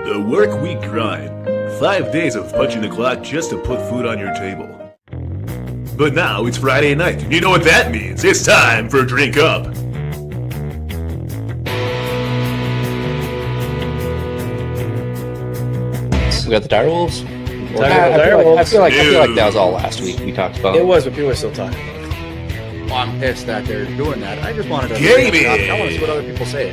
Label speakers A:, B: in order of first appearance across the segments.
A: The work week grind. 5 days of punching the clock just to put food on your table. But now it's Friday night. You know what that means. It's time for Drink Up.
B: We got the Direwolves.
C: I
B: feel like that was all last week we talked about.
C: It was, but people are still talking. Well, I'm pissed that they're doing that. I just wanted to.
A: Gaming.
C: I want to see what other people say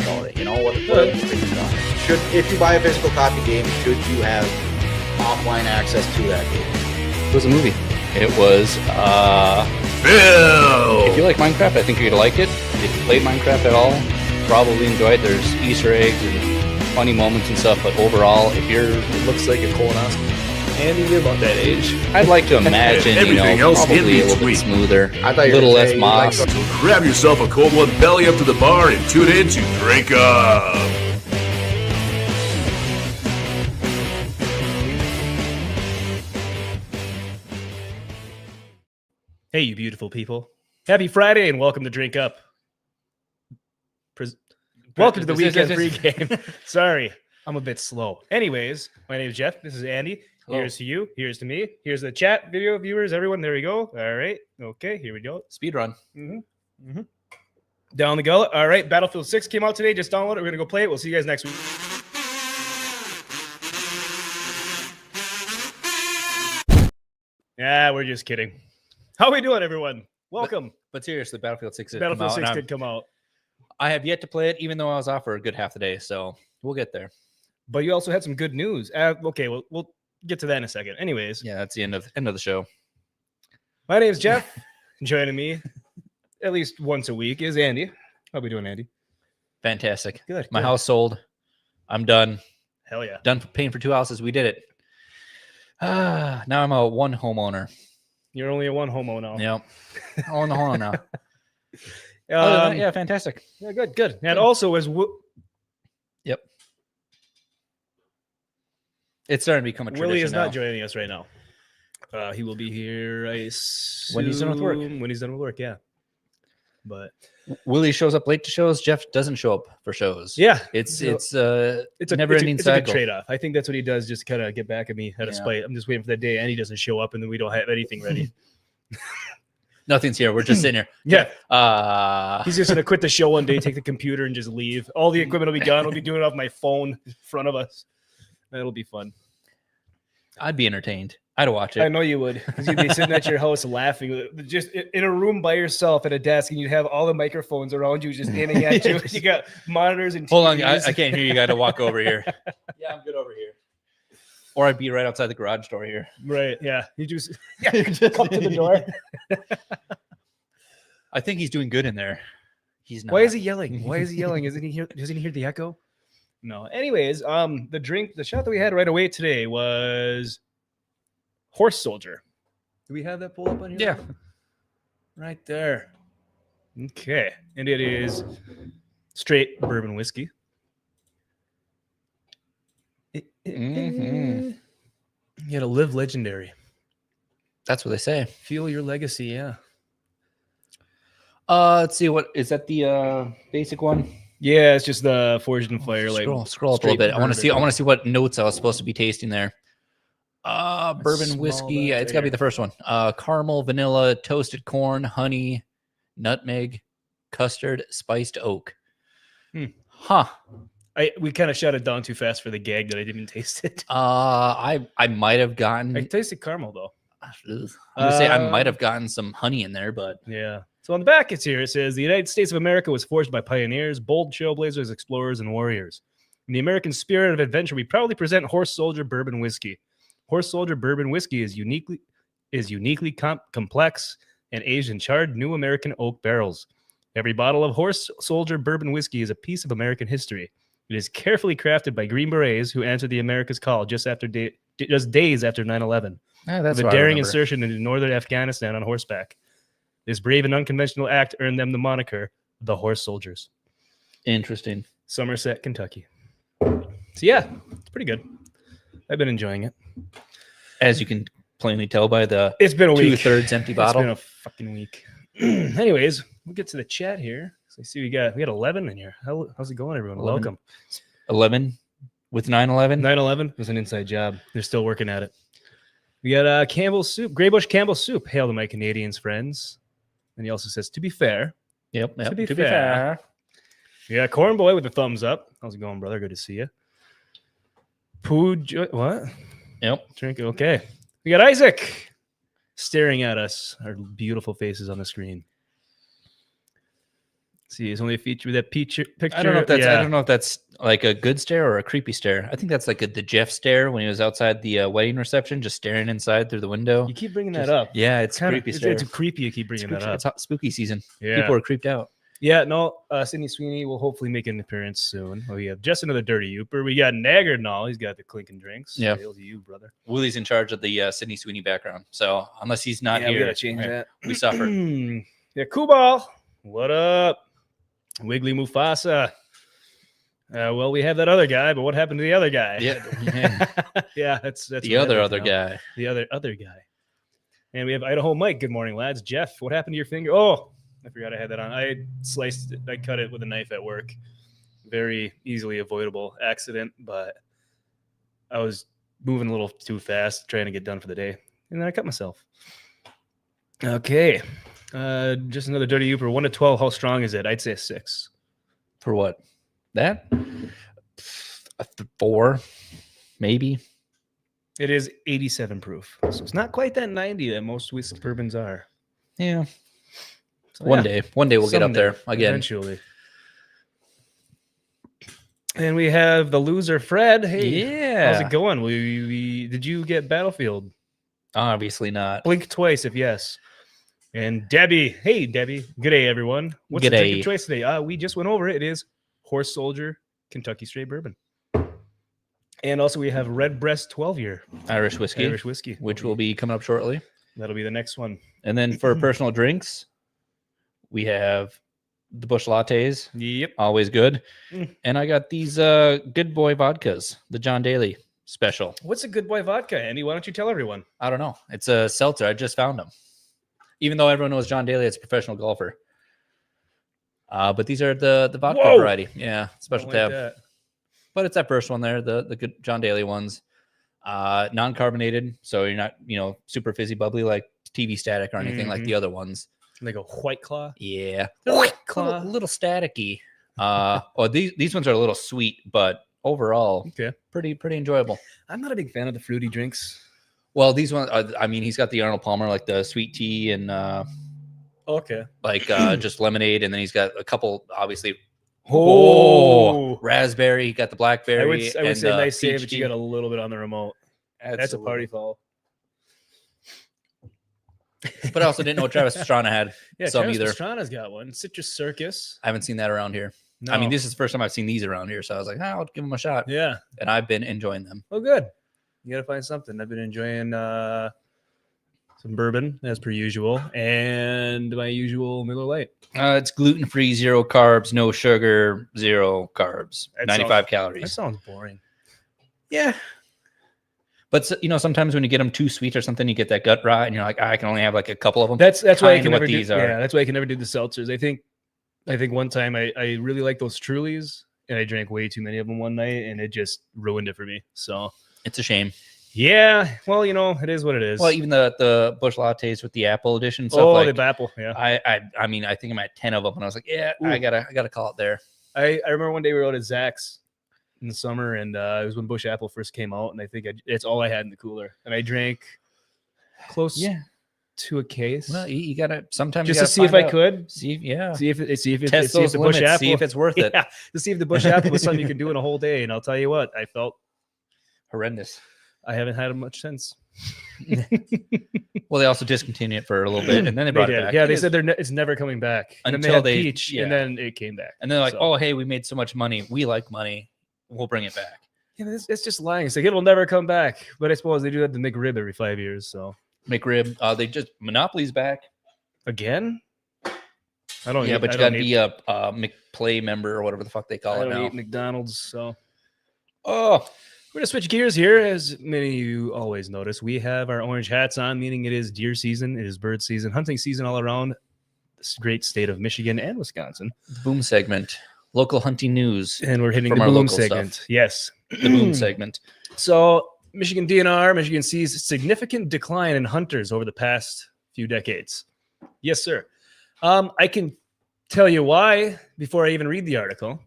C: about it. You know what? Should, if you buy a physical copy game, should you have offline access to that game?
B: It was a movie. It was.
A: Bill.
B: If you like Minecraft, I think you're gonna like it. If you played Minecraft at all, probably enjoy it. There's Easter eggs and funny moments and stuff, but overall, if you're,
C: It looks like a colonoscopy. Andy, you're about that age.
B: I'd like to imagine,
A: Everything else in
B: probably a little
A: between.
B: bit smoother,
C: I thought
B: a
C: you
B: little
C: were
B: less
C: saying
B: moss.
C: like-
A: So grab yourself a cold one, belly up to the bar, and tune in to Drink Up.
D: Hey, you beautiful people. Happy Friday and welcome to Drink Up. Welcome to the weekend pregame. Sorry, I'm a bit slow. Anyways, my name is Jeff. This is Andy.
B: Hello.
D: Here's to you. Here's to me. Here's the chat video viewers. Everyone, there we go. All right. Okay, here we go.
B: Speed run.
D: Down the gullet. All right. Battlefield 6 came out today. Just download it. We're going to go play it. We'll see you guys next week. Yeah, we're just kidding. How we doing, everyone? Welcome.
B: But seriously, Battlefield 6 did
D: Battlefield
B: come out,
D: 6
B: and
D: did come out.
B: I have yet to play it, even though I was off for a good half the day. So we'll get there.
D: But you also had some good news. Okay, we'll get to that in a second. Anyways,
B: Yeah, that's the end of the show.
D: my name is Jeff. Joining me at least once a week is Andy. How we doing, Andy?
B: Fantastic.
D: Good.
B: My
D: good.
B: house sold. I'm done.
D: Hell yeah.
B: Done paying for 2 houses. We did it. Now I'm a one homeowner.
D: You're only a one homo now.
B: Yep. I own the home now. Other than that, yeah, fantastic.
D: Yeah, good. And also as
B: Yep. It's starting to become a tradition
D: Willie is
B: now.
D: not joining us right now. He will be here
B: When he's done with work.
D: When he's done with work, yeah. But
B: Willie shows up late to shows. Jeff doesn't show up for shows.
D: yeah,
B: It's
D: it's
B: a never-ending
D: it's a good
B: cycle.
D: trade-off. I think that's what he does, just kind of get back at me out of
B: Yeah.
D: spite. I'm just waiting for that day Andy doesn't show up and then we don't have anything ready.
B: Nothing's here. We're just sitting here.
D: Yeah. He's just gonna quit the show one day, take the computer, and just leave. All the equipment will be gone. We'll be doing it off my phone in front of us. That'll be fun.
B: I'd be entertained. I'd watch
D: I
B: it.
D: know you would, because you'd be sitting at your house laughing, just in a room by yourself at a desk, and you'd have all the microphones around you, just aiming at you. You got monitors and TVs.
B: Hold on, I can't hear you. Got to walk over here. Yeah, I'm good over here. Or I'd be right outside the garage door here.
D: Right? Yeah. You just come to the door.
B: I think he's doing good in there. He's not.
D: Why is he yelling? Why is he yelling? Isn't he here? Doesn't he hear the echo? No. Anyways, the shot that we had right away today was Horse Soldier. Do we have that pulled up on here?
B: Yeah.
D: Right there. Okay. And it is straight bourbon whiskey.
B: Mhm.
D: You gotta live legendary.
B: That's what they say.
D: Feel your legacy, yeah.
B: Let's see. What is that? The basic one.
D: Yeah, it's just the Forged in Fire. Like
B: Scroll up a little
D: straight
B: bit. I want to
D: bourbon.
B: see what notes I was supposed to be tasting there. Bourbon
D: small
B: whiskey.
D: that
B: It's got to be
D: there.
B: the first one. Caramel, vanilla, toasted corn, honey, nutmeg, custard, spiced oak. Huh.
D: We kind of shut it down too fast for the gag that I didn't taste it.
B: I might have gotten.
D: I tasted caramel though.
B: I'm gonna say I might have gotten some honey in there, but
D: Yeah. So on the back, it says the United States of America was forged by pioneers, bold trailblazers, explorers, and warriors. In the American spirit of adventure, we proudly present Horse Soldier Bourbon Whiskey. Horse Soldier Bourbon Whiskey is uniquely complex and aged in charred new American oak barrels. Every bottle of Horse Soldier Bourbon Whiskey is a piece of American history. It is carefully crafted by Green Berets who answered the America's call just days after 9/11.
B: that's
D: With a
B: what I
D: daring
B: remember.
D: insertion into northern Afghanistan on horseback. This brave and unconventional act earned them the moniker the Horse Soldiers.
B: Interesting.
D: Somerset, Kentucky. So yeah, it's pretty good. I've been enjoying it.
B: As you can plainly tell by the
D: It's been a week.
B: 2/3 empty bottle.
D: It's been a fucking week. Anyways, we'll get to the chat here. So I see we got 11 in here. How's it going, everyone?
B: 11.
D: Welcome.
B: 11 With 9/11?
D: 9/11 was an inside job. They're still working at it. We got Campbell's soup, Grey Bush Campbell's soup. Hail to my Canadians friends. And he also says, to be fair.
B: Yep.
D: To be fair. Yeah, Corn Boy with the thumbs up. How's it going, brother? Good to see you. What?
B: Yep.
D: Drink. Okay. We got Isaac staring at us, our beautiful faces on the screen. See, it's only a feature with that picture.
B: I don't know if that's like a good stare or a creepy stare. I think that's like the Jeff stare when he was outside the wedding reception, just staring inside through the window.
D: You keep bringing that up.
B: Yeah, it's
D: Kinda,
B: creepy stare.
D: it's creepy. You keep bringing that up.
B: It's hot, spooky season.
D: Yeah.
B: People are creeped out.
D: Yeah, no, Sydney Sweeney will hopefully make an appearance soon. We have just another Dirty Youper. We got Naggard and all. He's got the clinking drinks.
B: Yeah.
D: Hail to you, brother.
B: Willie's in charge of the Sydney Sweeney background. So unless he's not
D: We
B: here,
D: gotta change that.
B: we suffer.
D: Yeah, Kubal. What up? Wiggly Mufasa. Well, we have that other guy, but what happened to the other guy?
B: Yeah.
D: Yeah, that's
B: The other guy.
D: The other guy. And we have Idaho Mike. Good morning, lads. Jeff, what happened to your finger? Oh, I forgot I had that on. I sliced it. I cut it with a knife at work. Very easily avoidable accident, but I was moving a little too fast, trying to get done for the day, and then I cut myself. Okay. Just another Dirty Youper. 1 to 12. How strong is it? I'd say a 6.
B: For what? That? A 4, maybe.
D: It is 87 proof, so it's not quite that 90 that most whiskey bourbons are.
B: Yeah.
D: So,
B: One day we'll get up there again.
D: Eventually. And we have the loser, Fred. Hey,
B: Yeah.
D: how's it going? Did you get Battlefield?
B: Obviously not.
D: Blink twice if yes. And Debbie. Hey, Debbie. Good day, everyone. What's the
B: G'day.
D: drink of choice today? We just went over it. It is Horse Soldier Kentucky Straight Bourbon. And also we have Red Breast 12-year
B: Irish whiskey,
D: Irish whiskey,
B: which will be coming up shortly.
D: That'll be the next one.
B: And then for personal drinks, we have the Bush lattes,
D: Yep.
B: always good.
D: Mm.
B: And I got these Good Boy vodkas, the John Daly special.
D: What's a Good Boy vodka, Andy? Why don't you tell everyone?
B: I don't know. It's a seltzer. I just found them. Even though everyone knows John Daly, it's a professional golfer. But these are the vodka
D: Whoa!
B: variety. Yeah, special
D: Don't like
B: tab.
D: that.
B: But it's that first one there, the good John Daly ones. Non-carbonated, so you're not, super fizzy bubbly like TV Static or anything like the other ones.
D: They go White Claw.
B: Yeah.
D: White
B: A
D: Claw.
B: little staticky. These ones are a little sweet, but overall,
D: Okay.
B: pretty enjoyable.
D: I'm not a big fan of the fruity drinks.
B: Well, these ones, he's got the Arnold Palmer, like the sweet tea and
D: Okay.
B: just lemonade, and then he's got a couple, obviously.
D: Oh.
B: Raspberry. He got the blackberry.
D: I would
B: and,
D: say nice save,
B: peach
D: but
B: tea.
D: you got a little bit on the remote. That's a
B: Absolutely.
D: party foul.
B: But I also didn't know what Travis Pastrana had.
D: Yeah,
B: some
D: Travis
B: either.
D: Pastrana's got one. Citrus Circus.
B: I haven't seen that around here.
D: No.
B: This is the first time I've seen these around here, so I was like, I'll give them a shot.
D: Yeah.
B: And I've been enjoying them.
D: Oh, good. You got to find something. I've been enjoying some bourbon, as per usual, and my usual Miller Lite.
B: It's gluten-free, 0 carbs, no sugar, 0 carbs,
D: That
B: 95
D: That
B: calories.
D: sounds boring.
B: Yeah. But, sometimes when you get them too sweet or something, you get that gut rot, and you're like, I can only have like a couple of them.
D: That's why I
B: Kinda
D: can
B: what
D: never do
B: these are.
D: Yeah, that's why I can never do the seltzers. I think one time I really like those Trulies, and I drank way too many of them one night, and it just ruined it for me. So
B: It's a shame.
D: yeah, well, it is what it is.
B: Well, even the Bush lattes with the apple edition stuff.
D: the apple, yeah.
B: I think I'm at 10 of them, and I was like, yeah,
D: Ooh.
B: I gotta call it there.
D: I remember one day we were out at Zach's in the summer, and it was when Bush Apple first came out, and I think it's all I had in the cooler, and I drank close to a case.
B: Well, you gotta sometimes
D: just
B: you
D: to
B: gotta
D: see if
B: find
D: I
B: out.
D: could
B: See
D: if
B: test those
D: the Bush
B: limits,
D: Apple,
B: see if it's worth it.
D: yeah, to see if the Bush Apple was something you can do in a whole day. And I'll tell you what, I felt
B: Horrendous.
D: I haven't had it much since.
B: Well, they also discontinued it for a little bit, and then they brought
D: They
B: it
D: did.
B: back.
D: Yeah, they said it's never coming back. And then
B: Until
D: they had
B: they-
D: peach,
B: yeah.
D: and then it came back.
B: and they're like,
D: So-
B: oh, hey, we made so much money. We like money. We'll bring it back.
D: Yeah, it's just lying. It's like it'll never come back. But I suppose they do that to McRib every 5 years. So
B: McRib. They just Monopoly's back.
D: again, I don't.
B: Yeah,
D: eat,
B: but
D: I
B: you
D: don't
B: got to
D: eat-
B: be a McPlay member or whatever the fuck they
D: I
B: call it
D: don't
B: now.
D: eat McDonald's. So
B: Oh,
D: we're gonna switch gears here, as many of you always notice. We have our orange hats on, meaning it is deer season, it is bird season, hunting season all around this great state of Michigan and Wisconsin.
B: the boom segment. Local hunting news.
D: And we're hitting
B: From
D: the
B: our
D: boom
B: local
D: segment.
B: stuff.
D: Yes.
B: the boom segment.
D: So Michigan DNR, Michigan sees significant decline in hunters over the past few decades. Yes, sir. I can tell you why before I even read the article.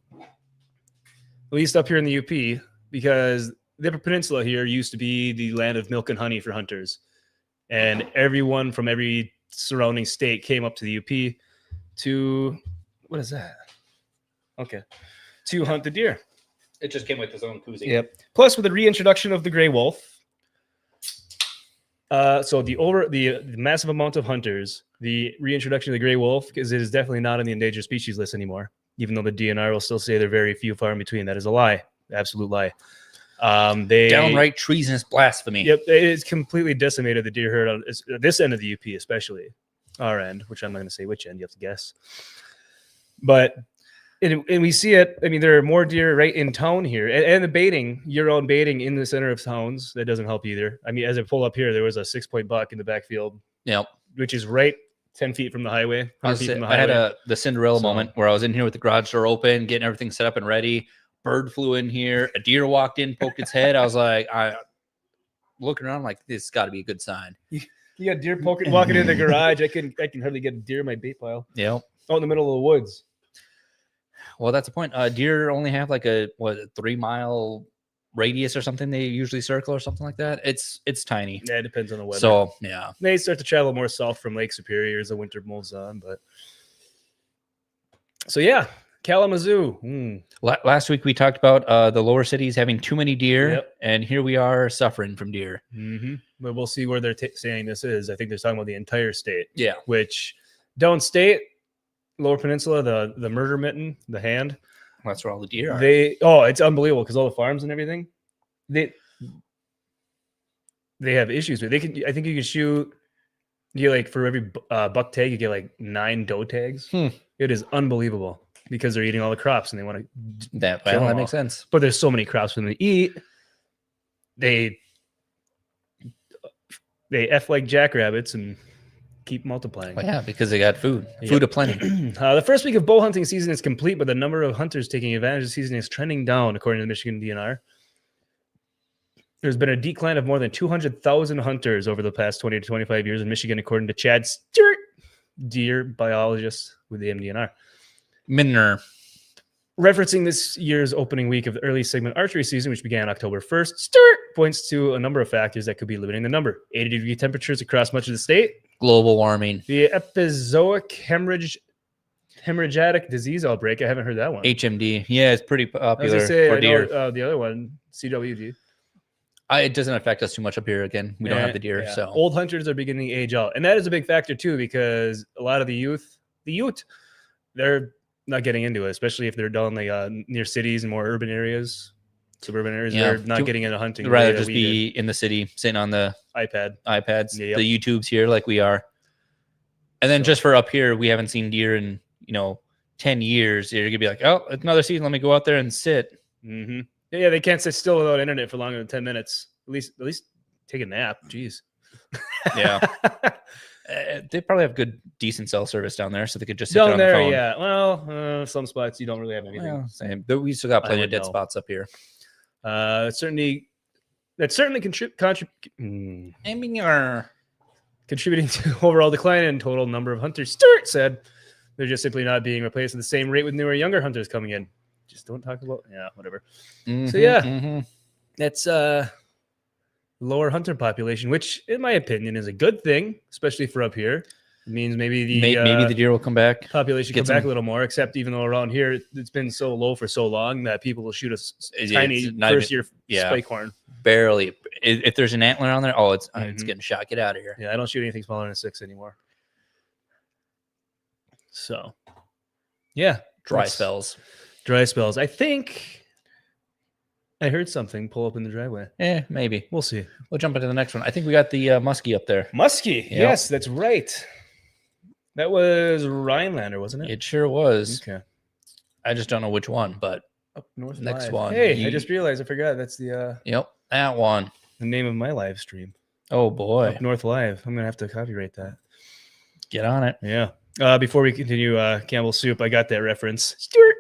D: At least up here in the UP, because the Upper Peninsula here used to be the land of milk and honey for hunters. And everyone from every surrounding state came up to the UP to, what is that? Okay. To hunt the deer.
B: It just came with its own koozie.
D: Yep. Plus, with the reintroduction of the gray wolf, so the massive amount of hunters, the reintroduction of the gray wolf, because it is definitely not on the endangered species list anymore. Even though the DNR will still say they're very few, far in between. That is a lie, absolute lie. They
B: Downright treasonous blasphemy.
D: Yep, it's completely decimated the deer herd on this end of the UP, especially our end, which I'm not going to say which end. You have to guess. But and we see it. I mean, there are more deer right in town here, and the baiting, year-round baiting in the center of towns, that doesn't help either. I mean, as I pull up here, there was a 6-point buck in the backfield,
B: Yep.
D: which is right 10 feet from the highway.
B: I had the Cinderella moment where I was in here with the garage door open, getting everything set up and ready. Bird flew in here. A deer walked in, poked its head. I was like, looking around like, this has got to be a good sign.
D: You got deer walking in the garage. I can hardly get a deer in my bait pile.
B: Yep.
D: Out in the middle of the woods.
B: Well, that's the point. Deer only have like a 3-mile radius or something. They usually circle or something like that. It's tiny.
D: Yeah, it depends on the weather.
B: So yeah,
D: they start to travel more south from Lake Superior as the winter moves on. But so yeah, Kalamazoo.
B: Last week we talked about the lower cities having too many deer,
D: Yep.
B: and here we are suffering from deer.
D: Mm-hmm. But we'll see where they're saying this is. I think they're talking about the entire state.
B: Yeah,
D: Which downstate, Lower Peninsula, the murder mitten, the hand.
B: that's where all the deer are.
D: It's unbelievable because all the farms and everything, they have issues with. I think you can shoot. You get like for every buck tag, you get like 9 doe tags. It is unbelievable because they're eating all the crops and they want to.
B: That makes sense.
D: But there's so many crops for them to eat. They F like jackrabbits and keep multiplying.
B: Well, yeah, because they got food aplenty.
D: The first week of bow hunting season is complete, but the number of hunters taking advantage of the season is trending down, according to the Michigan DNR. There's been a decline of more than 200,000 hunters over the past 20 to 25 years in Michigan, according to Chad Stewart, deer biologist with the MDNR.
B: Minner.
D: Referencing this year's opening week of the early segment archery season, which began October 1st, Stewart points to a number of factors that could be limiting the number. 80-degree temperatures across much of the state.
B: Global warming.
D: The epizootic hemorrhagic disease outbreak. I haven't heard that one.
B: HMD. Yeah, it's pretty popular
D: for
B: deer.
D: The other one, CWD.
B: It doesn't affect us too much up here. Again, we don't have the deer.
D: Yeah.
B: So
D: old hunters are beginning to age out. And that is a big factor too, because a lot of the youth, they're not getting into it, especially if they're down near cities and more urban areas, suburban areas. Yeah. They're not getting into hunting.
B: They'd rather just be in the city, sitting on the iPads, the YouTubes here like we are. And then just for up here, we haven't seen deer in 10 years. You're gonna be like, oh, it's another season. Let me go out there and sit.
D: Mm-hmm. Yeah, they can't sit still without internet for longer than 10 minutes. At least take a nap. Jeez.
B: Yeah. They probably have good, decent cell service down there, so they could just sit
D: down there.
B: On the phone.
D: Yeah. Well, some spots you don't really have anything.
B: Well, same. But we still got plenty of dead spots up here.
D: Certainly contributing to overall decline in total number of hunters. Stewart said they're just simply not being replaced at the same rate with newer, younger hunters coming in. Just don't talk about whatever. So that's lower hunter population, which in my opinion is a good thing, especially for up here. It means maybe the
B: deer will come back.
D: Population comes back a little more, except even though around here it's been so low for so long that people will shoot a tiny first year spike horn.
B: Barely. If there's an antler on there, it's getting shot. Get out of here.
D: Yeah, I don't shoot anything smaller than a 6 anymore. So yeah.
B: Dry spells.
D: I think I heard something pull up in the driveway.
B: Maybe.
D: We'll see.
B: We'll jump into the next one. I think we got the muskie up there.
D: Muskie. Yep. Yes, that's right. That was Rhinelander, wasn't it?
B: It sure was.
D: Okay.
B: I just don't know which one, but
D: up north.
B: Next
D: live.
B: one.
D: Hey, I just realized I forgot. That's the
B: Yep, that one.
D: The name of my live stream.
B: Oh boy.
D: Up North Live. I'm gonna have to copyright that.
B: Get on it.
D: Yeah. Before we continue, Campbell's Soup, I got that reference. Stewart.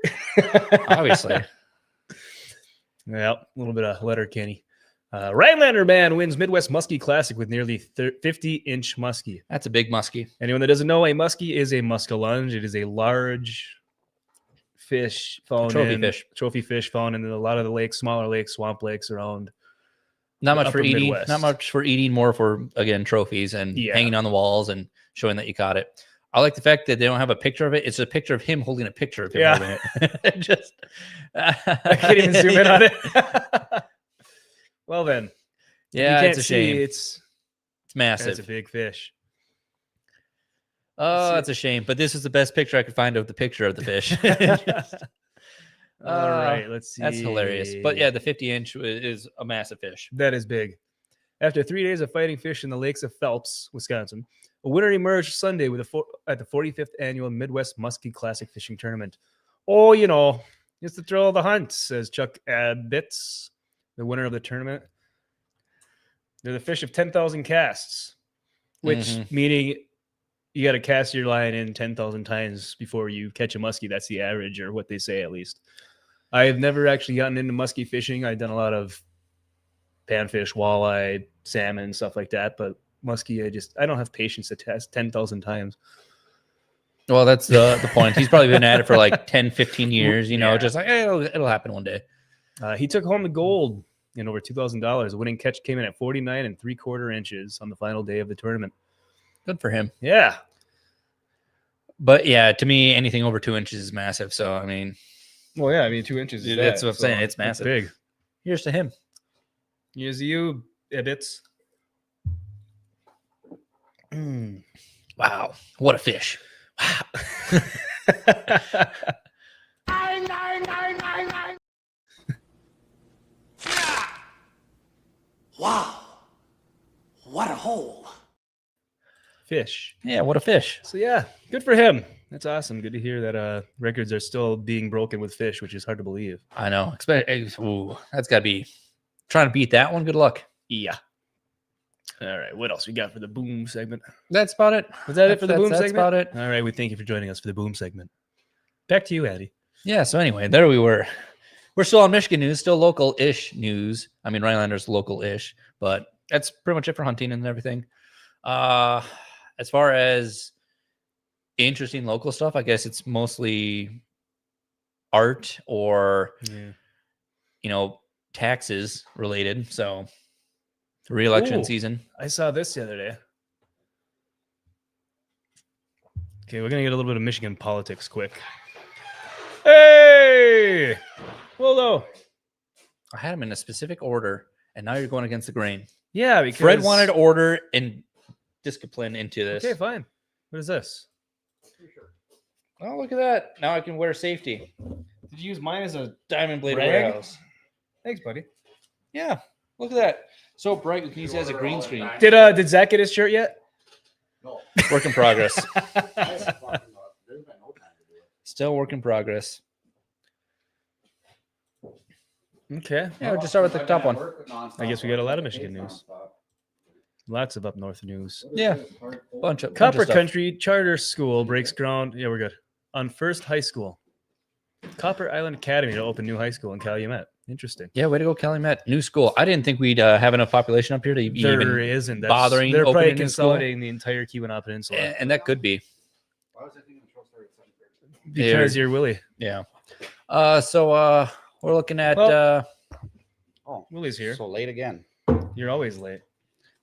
B: Obviously.
D: Yeah, a little bit of Letterkenny. Rhinelander man wins Midwest Muskie Classic with nearly 50-inch muskie.
B: That's a big muskie.
D: Anyone that doesn't know, a muskie is a muskellunge. It is a large fish found trophy fish found in a lot of the lakes, smaller lakes, swamp lakes around.
B: Not much for eating.
D: Midwest.
B: Not much for eating. More for, again, trophies and hanging on the walls and showing that you caught it. I like the fact that they don't have a picture of it. It's a picture of him holding a picture of him holding it. Just
D: I can't even zoom in on it. Well then,
B: yeah, it's a shame.
D: It's
B: massive.
D: It's a big fish.
B: Oh, that's a shame. But this is the best picture I could find of the picture of the fish.
D: All right, let's see.
B: That's hilarious. But yeah, the 50-inch is a massive fish.
D: That is big. After 3 days of fighting fish in the lakes of Phelps, Wisconsin, a winner emerged Sunday at the 45th annual Midwest Muskie Classic Fishing Tournament. Oh, it's the thrill of the hunt, says Chuck Abitz, the winner of the tournament. They're the fish of 10,000 casts, which meaning you got to cast your line in 10,000 times before you catch a muskie. That's the average, or what they say at least. I have never actually gotten into muskie fishing. I've done a lot of panfish, walleye, salmon, stuff like that. But muskie, I don't have patience to test 10,000 times.
B: Well, that's the point. He's probably been at it for like 10, 15 years, just like, hey, it'll happen one day.
D: He took home the gold in over $2,000. The winning catch came in at 49 3/4 inches on the final day of the tournament.
B: Good for him.
D: Yeah.
B: But yeah, to me, anything over 2 inches is massive. So, I mean.
D: Well, yeah, 2 inches is
B: that's what I'm saying. It's massive.
D: Big.
B: Here's to him.
D: Here's to you, Edits.
B: Wow. What a fish. Wow.
E: Wow. What a hole.
D: Fish.
B: Yeah, what a fish.
D: So, yeah, good for him. That's awesome. Good to hear that records are still being broken with fish, which is hard to believe.
B: I know. That's got to be trying to beat that one. Good luck.
D: Yeah. All right. What else we got for the boom segment?
B: That's about it.
D: Was that it for the boom segment?
B: That's about it.
D: All right. We thank you for joining us for the boom segment. Back to you, Addy.
B: Yeah. So anyway, there we were. We're still on Michigan news, still local-ish news. I mean, Rhinelander's local-ish, but that's pretty much it for hunting and everything. As far as interesting local stuff, I guess it's mostly art or, taxes related. So re-election season.
D: I saw this the other day. Okay, we're going to get a little bit of Michigan politics quick. Hey! Well, though.
B: I had them in a specific order, and now you're going against the grain.
D: Yeah, because
B: Fred wanted order and discipline into this.
D: Okay, fine. What is this?
B: Oh, look at that. Now I can wear safety.
D: Did you use mine as a
B: Diamond Blade
D: rag?
B: Warehouse.
D: Thanks, buddy.
B: Yeah, look at that. So bright, we can use it as a green screen.
D: Did Zach get his shirt yet?
E: No.
B: Work in progress. Still work in progress.
D: Okay.
B: Yeah, we'll just start with the top one.
D: I guess we got a lot of Michigan news. Lots of up north news.
B: Yeah. Bunch of
D: Copper
B: stuff.
D: Country Charter School breaks ground. Yeah, we're good. On first high school. Copper Island Academy to open new high school in Calumet. Interesting.
B: Yeah, way to go, Calumet. New school. I didn't think we'd have enough population up here to
D: There
B: even
D: isn't.
B: bothering
D: They're probably
B: opening a school.
D: consolidating the entire Keweenaw Peninsula.
B: And that could be.
E: Why was I thinking the show started at 7:30?
D: Because you're Willie.
B: Yeah. So we're looking at
C: Oh,
D: Willie's here.
C: so late again.
D: You're always late.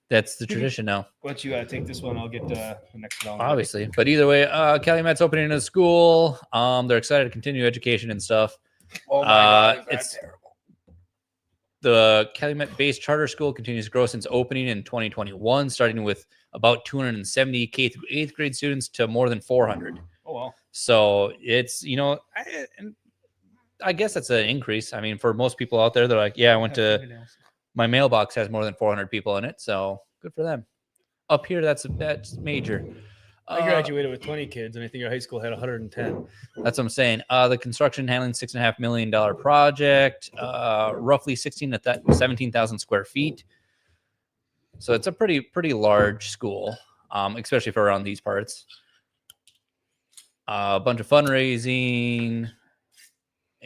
B: that's the tradition now.
D: Why don't you take this one? I'll get the next one.
B: Obviously. But either way, Calumet's opening a school. They're excited to continue education and stuff.
C: Oh my God,
B: it's
C: that's terrible.
B: The Calumet-based charter school continues to grow since opening in 2021, starting with about 270 K through 8th grade students to more than 400.
D: Oh, well.
B: So it's, I guess that's an increase. I mean, for most people out there, they're like, yeah, I went to my mailbox has more than 400 people in it. So good for them. Up here, that's major.
D: I graduated with 20 kids, and I think our high school had 110.
B: That's what I'm saying. The construction handling $6.5 million project, roughly 16 to 17,000 square feet. So it's a pretty large school, especially for around these parts. A bunch of fundraising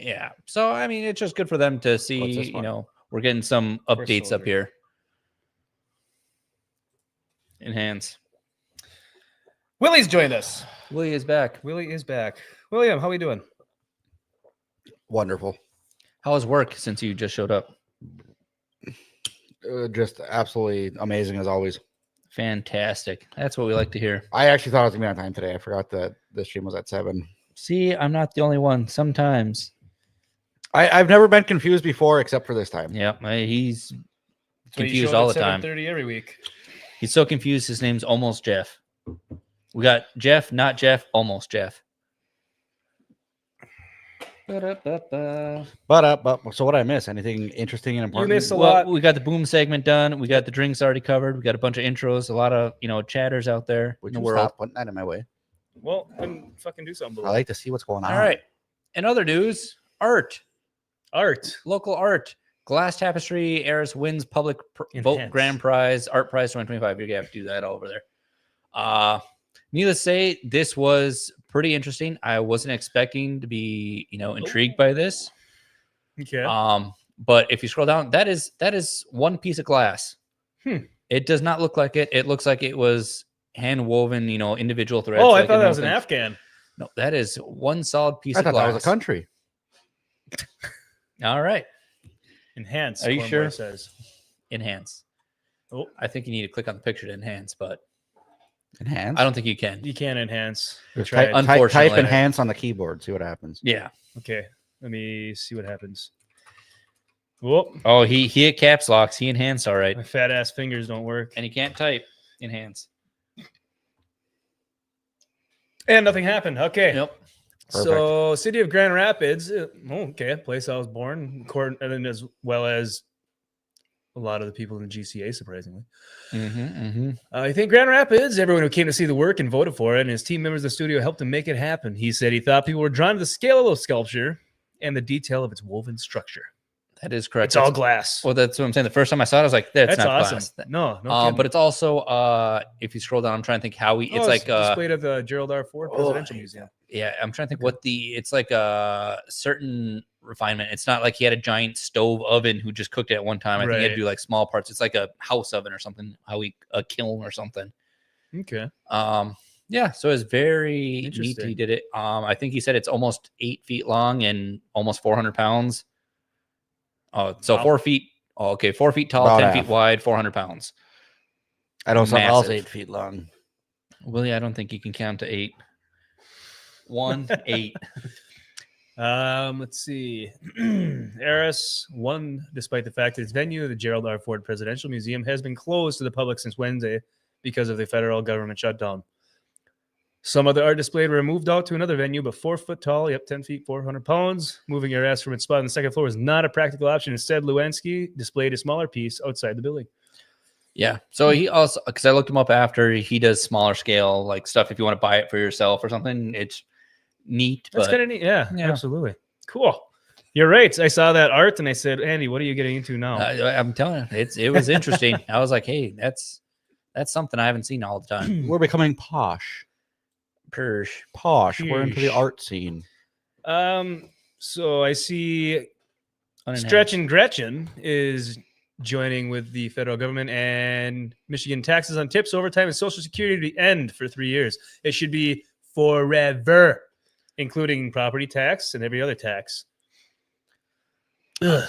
B: Yeah. So I mean, it's just good for them to
C: What's
B: see.
C: this
B: You
C: one?
B: know, we're getting some updates up
D: soldier.
B: here. Enhance.
D: Willie's joined us.
B: Willie is back.
D: Willie is back. William, how we doing?
C: Wonderful.
B: How was work since you just showed up?
C: Just absolutely amazing as always.
B: Fantastic. That's what we like to hear.
C: I actually thought I was gonna be on time today. I forgot that the stream was at 7.
B: See, I'm not the only one. Sometimes.
C: I've never been confused before except for this time.
B: Yeah, he's
D: So you
B: confused
D: show up
B: all
D: at
B: the time.
D: 7:30 every week.
B: He's so confused. His name's almost Jeff. We got Jeff, not Jeff, almost Jeff. Ba-da-ba-ba.
C: But so what I miss? Anything interesting and important?
D: missed a
B: Well,
D: lot.
B: we got the boom segment done. We got the drinks already covered. We got a bunch of intros, a lot of chatters out there
C: Would
B: in the
C: you
B: world.
C: stop putting that in my way?
D: Well, then fucking do something.
C: I like to see what's going on.
B: All right. In other news, art, local art, glass tapestry, Eris wins public vote
D: Enhance.
B: grand prize, art prize 2025. You're gonna have to do that all over there. Needless to say, this was pretty interesting. I wasn't expecting to be, intrigued by this.
D: Okay.
B: But if you scroll down, that is one piece of glass. It does not look like it. It looks like it was hand woven, individual threads.
D: Oh, I
B: like
D: thought
B: in
D: that was an
B: things.
D: Afghan.
B: No, that is one solid piece
C: I
B: of
C: thought
B: glass.
C: that was a country.
B: All right.
D: Enhance.
B: Are you
D: Cornball
B: sure?
D: Says.
B: Enhance.
D: Oh,
B: I think you need to click on the picture to enhance, but
C: Enhance.
B: I don't think you can.
D: you can enhance.
C: Just
D: Try
C: type,
D: it.
C: type, type
B: Unfortunately.
C: enhance on the keyboard. See what happens.
B: Yeah.
D: Okay. Let me see what happens. Whoop.
B: Oh, he hit caps locks. He enhanced all right.
D: My fat ass fingers don't work.
B: And he can't type. Enhance.
D: And nothing happened. Okay.
B: Nope.
D: So, city of Grand Rapids. Okay, place I was born, and then as well as a lot of the people in the GCA, surprisingly. I think Grand Rapids, everyone who came to see the work and voted for it, and his team members of the studio helped him make it happen. He said he thought people were drawn to the scale of the sculpture and the detail of its woven structure.
B: That is correct.
D: It's all glass.
B: Well, that's what I'm saying. The first time I saw it, I was like, that's not
D: awesome.
B: glass.
D: No
B: But
D: kidding.
B: it's also, if you scroll down, I'm trying to think how it's like,
D: displayed at the Gerald R. Ford Presidential Museum.
B: yeah, I'm trying to think it's like a certain refinement. It's not like he had a giant stove oven who just cooked it at one time. I think he had to
D: Right.
B: do like small parts. It's like a house oven or something, a kiln or something.
D: Okay.
B: Yeah, so it's very neat.
D: Interesting.
B: He did it. I think he said it's almost 8 feet long and almost 400 pounds. Oh, so
D: Wow.
B: 4 feet. Oh, okay, 4 feet tall,
C: About
B: 10
C: half.
B: feet wide, 400 pounds.
C: I know something else
B: Massive.
C: 8 feet long.
B: Willie, I don't think you can count to 8. 1, 8.
D: Let's see. Eris won despite the fact that its venue, the Gerald R. Ford Presidential Museum, has been closed to the public since Wednesday because of the federal government shutdown. Some of the art displayed were moved out to another venue, but 4 foot tall, 10 feet, 400 pounds. Moving Eris from its spot on the second floor is not a practical option. Instead, Lewinsky displayed a smaller piece outside the building.
B: Yeah. So he also, because I looked him up after, he does smaller scale like stuff. If you want to buy it for yourself or something, it's neat.
D: That's
B: but
D: kind of neat. Yeah,
B: Yeah.
D: absolutely. Cool. You're right. I saw that art and I said, Andy, what are you getting into now?
B: I'm telling you, it was interesting. I was like, hey, that's something I haven't seen all the time.
C: We're becoming posh.
B: Persh.
C: Posh. We're into the
D: Yeesh.
C: art scene.
D: So I see
B: Unenhanced.
D: Stretch and Gretchen is joining with the federal government, and Michigan taxes on tips, overtime, and Social Security to end for 3 years. It should be forever, including property tax and every other tax.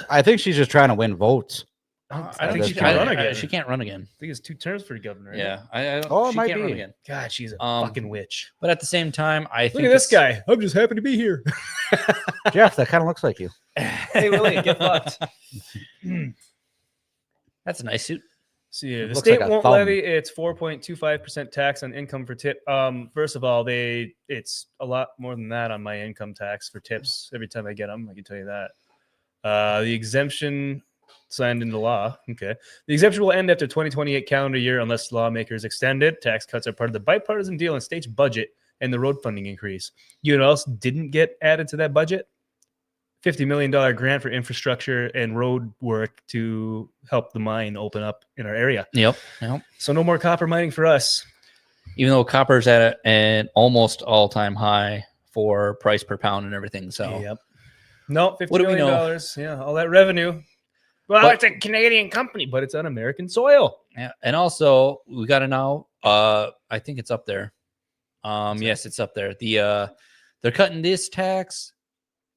C: I think she's just trying to win votes.
D: I think she
C: can't
D: can run again.
B: She can't run again.
D: I think it's 2 terms for governor.
B: Yeah. I don't,
C: Oh, it
B: she
C: might
B: can't run
C: be.
B: again.
D: God, she's a fucking witch.
B: But at the same time, I think
D: Look at this guy. I'm just happy to be here.
C: Jeff, that kind of looks like you.
D: Hey, Willie, get fucked.
B: That's a nice suit.
D: See, the
C: Looks
D: state
C: like a
D: won't
C: thumb.
D: levy its 4.25% tax on income for tip. First of all, it's a lot more than that on my income tax for tips every time I get them. I can tell you that. The exemption signed into law. Okay, the exemption will end after 2028 calendar year unless lawmakers extend it. Tax cuts are part of the bipartisan deal in state's budget and the road funding increase. You know what else didn't get added to that budget? $50 million grant for infrastructure and road work to help the mine open up in our area.
B: Yep.
D: So no more copper mining for us.
B: Even though copper's at an almost all-time high for price per pound and everything. So
D: Yep. No, $50
B: What do we
D: million.
B: know?
D: Yeah, all that revenue. Well,
B: But-
D: it's a Canadian company, but it's on American soil.
B: Yeah, and also we got to know. I think it's up there. Yes, it's up there. They're cutting this tax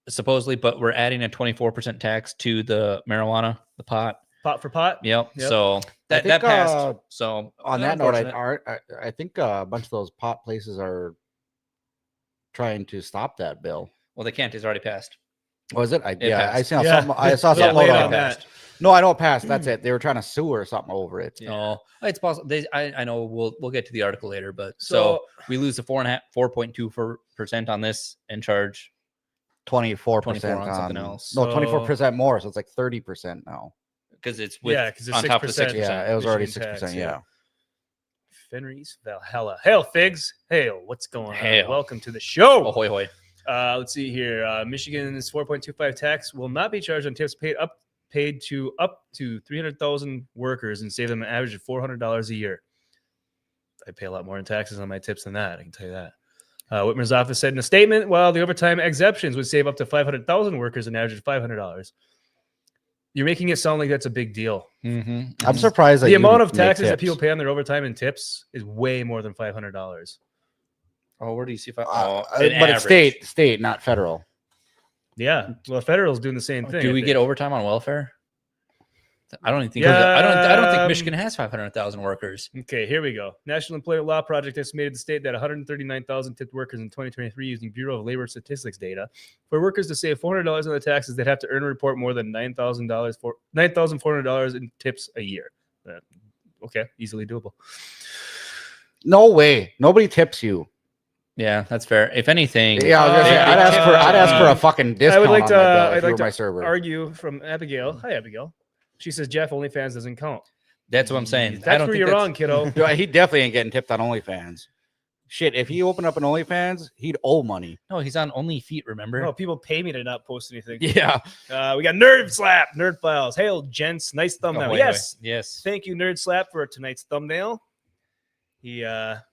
B: supposedly, but we're adding a 24% tax to the marijuana, the pot.
D: Pot for pot.
B: Yep.
D: Yep.
B: So that
C: think,
B: passed. So
C: On that note,
B: unfortunate.
C: I think a bunch of those pot places are trying to stop that bill.
B: Well, they can't. It's already passed.
C: Was it?
B: It
C: I
B: passed.
C: saw
D: Yeah.
C: something. I saw
D: Yeah,
C: something
D: late
C: about
D: on that.
C: No, I know it passed. That's it. They were trying to sue or something over it.
B: Oh, it's possible. I know we'll get to the article later, but so
D: So-
B: we lose the 4.2% on this and charge
C: 24%
B: on something else.
C: No,
D: So-
C: 24% more. So it's like 30% now.
B: because it's with
D: Yeah, 'cause it's
B: on top of
D: 6%.
B: 6%.
C: Yeah, it was already
D: Michigan
C: 6%.
D: tax,
C: Yeah.
D: Fenris Valhalla. Hail, Figs. Hail. What's going
B: Hail.
D: on? Welcome to the show.
B: Ahoy hoy.
D: Let's see here. Michigan's 4.25 tax will not be charged on tips paid to up to 300,000 workers and save them an average of $400 a year. I pay a lot more in taxes on my tips than that. I can tell you that. Whitmer's office said in a statement, while the overtime exemptions would save up to 500,000 workers an average of $500. You're making it sound like that's a big deal.
B: Mm-hmm.
C: I'm surprised that
D: The
C: you
D: amount of
C: make
D: taxes that
C: tips.
D: people pay on their overtime and tips is way more than $500.
B: Oh, where do you see if
C: But
B: an
C: it's
B: average.
C: state, not federal.
D: Yeah. Well, federal's doing the same thing.
B: Do
D: I
B: we
D: think.
B: get overtime on welfare? I don't even think.
D: Yeah,
B: I don't think Michigan has 500,000 workers.
D: Okay, here we go. National Employment Law Project estimated the state that 139,000 tipped workers in 2023 using Bureau of Labor Statistics data. For workers to save $400 on the taxes, they'd have to earn and report more than $9,400 in tips a year. Okay, easily doable.
C: No way. Nobody tips you.
B: Yeah, that's fair. If anything,
C: Yeah, I was gonna say, I'd ask for a fucking discount.
D: I would like to,
C: on that bill if
D: I'd
C: you
D: like
C: were my
D: to
C: server.
D: argue from Abigail. Hi, Abigail. She says Jeff OnlyFans doesn't count.
B: that's what I'm saying.
D: That's
B: I don't
D: where
B: think
D: you're
B: that's-
D: wrong, kiddo.
C: Dude, he definitely ain't getting tipped on OnlyFans. Shit, if he opened up an OnlyFans, he'd owe money.
B: No, he's on Only Feet. Remember?
D: No, people pay me to not post anything.
C: Yeah.
D: We got Nerd Slap, Nerd Files. Hail, gents. Nice thumbnail.
B: Ahoy,
D: Yes.
B: hoy. Yes.
D: Thank you, Nerd Slap, for tonight's thumbnail. He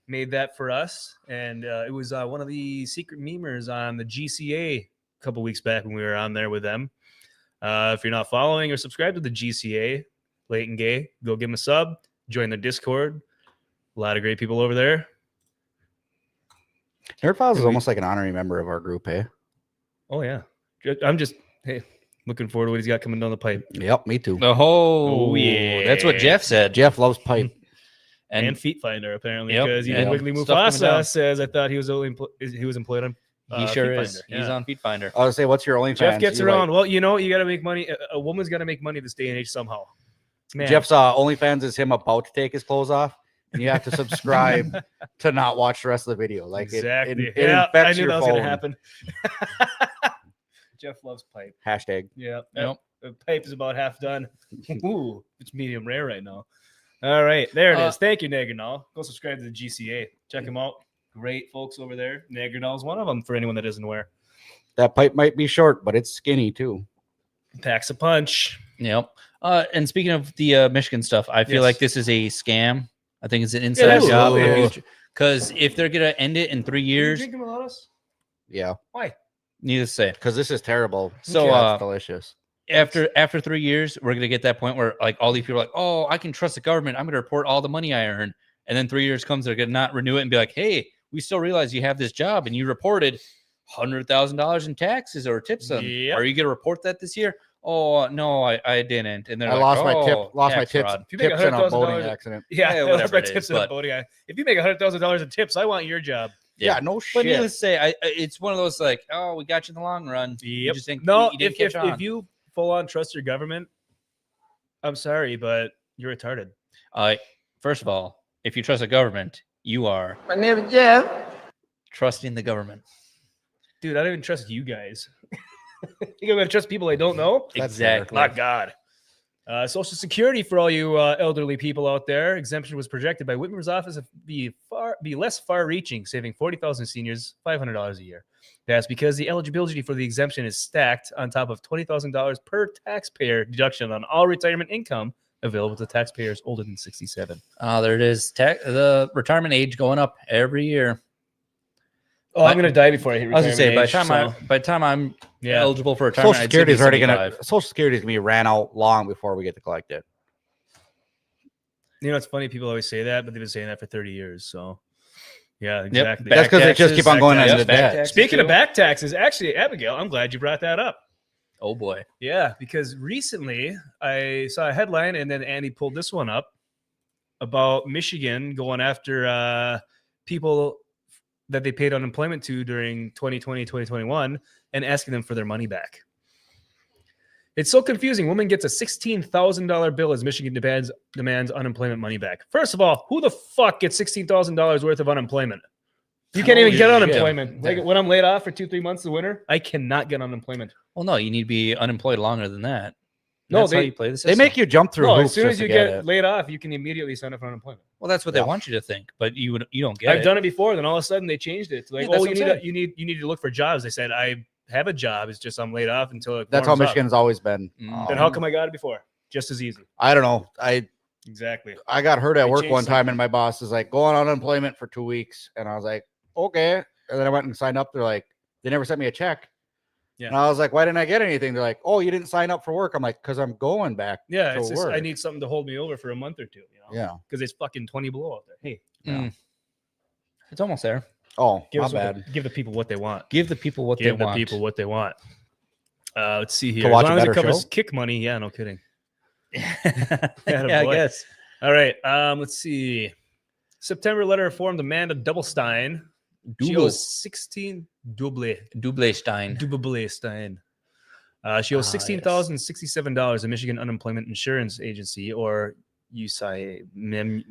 D: made that for us, and it was one of the secret memers on the GCA a couple weeks back when we were on there with them. If you're not following or subscribed to the GCA, Late and Gay, go give them a sub, join the Discord. A lot of great people over there.
C: Nerd Files is almost like an honorary member of our group, eh?
D: Oh, yeah. I'm just, hey, looking forward to what he's got coming down the pipe.
C: Yep, me too.
B: Oh,
D: yeah.
B: That's what Jeff said.
C: Jeff loves pipe.
D: And Feet Finder, apparently,
B: Yep,
D: because even
B: yeah.
D: Wiggly
B: Stuff coming down.
D: Mufasa says, I thought he was only he was employed on
B: he sure
D: Feet
B: is.
D: Finder.
B: He's
D: Yeah.
B: on Feet Finder.
C: I was say, what's your OnlyFans?
D: Jeff gets
C: You're
D: around.
C: like-
D: Well, you know, you got to make money. A woman's got to make money this day and age somehow. Man.
C: Jeff's OnlyFans is him about to take his clothes off, and you have to subscribe to not watch the rest of the video. Like
D: exactly.
C: it
D: Yeah, I
C: infects
D: knew
C: your
D: that was going to
C: phone.
D: happen. Jeff loves pipe.
C: Hashtag.
D: Yeah.
B: Yep.
D: The pipe is about half done. Ooh, it's medium rare right now. All right. There it is. Thank you, Nagernal. Go subscribe to the GCA. Check them out. Great folks over there. Nagernal is one of them for anyone that isn't aware.
C: That pipe might be short, but it's skinny too.
D: Packs a punch.
B: Yep. And speaking of the Michigan stuff, I feel
D: Yes.
B: like this is a scam. I think it's an inside
D: absolutely
B: job. Because if they're gonna end it in 3 years,
D: Drinking without us?
C: Yeah,
D: Why?
B: needless to say,
C: because this is terrible.
B: So,
C: That's delicious.
B: after 3 years, we're gonna get that point where like all these people are like, oh, I can trust the government. I'm gonna report all the money I earn. And then 3 years comes, they're gonna not renew it and be like, hey, we still realize you have this job and you reported $100,000 in taxes or tips.
D: Yep.
B: Are you gonna report that this year? Oh no, I didn't. And they're
C: I
B: like,
C: lost my tip.
B: "Oh,
C: Lost my
B: tax
C: tips.
B: fraud."
D: If you make
C: Tips in a
D: $100,000
C: boating accident.
D: Yeah,
B: Yeah,
D: that's
B: whatever
D: my
B: it
D: tips
B: is,
D: in the
B: but-
D: boating guy. If you make $100,000 in tips, I want your job.
C: Yeah, no
B: But
C: shit.
B: needless to say, it's one of those like, oh, we got you in the long run. You just think
D: No,
B: you didn't
D: if
B: catch on.
D: you full on trust your government, I'm sorry, but you're retarded.
B: First of all, if you trust the government, you are
F: My name is Jeff.
B: trusting the government.
D: Dude, I don't even trust you guys. You gonna trust people I don't know?
C: That's fair.
B: Exactly.
D: My God. Social Security for all you elderly people out there. Exemption was projected by Whitmer's office to be less far-reaching, saving 40,000 seniors $500 a year. That's because the eligibility for the exemption is stacked on top of $20,000 per taxpayer deduction on all retirement income available to taxpayers older than 67.
B: There it is. The retirement age going up every year.
D: Oh, I'm gonna die before I hit
B: I was
D: retirement
B: gonna say
D: age,
B: by the time I'm
D: yeah.
B: eligible for retirement,
C: Social
B: I'd say
C: Security is already going
B: 75.
C: to. Social Security is going to be ran out long before we get to collect it.
D: You know, it's funny. People always say that, but they've been saying that for 30 years. So, yeah, exactly.
C: That's because they just keep on going
D: taxes,
C: into
B: back
C: debt.
B: taxes
D: Speaking
B: too.
D: of back taxes, actually, Abigail, I'm glad you brought that up.
B: Oh boy.
D: Yeah, because recently I saw a headline, and then Andy pulled this one up about Michigan going after people that they paid unemployment to during 2020, 2021, and asking them for their money back. It's so confusing. Woman gets a $16,000 bill as Michigan demands unemployment money back. First of all, who the fuck gets $16,000 worth of unemployment? You can't even get unemployment. Like when I'm laid off for 2-3 months of winter, I cannot get unemployment.
B: Well, no, you need to be unemployed longer than that.
D: No,
B: That's how
D: they-
B: you play the
C: They
B: system.
C: make you jump through
D: No,
C: hoops
D: as soon
C: just
D: as
C: to
D: you
C: get
D: get
C: it.
D: laid off, you can immediately sign up for unemployment.
B: Well, that's what they want you to think, but you don't get
D: I've
B: it.
D: done it before. Then all of a sudden they changed it. It's like,
B: Yeah, that's
D: oh,
B: what I'm
D: you need to look for jobs. They said I have a job. It's just I'm laid off until it
C: That's how
D: warms up.
C: Michigan's always been.
D: Then how come I got it before? Just as easy.
C: I don't know.
D: Exactly.
C: I got hurt at
D: They
C: work
D: changed
C: one time,
D: something.
C: and my boss is like, "Go on unemployment for 2 weeks," and I was like, "Okay." And then I went and signed up. They're like, they never sent me a check.
D: Yeah.
C: And I was like, "Why didn't I get anything?" They're like, "Oh, you didn't sign up for work." I'm like, "Because I'm going back."
D: Yeah,
C: to
D: it's just I
C: work."
D: need something to hold me over for a month or two. You know?
C: Yeah.
D: Because it's fucking 20 below out there. Hey,
B: It's almost there.
C: Oh,
D: give
C: my
D: us
C: bad.
D: give the people what they want.
B: Give the people what
D: Give
B: they
D: the
B: want.
D: people what they want. Let's see here.
C: To watch
D: as
C: a
D: long as it
C: better
D: covers
C: show?
D: kick money, yeah, no kidding.
B: yeah, I
D: boy.
B: guess.
D: All right. Let's see. September letter formed Amanda Doublestein. She
B: Double.
D: owes 16 double
B: Dublestein.
D: Stein. She owes $16,067 at Michigan Unemployment Insurance Agency, or USI,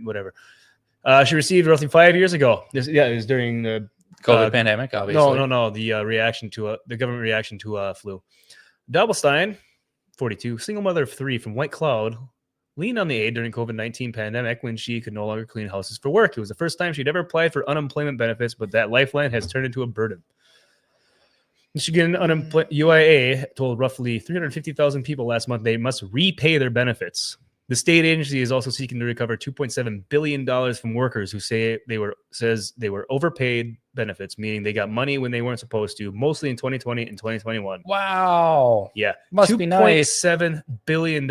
D: whatever. She received roughly 5 years ago. It was during the
B: COVID pandemic, obviously.
D: No. The reaction to the government reaction to flu. Doublestein, 42, single mother of 3 from White Cloud, leaned on the aid during COVID-19 pandemic when she could no longer clean houses for work. It was the first time she'd ever applied for unemployment benefits, but that lifeline has turned into a burden. Michigan UIA told roughly 350,000 people last month they must repay their benefits. The state agency is also seeking to recover $2.7 billion from workers who says they were overpaid benefits, meaning they got money when they weren't supposed to, mostly in 2020 and 2021.
B: Wow.
D: Yeah.
B: Must be nice.
D: $2.7 billion.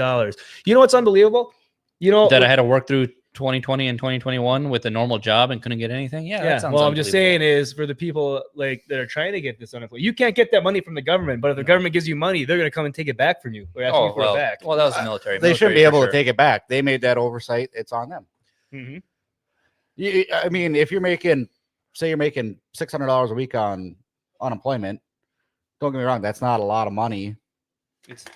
D: You know what's unbelievable? You know
B: That I had to work through 2020 and 2021 with a normal job and couldn't get anything. Yeah, that sounds
D: well, I'm just saying
B: unbelievable.
D: is for the people like that are trying to get this unemployment, you can't get that money from the government, but if the government gives you money, they're going to come and take it back from you or ask you for it back.
B: Well, that was the military.
C: They shouldn't be
B: Military for
C: able
B: sure.
C: to take it back. They made that oversight. It's on them.
D: Mhm.
C: I mean, if you're making, say you're making $600 a week on unemployment, don't get me wrong, that's not a lot of money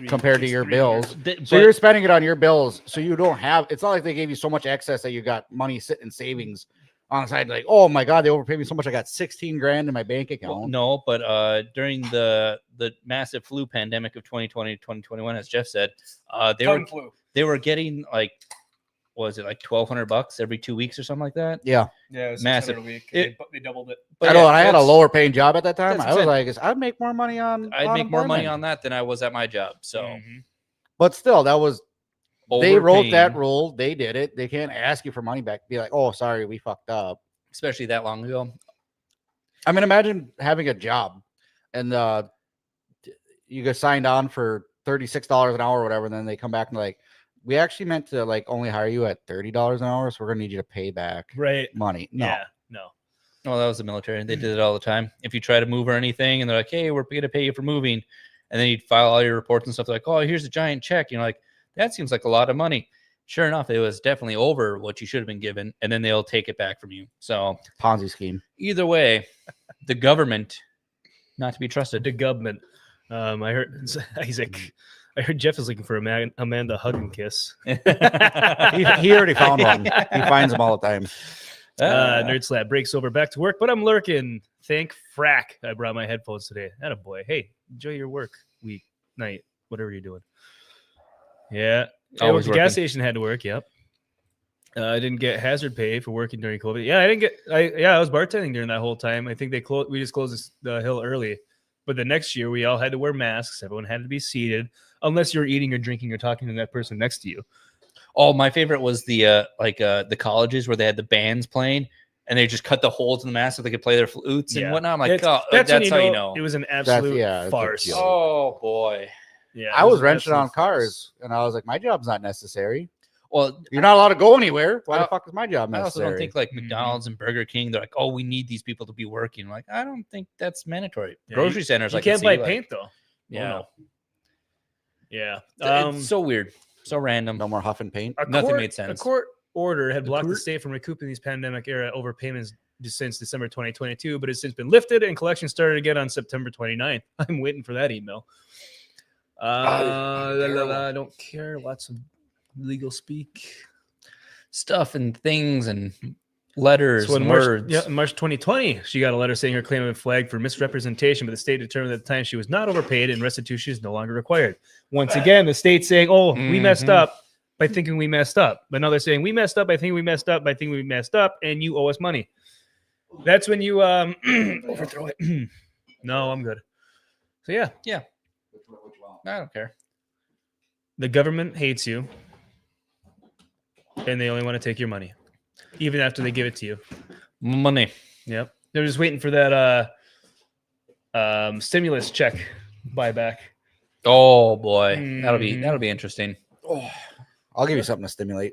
C: compared to your bills. So you're spending it on your bills. So you don't have, it's not like they gave you so much excess that you got money sitting in savings on the side. Like, oh my God, they overpaid me so much. I got 16 grand in my bank account.
B: Well, no, but during the massive flu pandemic of 2020 2021, as Jeff said, they were getting like, what was it, like $1,200 every 2 weeks or something like that?
C: Yeah.
D: Yeah, it was
B: Massive.
D: $600 a week.
B: It-
D: They doubled it.
C: I know, and I had a lower paying job at that time.
B: that's
C: I was
B: what
C: like, I'd make more money on
B: I'd make more money
C: unemployment.
B: on that than I was at my job. So
D: Mhm.
C: But still, that was, they wrote that
B: overpaying,
C: rule. They did it. They can't ask you for money back. Be like, oh, sorry, we fucked up.
B: especially that long ago.
C: I mean, imagine having a job and you get signed on for $36 an hour or whatever. And then they come back and like, we actually meant to like only hire you at $30 an hour. So we're going to need you to pay back
D: Right.
C: money. No.
D: Yeah. No.
B: Oh, that was the military. They did it all the time. If you try to move or anything, and they're like, "Hey, we're going to pay you for moving," and then you'd file all your reports and stuff. They're like, "Oh, here's a giant check." You know, like that seems like a lot of money. Sure enough, it was definitely over what you should have been given, and then they'll take it back from you. So
C: Ponzi scheme.
B: either way, the government not to be trusted.
D: The government. I heard Isaac. I heard Jeff is looking for Amanda hug and kiss.
C: He already found one. He finds them all the time.
D: Nerd Slap breaks over back to work, but I'm lurking. Thank frack. I brought my headphones today. Attaboy. Hey, enjoy your work week, night, whatever you're doing. Yeah.
B: Always
D: The gas
B: working.
D: station had to work. Yep. I didn't get hazard pay for working during COVID. Yeah, I didn't get. I was bartending during that whole time. I think they closed. We just closed the hill early. But the next year, we all had to wear masks. Everyone had to be seated, unless you're eating or drinking or talking to that person next to you.
B: Oh, my favorite was the colleges where they had the bands playing, and they just cut the holes in the mask so they could play their flutes and whatnot. I'm like,
D: that's
B: how you know
D: it was an absolute farce.
B: Oh boy.
D: Yeah,
C: I was wrenching on cars, and I was like, my job's not necessary.
B: Well,
C: you're not allowed to go anywhere. Why the fuck is my job necessary?
B: I also don't think like McDonald's and Burger King, they're like, oh, we need these people to be working. Like, I don't think that's mandatory. Grocery centers,
D: you can't buy paint though.
B: Yeah.
D: Yeah.
B: It's so weird. So random.
C: No more huffing paint.
B: Nothing made sense.
D: A court order had blocked the state from recouping these pandemic-era overpayments since December 2022, but it's since been lifted and collection started again on September 29th. I'm waiting for that email. I don't care. Lots of legal speak
B: stuff and things and letters and words.
D: In March 2020, she got a letter saying her claim had been flagged for misrepresentation, but the state determined at the time she was not overpaid and restitution is no longer required. Once again, the state saying, we messed up by thinking we messed up. But now they're saying we messed up by thinking we messed up by thinking we messed up, and you owe us money. That's when you overthrow it. No, I'm good. So yeah.
B: I don't care.
D: The government hates you, and they only want to take your money, even after they give it to you.
B: Money.
D: Yep. They're just waiting for that stimulus check buyback.
B: Oh boy, that'll be interesting.
C: Oh, I'll give you something to stimulate.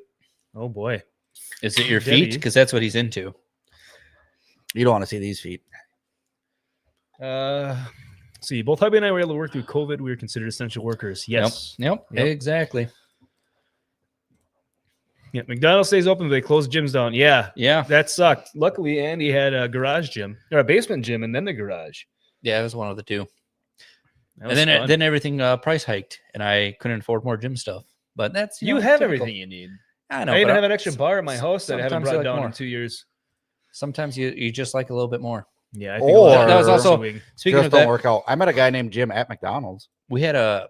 D: Oh boy,
B: is it your feet? Because that's what he's into.
C: You don't want to see these feet.
D: See, both hubby and I were able to work through COVID. We were considered essential workers. Yes.
B: Yep. Exactly.
D: Yeah. McDonald's stays open, but they close gyms down. Yeah. That sucked. Luckily, Andy had a garage gym or a basement gym, and then the garage.
B: Yeah, it was one of the two. And then everything price hiked, and I couldn't afford more gym stuff. But that's
D: you have typical. Everything you need.
B: I know.
D: I even have an extra bar at my house that I haven't brought down in 2 years.
B: Sometimes you just like a little bit more.
D: Yeah, I think
B: that was also speaking
C: just
B: of that.
C: Don't work out. I met a guy named Jim at McDonald's.
B: We had a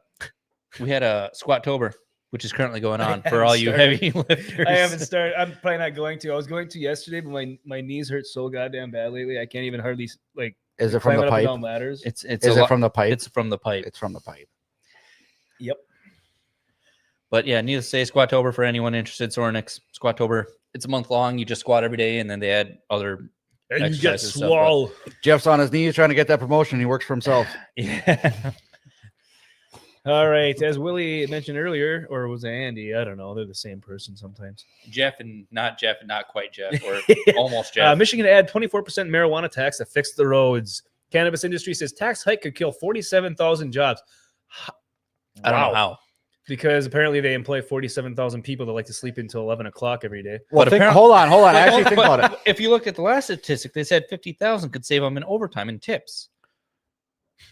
B: Squattober, which is currently going on for all you heavy lifters.
D: I haven't started. I'm probably not going to. I was going to yesterday, but my knees hurt so goddamn bad lately. I can't even hardly like.
C: Is it from the pipe?
D: Ladders.
B: Is it
C: from the pipe?
B: It's from the pipe.
C: It's from the pipe.
D: Yep.
B: But yeah, needless to say, Squattober for anyone interested. Sornix Squattober. It's a month long. You just squat every day, and then they add other.
D: And you get swole.
C: Jeff's on his knees trying to get that promotion. He works for himself.
B: Yeah.
D: All right. As Willie mentioned earlier, or was it Andy? I don't know. They're the same person sometimes.
B: Jeff and not quite Jeff, or almost Jeff.
D: Michigan to add 24% marijuana tax to fix the roads. Cannabis industry says tax hike could kill 47,000 jobs.
B: I don't know how.
D: Because apparently they employ 47,000 people that like to sleep until 11 o'clock every day.
C: Well, hold on. Actually, think about it.
B: If you look at the last statistic, they said 50,000 could save them in overtime and tips.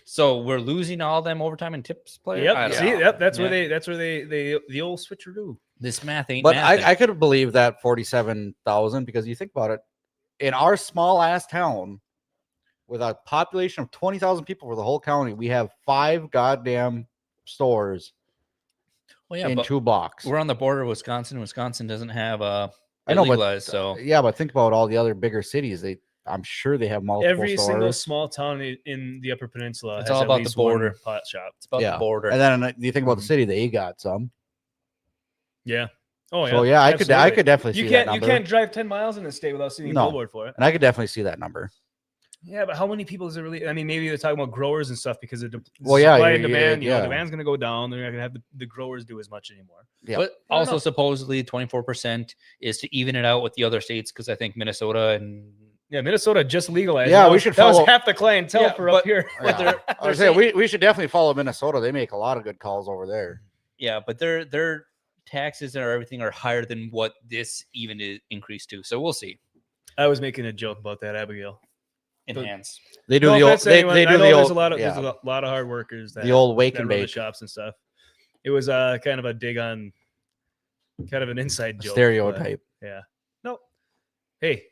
B: So we're losing all them overtime and tips players.
D: Yep. See, that's where they the old switcheroo.
B: This math ain't.
C: But I could believe that 47,000 because you think about it, in our small ass town, with a population of 20,000 people for the whole county, we have 5 goddamn stores.
B: Well, yeah,
C: in 2 blocks.
B: We're on the border of Wisconsin. Wisconsin doesn't have legalized, so
C: yeah, but think about all the other bigger cities. I'm sure they have multiple
D: Every
C: stores.
D: single small town in the Upper Peninsula
B: it's
D: has
B: all about
D: at least
B: the border
D: pot shop.
B: It's about the border.
C: And then you think about the city, they got some.
D: Yeah. Oh yeah.
C: So yeah, I could definitely see that number.
D: You can't drive 10 miles in the state without seeing a billboard for it.
C: And I could definitely see that number.
D: Yeah, but how many people is it really? I mean, maybe they're talking about growers and stuff because of
C: supply
D: and demand. You know, demand's going to go down. They're not going to have the growers do as much anymore.
B: Yeah. But also supposedly 24% is to even it out with the other states because I think Minnesota and
D: Minnesota just legalized.
C: Yeah, we should follow.
D: That was half the clientele for up here.
C: Yeah. They're saying we should definitely follow Minnesota. They make a lot of good calls over there.
B: Yeah, but their taxes and everything are higher than what this even is increased to. So we'll see.
D: I was making a joke about that, Abigail.
B: Enhance.
C: They do the old. They do the old.
D: There's a lot of hard workers.
C: The old wake and bake
D: shops and stuff. It was kind of a dig on, kind of an inside joke.
C: Stereotype.
D: Yeah. Nope. Hey,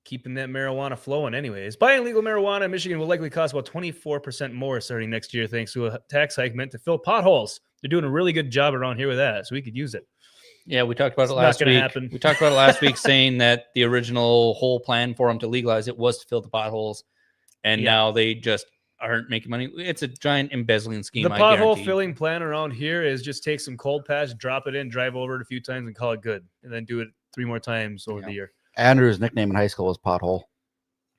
D: keeping that marijuana flowing. Anyways, buying legal marijuana in Michigan will likely cost about 24% more starting next year, thanks to a tax hike meant to fill potholes. They're doing a really good job around here with that, so we could use it.
B: Yeah, we talked about it last week. We talked about it last week, saying that the original whole plan for them to legalize it was to fill the potholes, and now they just aren't making money. It's a giant embezzling scheme.
D: The pothole filling plan around here is just take some cold patch, drop it in, drive over it a few times, and call it good, and then do it 3 more times over the year.
C: Andrew's nickname in high school was Pothole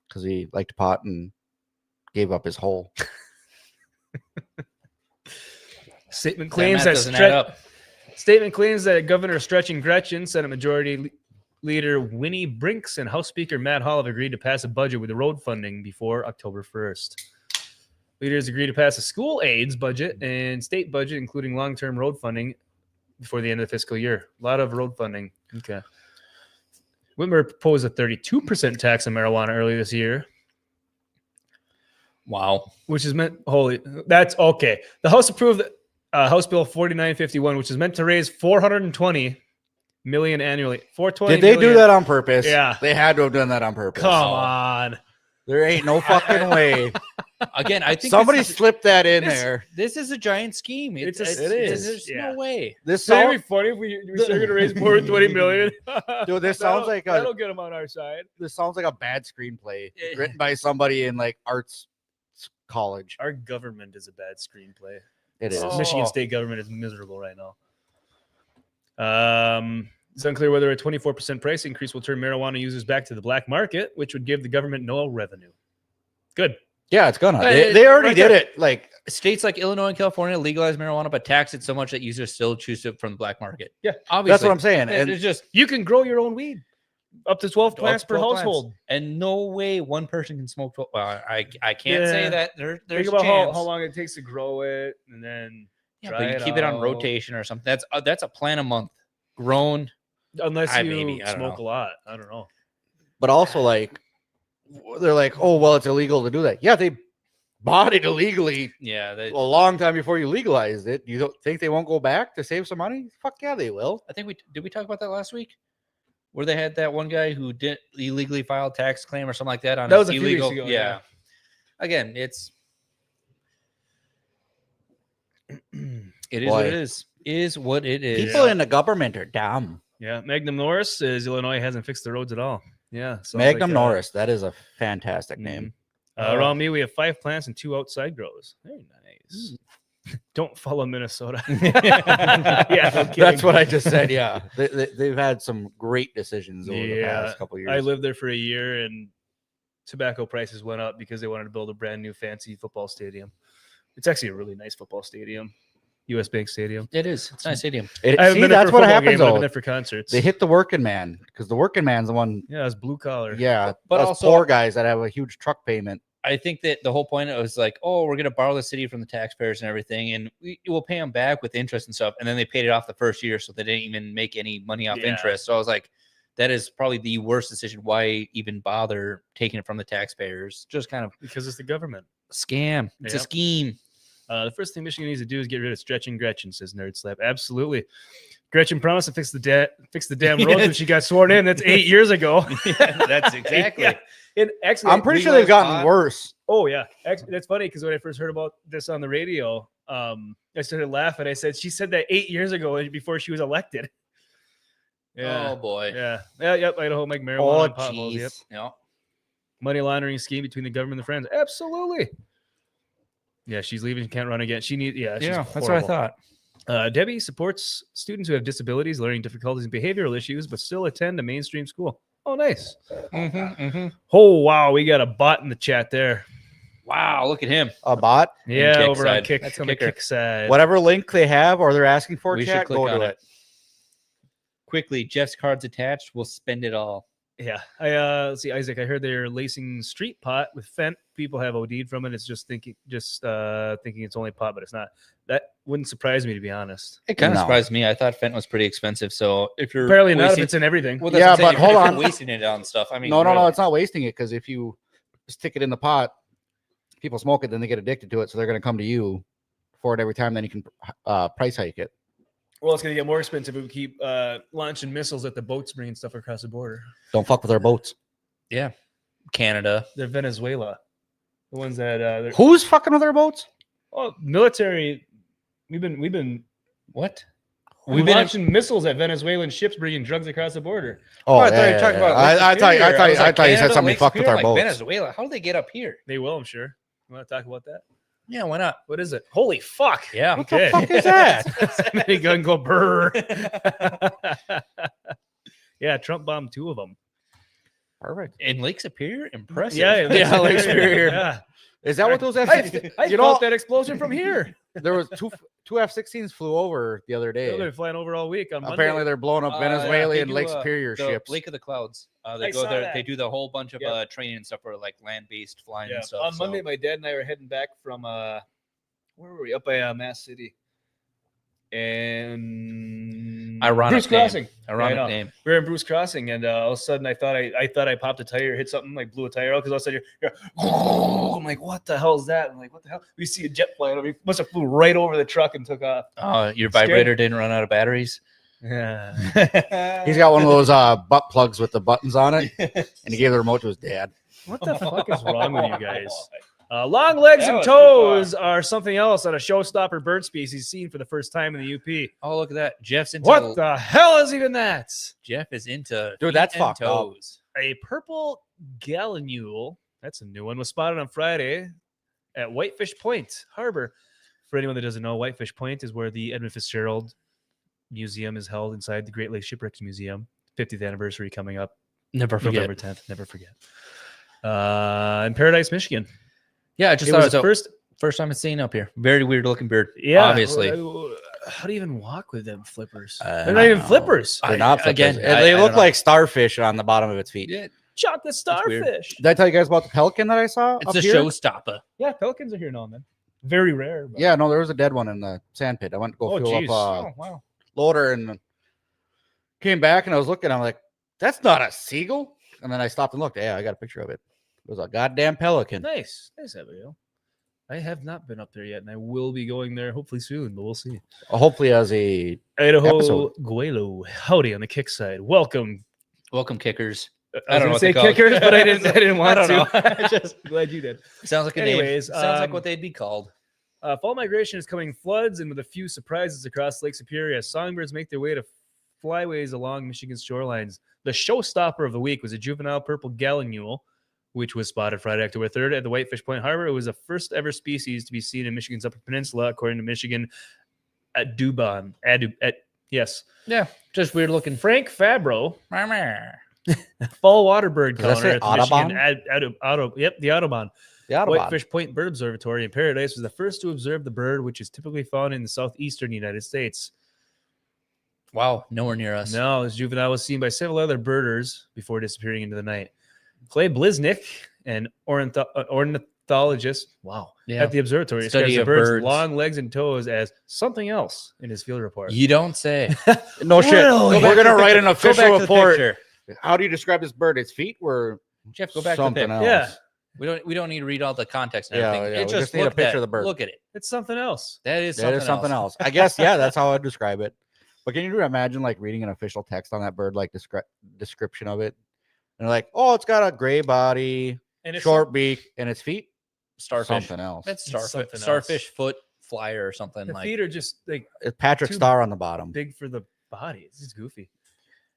C: because he liked to pot and gave up his hole.
D: Statement claims
B: That doesn't add up.
D: Statement claims that Governor Stretching Gretchen, Senate Majority Leader Winnie Brinks, and House Speaker Matt Hall have agreed to pass a budget with the road funding before October 1st. Leaders agreed to pass a school aids budget and state budget, including long-term road funding, before the end of the fiscal year. A lot of road funding. Okay. Whitmer proposed a 32% tax on marijuana earlier this year.
B: Wow.
D: Which is meant, that's okay. The House approved House Bill 4951, which is meant to raise $420 million annually.
C: Did they do that on purpose?
D: Yeah.
C: They had to have done that on purpose.
D: Come on.
C: There ain't no fucking way.
B: Again, I think
C: somebody slipped that in there.
B: This is a giant scheme. It is. There's no way.
D: This would be funny if we were going to raise more than $20 million.
C: Dude, this sounds like
D: that'll get them on our side.
C: This sounds like a bad screenplay written by somebody in like arts college.
D: Our government is a bad screenplay.
C: It is.
D: Michigan state government is miserable right now. It's unclear whether a 24% price increase will turn marijuana users back to the black market, which would give the government no revenue. Good.
C: Yeah, it's gonna. They already did it. Like
B: states like Illinois and California legalize marijuana, but tax it so much that users still choose it from the black market.
D: Yeah,
B: obviously.
C: That's what I'm saying. And
B: it's just
D: you can grow your own weed up to 12 plants per household,
B: and no way one person can smoke 12. Well, I can't say that. There's
D: think about how long it takes to grow it, and then
B: but you keep it on rotation or something. That's a plant a month grown.
D: Unless you smoke a lot. I don't know.
C: But also, like, they're like, oh, well, it's illegal to do that. Yeah, they bought it illegally a long time before you legalized it. You don't think they won't go back to save some money? Fuck yeah, they will.
B: I think did we talk about that last week? Where they had that one guy who did illegally filed tax claim or something like that on
D: that was
B: illegal.
D: A few weeks ago,
B: yeah. Again, it is what it is. Is what it is.
C: People in the government are dumb.
D: Yeah, Magnum Norris says Illinois hasn't fixed the roads at all. Yeah,
C: Magnum Norris. That is a fantastic name.
D: Around me, we have 5 plants and 2 outside grows. Very nice. Don't follow Minnesota.
C: Yeah, no that's what I just said. Yeah, they've had some great decisions over the past couple of years.
D: I lived there for a year, and tobacco prices went up because they wanted to build a brand new fancy football stadium. It's actually a really nice football stadium. U.S. Bank Stadium.
B: It is. It's a nice stadium.
C: That's what happens.
D: I've been there for concerts.
C: They hit the working man because the working man's the one.
D: Yeah, it's blue collar.
C: Yeah, but also poor guys that have a huge truck payment.
B: I think that the whole point was like, oh, we're going to borrow the city from the taxpayers and everything, and we will pay them back with interest and stuff. And then they paid it off the first year, so they didn't even make any money off interest. So I was like, that is probably the worst decision. Why even bother taking it from the taxpayers? Just kind of
D: because it's the government
B: scam. It's a scheme.
D: The first thing Michigan needs to do is get rid of Stretching Gretchen, says Nerd Slap. Absolutely. Gretchen promised to fix the damn roads when she got sworn in. That's 8 years ago.
B: That's exactly.
D: And actually,
C: I'm pretty sure they've gotten worse.
D: Oh, yeah. Actually, that's funny because when I first heard about this on the radio, I started laughing. I said, she said that 8 years ago before she was elected.
B: Yeah. Oh, boy.
D: Yeah. Yep. Idaho make marijuana and potholes. Yep.
B: Yeah.
D: Money laundering scheme between the government and the Friends. Absolutely. Yeah, she's leaving. She can't run again. She needs. Yeah,
B: that's what I thought.
D: Debbie supports students who have disabilities, learning difficulties, and behavioral issues, but still attend a mainstream school. Oh, nice. Oh, wow. We got a bot in the chat there.
B: Wow, look at him.
C: A bot?
D: Yeah, over on Kick. That's on the Kick side.
C: Whatever link they have or they're asking for,
B: we
C: chat,
B: should click
C: go
B: on
C: to
B: it. Quickly, Jeff's card's attached. We'll spend it all.
D: Yeah. Let's see, Isaac. I heard they're lacing street pot with fent. People have OD'd from it. It's just thinking it's only pot, but it's not. That wouldn't surprise me, to be honest.
B: It kind of surprised me. I thought fent was pretty expensive. So if you're
D: apparently not, if it's in everything.
B: Well,
C: yeah, but hold on,
B: wasting it on stuff. I mean,
C: no, it's not wasting it because if you stick it in the pot, people smoke it, then they get addicted to it, so they're going to come to you for it every time. Then you can price hike it.
D: Well, it's going to get more expensive if we keep launching missiles at the boats bringing stuff across the border.
C: Don't fuck with our boats.
B: Yeah. Canada.
D: They're Venezuela. The ones that...
C: Who's fucking with our boats?
D: Oh, military. We've been...
B: What?
D: We've been launching missiles at Venezuelan ships bringing drugs across the border.
C: Oh, I thought you were talking about... I thought you said somebody fucked with our boats.
B: Venezuela. How do they get up here?
D: They will, I'm sure. You want to talk about that?
B: Yeah, why not?
D: What is it? Holy fuck.
B: Yeah.
C: What the fuck is that?
D: Somebody go brr. Yeah, Trump bombed 2 of them.
C: Perfect.
B: In Lake Superior, impressive.
D: Yeah,
C: Lake Superior.
D: Yeah.
C: Is that what those F-16?
D: I felt that explosion from here.
C: There was two F-16s flew over the other day.
D: They're flying over all week on Monday.
C: Apparently, they're blowing up Venezuelan
B: they
C: and
B: do,
C: Lake Superior
B: the
C: ships.
B: Lake of the Clouds. They
D: I
B: go
D: saw
B: there.
D: that.
B: They do the whole bunch of
D: Yep.
B: training and stuff for like land-based flying
D: Yeah.
B: and stuff.
D: On Monday, my dad and I were heading back from where were we? Up by Mass City. And
B: Ironic
D: Bruce
B: name.
D: Crossing.
B: Ironic
D: Yeah, I know.
B: name.
D: We were in Bruce Crossing, and all of a sudden, I thought I popped a tire, hit something, like blew a tire out. Because all of a sudden, you're I'm like, what the hell is that? I'm like, what the hell? We see a jet flying over. He must have flew right over the truck and took off.
B: Your vibrator didn't run out of batteries.
D: Yeah.
C: He's got one of those butt plugs with the buttons on it, and he gave the remote to his dad.
D: What the fuck is wrong with you guys? Long legs
B: That
D: and
B: was too
D: toes are something else on a showstopper bird species seen for the first time in the UP.
B: Oh, look at that. Jeff's into
D: What the hell is even that?
B: Jeff is into
C: Dude, that's
B: feet and
C: fucked up.
B: toes.
D: A purple gallinule, that's a new one, was spotted on Friday at Whitefish Point Harbor. For anyone that doesn't know, Whitefish Point is where the Edmund Fitzgerald Museum is held inside the Great Lakes Shipwrecks Museum. 50th anniversary coming up
B: Never forget.
D: November 10th. Never forget. In Paradise, Michigan.
B: Yeah, I just
D: It
B: thought
D: was
B: it was
D: the
B: first time I've seen up here. Very weird looking bird.
D: Yeah.
B: Obviously.
D: How do you even walk with them flippers?
B: I
D: They're not even
C: don't know.
D: flippers.
C: They're not flippers.
B: again,
C: They
B: I
C: look
B: don't know.
C: like starfish on the bottom of its feet.
B: Yeah,
D: Chocolate
B: weird.
D: starfish.
C: Did I tell you guys about the pelican that I saw?
B: it's
C: up
B: a
C: here?
B: showstopper.
D: Yeah, pelicans are here now and then. Very rare. But...
C: Yeah, no, there was a dead one in the sand pit. I went to go
D: Oh,
C: fuel
D: geez.
C: up
D: Wow.
C: loader and came back and I was looking. I'm like, that's not a seagull. And then I stopped and looked. Yeah, I got a picture of it. It was a goddamn pelican.
D: Nice. Nice, Abigail. I have not been up there yet, and I will be going there hopefully soon, but we'll see.
C: Hopefully, as a
D: Idaho
C: episode.
D: Guelo. Howdy on the kick side. Welcome.
B: Welcome, kickers.
D: I don't
B: know
D: know
B: what
D: say
B: they call it.
D: kickers, but I didn't want
B: I don't
D: to. Just glad you did.
B: Sounds like a
D: Anyways,
B: name. Sounds like
D: um,
B: what they'd be called.
D: Fall migration is coming floods and with a few surprises across Lake Superior as songbirds make their way to flyways along Michigan's shorelines. The showstopper of the week was a juvenile purple gallinule, which was spotted Friday, October 3rd at the Whitefish Point Harbor. It was the first ever species to be seen in Michigan's Upper Peninsula, according to Michigan at Dubon. Yes.
B: Yeah, just weird looking.
D: Frank Fabro, fall water bird
C: Does that
D: counter
C: say
D: at the Michigan
C: Audubon?
D: the Audubon.
C: the Audubon.
D: Whitefish Point Bird Observatory in Paradise was the first to observe the bird, which is typically found in the southeastern United States.
B: Wow, nowhere near us.
D: No, this juvenile was seen by several other birders before disappearing into the night. Clay Bliznick, an ornithologist,
B: Yeah.
D: at the observatory,
B: Study
D: describes the
B: of
D: bird's
B: birds.
D: long legs and toes as something else in his field report.
B: You don't say.
C: No shit.
D: Really?
C: We're gonna write an
B: Go
C: official
B: back to the
C: report.
B: picture.
C: How do you describe this bird? Its feet were
B: Jeff, go back to the
C: something
B: picture.
C: else.
D: Yeah,
B: We don't need to read all the context and
C: Yeah,
B: everything.
C: yeah,
B: It
C: we
B: just
C: just need a
B: look
C: picture
B: at-
C: of the bird.
B: Look at it.
D: it's something else.
B: That is
C: That is something else. I guess, yeah, that's how I'd describe it. But can you imagine like reading an official text on that bird, like description of it? And they're like, oh, it's got a gray body,
D: And it's
C: short beak, and its feet,
B: Starfish.
C: something else.
B: That's
D: It's
B: starfish.
D: something else.
B: Starfish foot flyer or something
D: the
B: like.
D: feet are just like
C: It's Patrick
D: too
C: Star on the bottom.
D: big for the body. It's just goofy.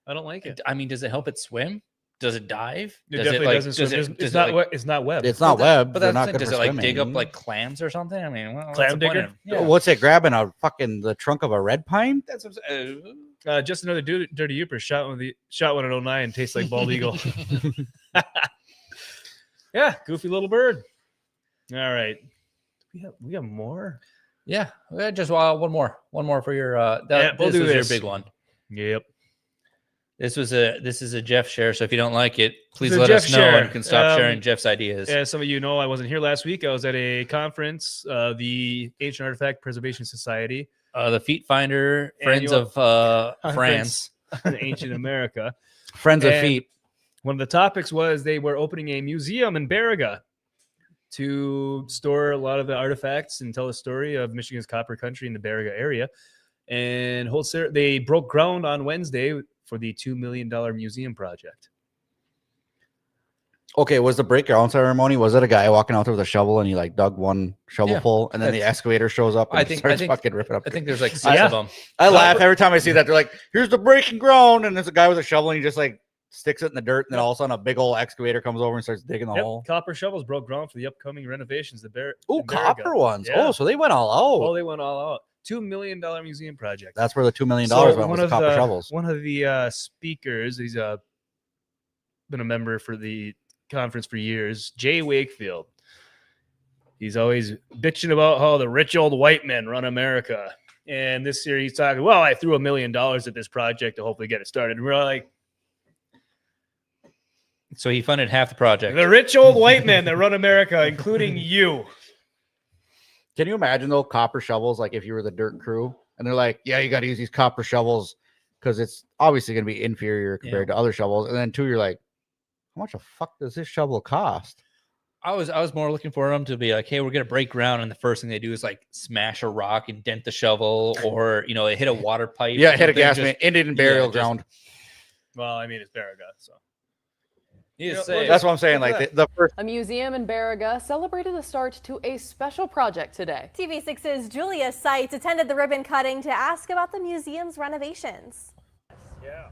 D: I don't like it.
B: I mean, does it help it swim? Does it dive?
D: It
B: Does
D: definitely
B: like,
D: doesn't swim.
B: does it-
D: It's
B: does it,
D: not.
B: like-
D: It's not web.
C: It's not web.
B: But
C: They're
B: that's
C: not
B: the thing.
C: good
B: Does
C: for
B: it like
C: swimming.
B: dig up like clams or something? I mean, what's
D: Clam
B: the point
D: digger?
B: of- Yeah.
C: What's it grabbing? A fucking the trunk of a red pine?
B: That's what
D: Just another dirty Yooper shot one at 09. Tastes like bald eagle. Yeah, goofy little bird. All right, we have more.
B: Yeah, just one more for your.
D: Yeah, we'll
B: this
D: do
B: was
D: this.
B: your big one.
D: Yep.
B: This is a Jeff share. So if you don't like it, please
D: It's a
B: let
D: Jeff
B: us know
D: share.
B: and you can stop
D: Um,
B: sharing Jeff's ideas.
D: As some of you know, I wasn't here last week. I was at a conference, the Ancient Artifact Preservation Society,
B: The Feet Finder, Friends
D: Annual
B: of
D: Conference.
B: France.
D: Ancient America.
C: Friends of
D: And
C: feet.
D: One of the topics was they were opening a museum in Baraga to store a lot of the artifacts and tell the story of Michigan's copper country in the Baraga area. And they broke ground on Wednesday for the $2 million museum project.
C: Okay, was the breakdown ceremony? Was it a guy walking out there with a shovel and he like dug one shovelful and then the excavator shows up and
B: I think-
C: starts fucking ripping up?
B: I think there's like 6
D: Yeah.
B: of them.
C: I laugh every time I see that. They're like, "Here's the breaking ground," and there's a guy with a shovel and he just like sticks it in the dirt, and then all of a sudden a big old excavator comes over and starts digging the
D: Yep,
C: hole.
D: copper shovels broke ground for the upcoming renovations.
C: Oh,
D: in Baraga.
C: copper ones.
D: Yeah.
C: Oh, so they went all out.
D: Oh, they went all out. $2 million museum project.
C: That's where the $2 million
D: So
C: went, was the copper shovels.
D: One of the speakers, he's been a member for the conference for years, Jay Wakefield. He's always bitching about how the rich old white men run America. And this year he's talking, well, I threw $1 million at this project to hopefully get it started. And we're like,
B: so he funded half the project.
D: the rich old white men that run America, including you.
C: Can you imagine though, copper shovels? Like if you were the dirt crew and they're like, yeah, you got to use these copper shovels because it's obviously going to be inferior compared to other shovels. And then two, you're like, how much the fuck does this shovel cost?
B: I was more looking for them to be like, hey, we're gonna break ground, and the first thing they do is like smash a rock and dent the shovel, or it hit a water pipe.
C: Yeah, hit a gas main, ended in burial ground.
D: Well, I mean, it's Baraga, so.
C: That's what I'm saying. Like the first.
F: A museum in Baraga celebrated the start to a special project today.
G: TV6's Julia Seitz attended the ribbon cutting to ask about the museum's renovations.
D: Yeah.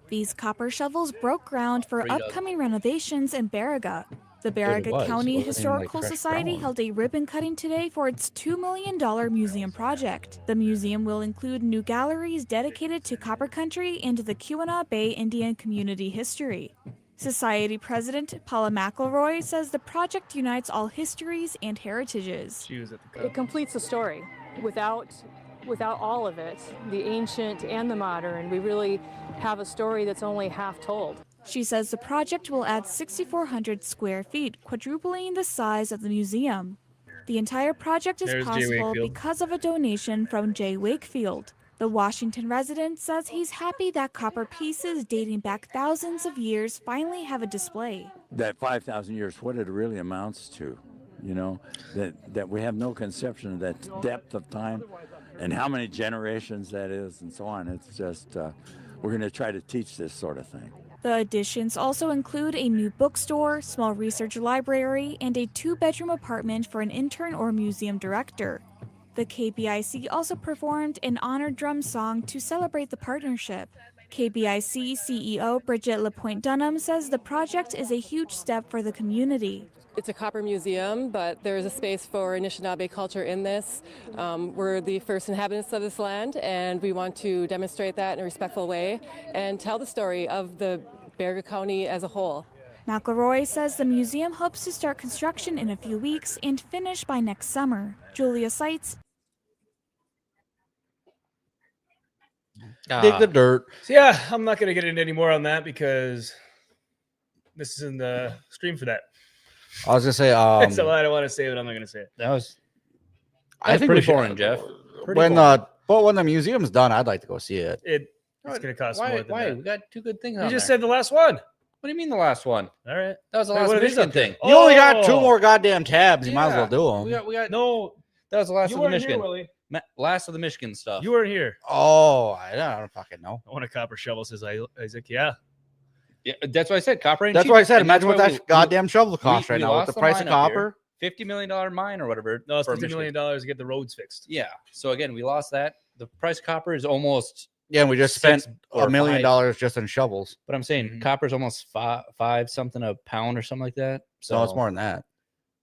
H: These copper shovels broke ground for upcoming renovations in Baraga. The Baraga County Historical Society held a ribbon cutting today for its $2 million museum project. The museum will include new galleries dedicated to Copper Country and the Keweenaw Bay Indian community history. Society President Paula McElroy says the project unites all histories and heritages.
F: It completes the story. Without all of it, the ancient and the modern, we really have a story that's only half told.
H: She says the project will add 6,400 square feet, quadrupling the size of the museum. The entire project is possible because of a donation from Jay Wakefield. The Washington resident says he's happy that copper pieces dating back thousands of years finally have a display.
I: That 5,000 years, what it really amounts to, that we have no conception of that depth of time and how many generations that is and so on. It's just, we're going to try to teach this sort of thing.
H: The additions also include a new bookstore, small research library, and a 2-bedroom apartment for an intern or museum director. The KBIC also performed an honor drum song to celebrate the partnership. KBIC CEO Bridget LaPointe-Dunham says the project is a huge step for the community.
F: It's a copper museum, but there's a space for Anishinaabe culture in this. We're the first inhabitants of this land, and we want to demonstrate that in a respectful way and tell the story of the Baraga County as a whole.
H: McElroy says the museum hopes to start construction in a few weeks and finish by next summer. Julia Seitz.
C: Dig the dirt.
D: So yeah, I'm not going to get into any more on that because this isn't the stream for that.
C: I was gonna say,
D: so I don't want to say it. I'm not gonna say it.
B: That was
C: I think
B: pretty boring, Jeff.
C: When the museum's done, I'd like to go see it.
D: It's gonna cost more than
B: Why?
D: that.
B: We got two good things.
D: You just said the last one.
B: What do you mean the last one?
D: All right,
B: that was the last Michigan thing.
C: You only got 2 more goddamn tabs. You might as well do them.
B: We got
D: no.
B: That was the last of the Michigan.
D: Here, Willie.
B: Last of the Michigan stuff.
D: You weren't here.
C: Oh, I don't fucking know.
D: I want a copper shovel, says Isaac. Yeah.
B: Yeah, that's what I said. Copper ain't
C: That's
B: cheap.
C: what I said.
B: And
C: Imagine what
B: that's
C: that goddamn shovel costs right
B: we
C: now with
B: lost
C: the price of
B: line up
C: copper.
B: here. $50 million mine or whatever.
D: No, it's
B: for
D: $50 million to get the roads fixed.
B: Yeah. So again, we lost that. The price of copper is almost.
C: Yeah, and we just spent $1 million just on shovels.
B: But I'm saying copper is almost five something a pound or something like that. So
C: No, it's more than that.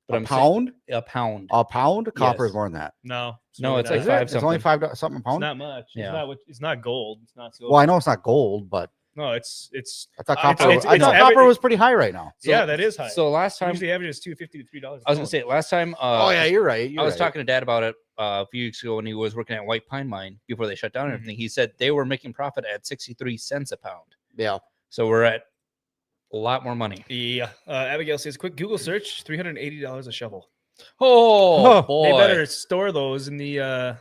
B: But
C: a pound?
B: A pound.
C: A pound? Copper
B: Yes.
C: is more than that.
D: No,
B: it's like
C: Is
B: five
C: it?
B: something.
C: It's only $5 something a
D: It's
C: pound.
D: not much.
B: Yeah.
D: It's not gold. It's not silver.
C: Well, I know it's not gold, but
D: No, it's.
C: I thought
D: it's-
C: copper.
D: it's
C: copper was pretty high right now.
D: yeah, that is high.
B: So last time,
D: Usually average is $2.50 to $3.
B: I was gonna say last time.
C: Oh yeah, you're right.
B: I was talking to Dad about it a few weeks ago when he was working at White Pine Mine before they shut down and everything. He said they were making profit at 63 cents a pound.
C: Yeah.
B: So we're at a lot more money.
D: Yeah. Abigail says, quick Google search, $380 a shovel.
B: Oh boy!
D: They better store those in the.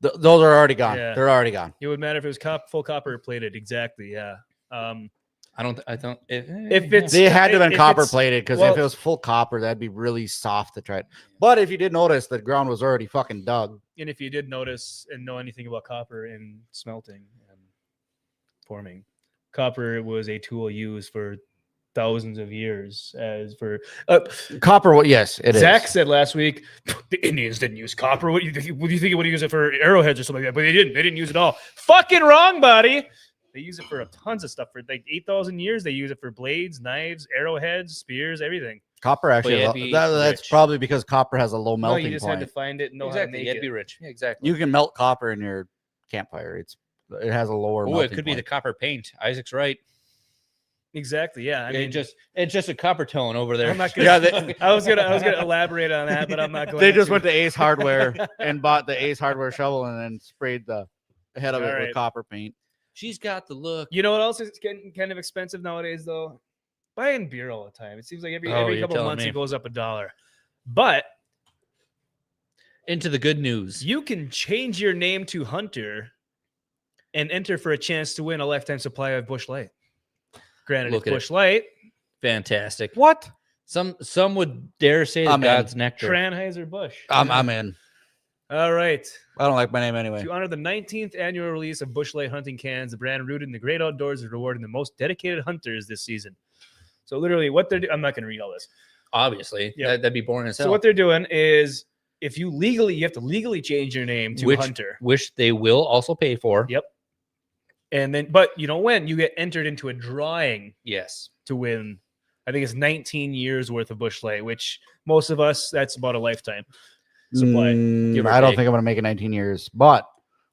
C: Those are already gone.
D: Yeah.
C: They're already gone.
D: It would matter if it was full copper plated. Exactly. Yeah.
B: I don't.
D: If it's
C: They had to have been
D: if
C: copper
D: it's-
C: plated because
D: well-
C: if it was full copper, that'd be really soft to try it. But if you did notice, the ground was already fucking dug.
D: And if you did notice and know anything about copper and smelting and forming, copper was a tool used for thousands of years as for
C: Copper, what? Yes, it is.
D: Zach said last week the Indians didn't use copper. What do you think? What do you think? Would use it for arrowheads or something like that? But they didn't. They didn't use it all. Fucking wrong, buddy. They use it for tons of stuff. For like 8,000 years, they use it for blades, knives, arrowheads, spears, everything.
C: Copper actually.
B: But yeah,
C: That's
B: rich.
C: probably because copper has a low
D: No,
C: melting
D: you just
C: point.
D: had to find it and know how to
B: Exactly.
D: make
B: You had to
D: it.
B: be rich. Yeah, exactly.
C: You can melt copper in your campfire. It has a lower.
B: Oh,
C: melting
B: it could be the
C: point.
B: copper paint. Isaac's right.
D: Exactly. Yeah. I mean,
B: it's just a copper tone over there.
D: I'm not gonna, I was gonna elaborate on that, but I'm not going.
C: They just went to Ace Hardware and bought the Ace Hardware shovel and then sprayed the head of it with copper paint.
B: She's got the look.
D: You know what else is getting kind of expensive nowadays, though? Buying beer all the time. It seems like every couple of months it goes up $1. But
B: into the good news,
D: you can change your name to Hunter and enter for a chance to win a lifetime supply of Busch Light. Granted, it's Busch Light.
B: Fantastic.
C: What?
B: Some would dare say God's nectar.
D: Anheuser-Busch.
C: I'm in.
D: All right.
C: I don't like my name anyway.
D: To honor the 19th annual release of Busch Light hunting cans, the brand rooted in the great outdoors is rewarding the most dedicated hunters this season. So literally what they're doing, I'm not going to read all this.
B: Obviously. Yeah. That'd be boring as hell.
D: So what they're doing is if you have to legally change your name to Hunter.
B: Which they will also pay for.
D: Yep. And then, but you don't win. You get entered into a drawing.
B: Yes.
D: To win. I think it's 19 years worth of Busch Light, which most of us, that's about a lifetime supply.
C: I don't think I'm going to make it 19 years. But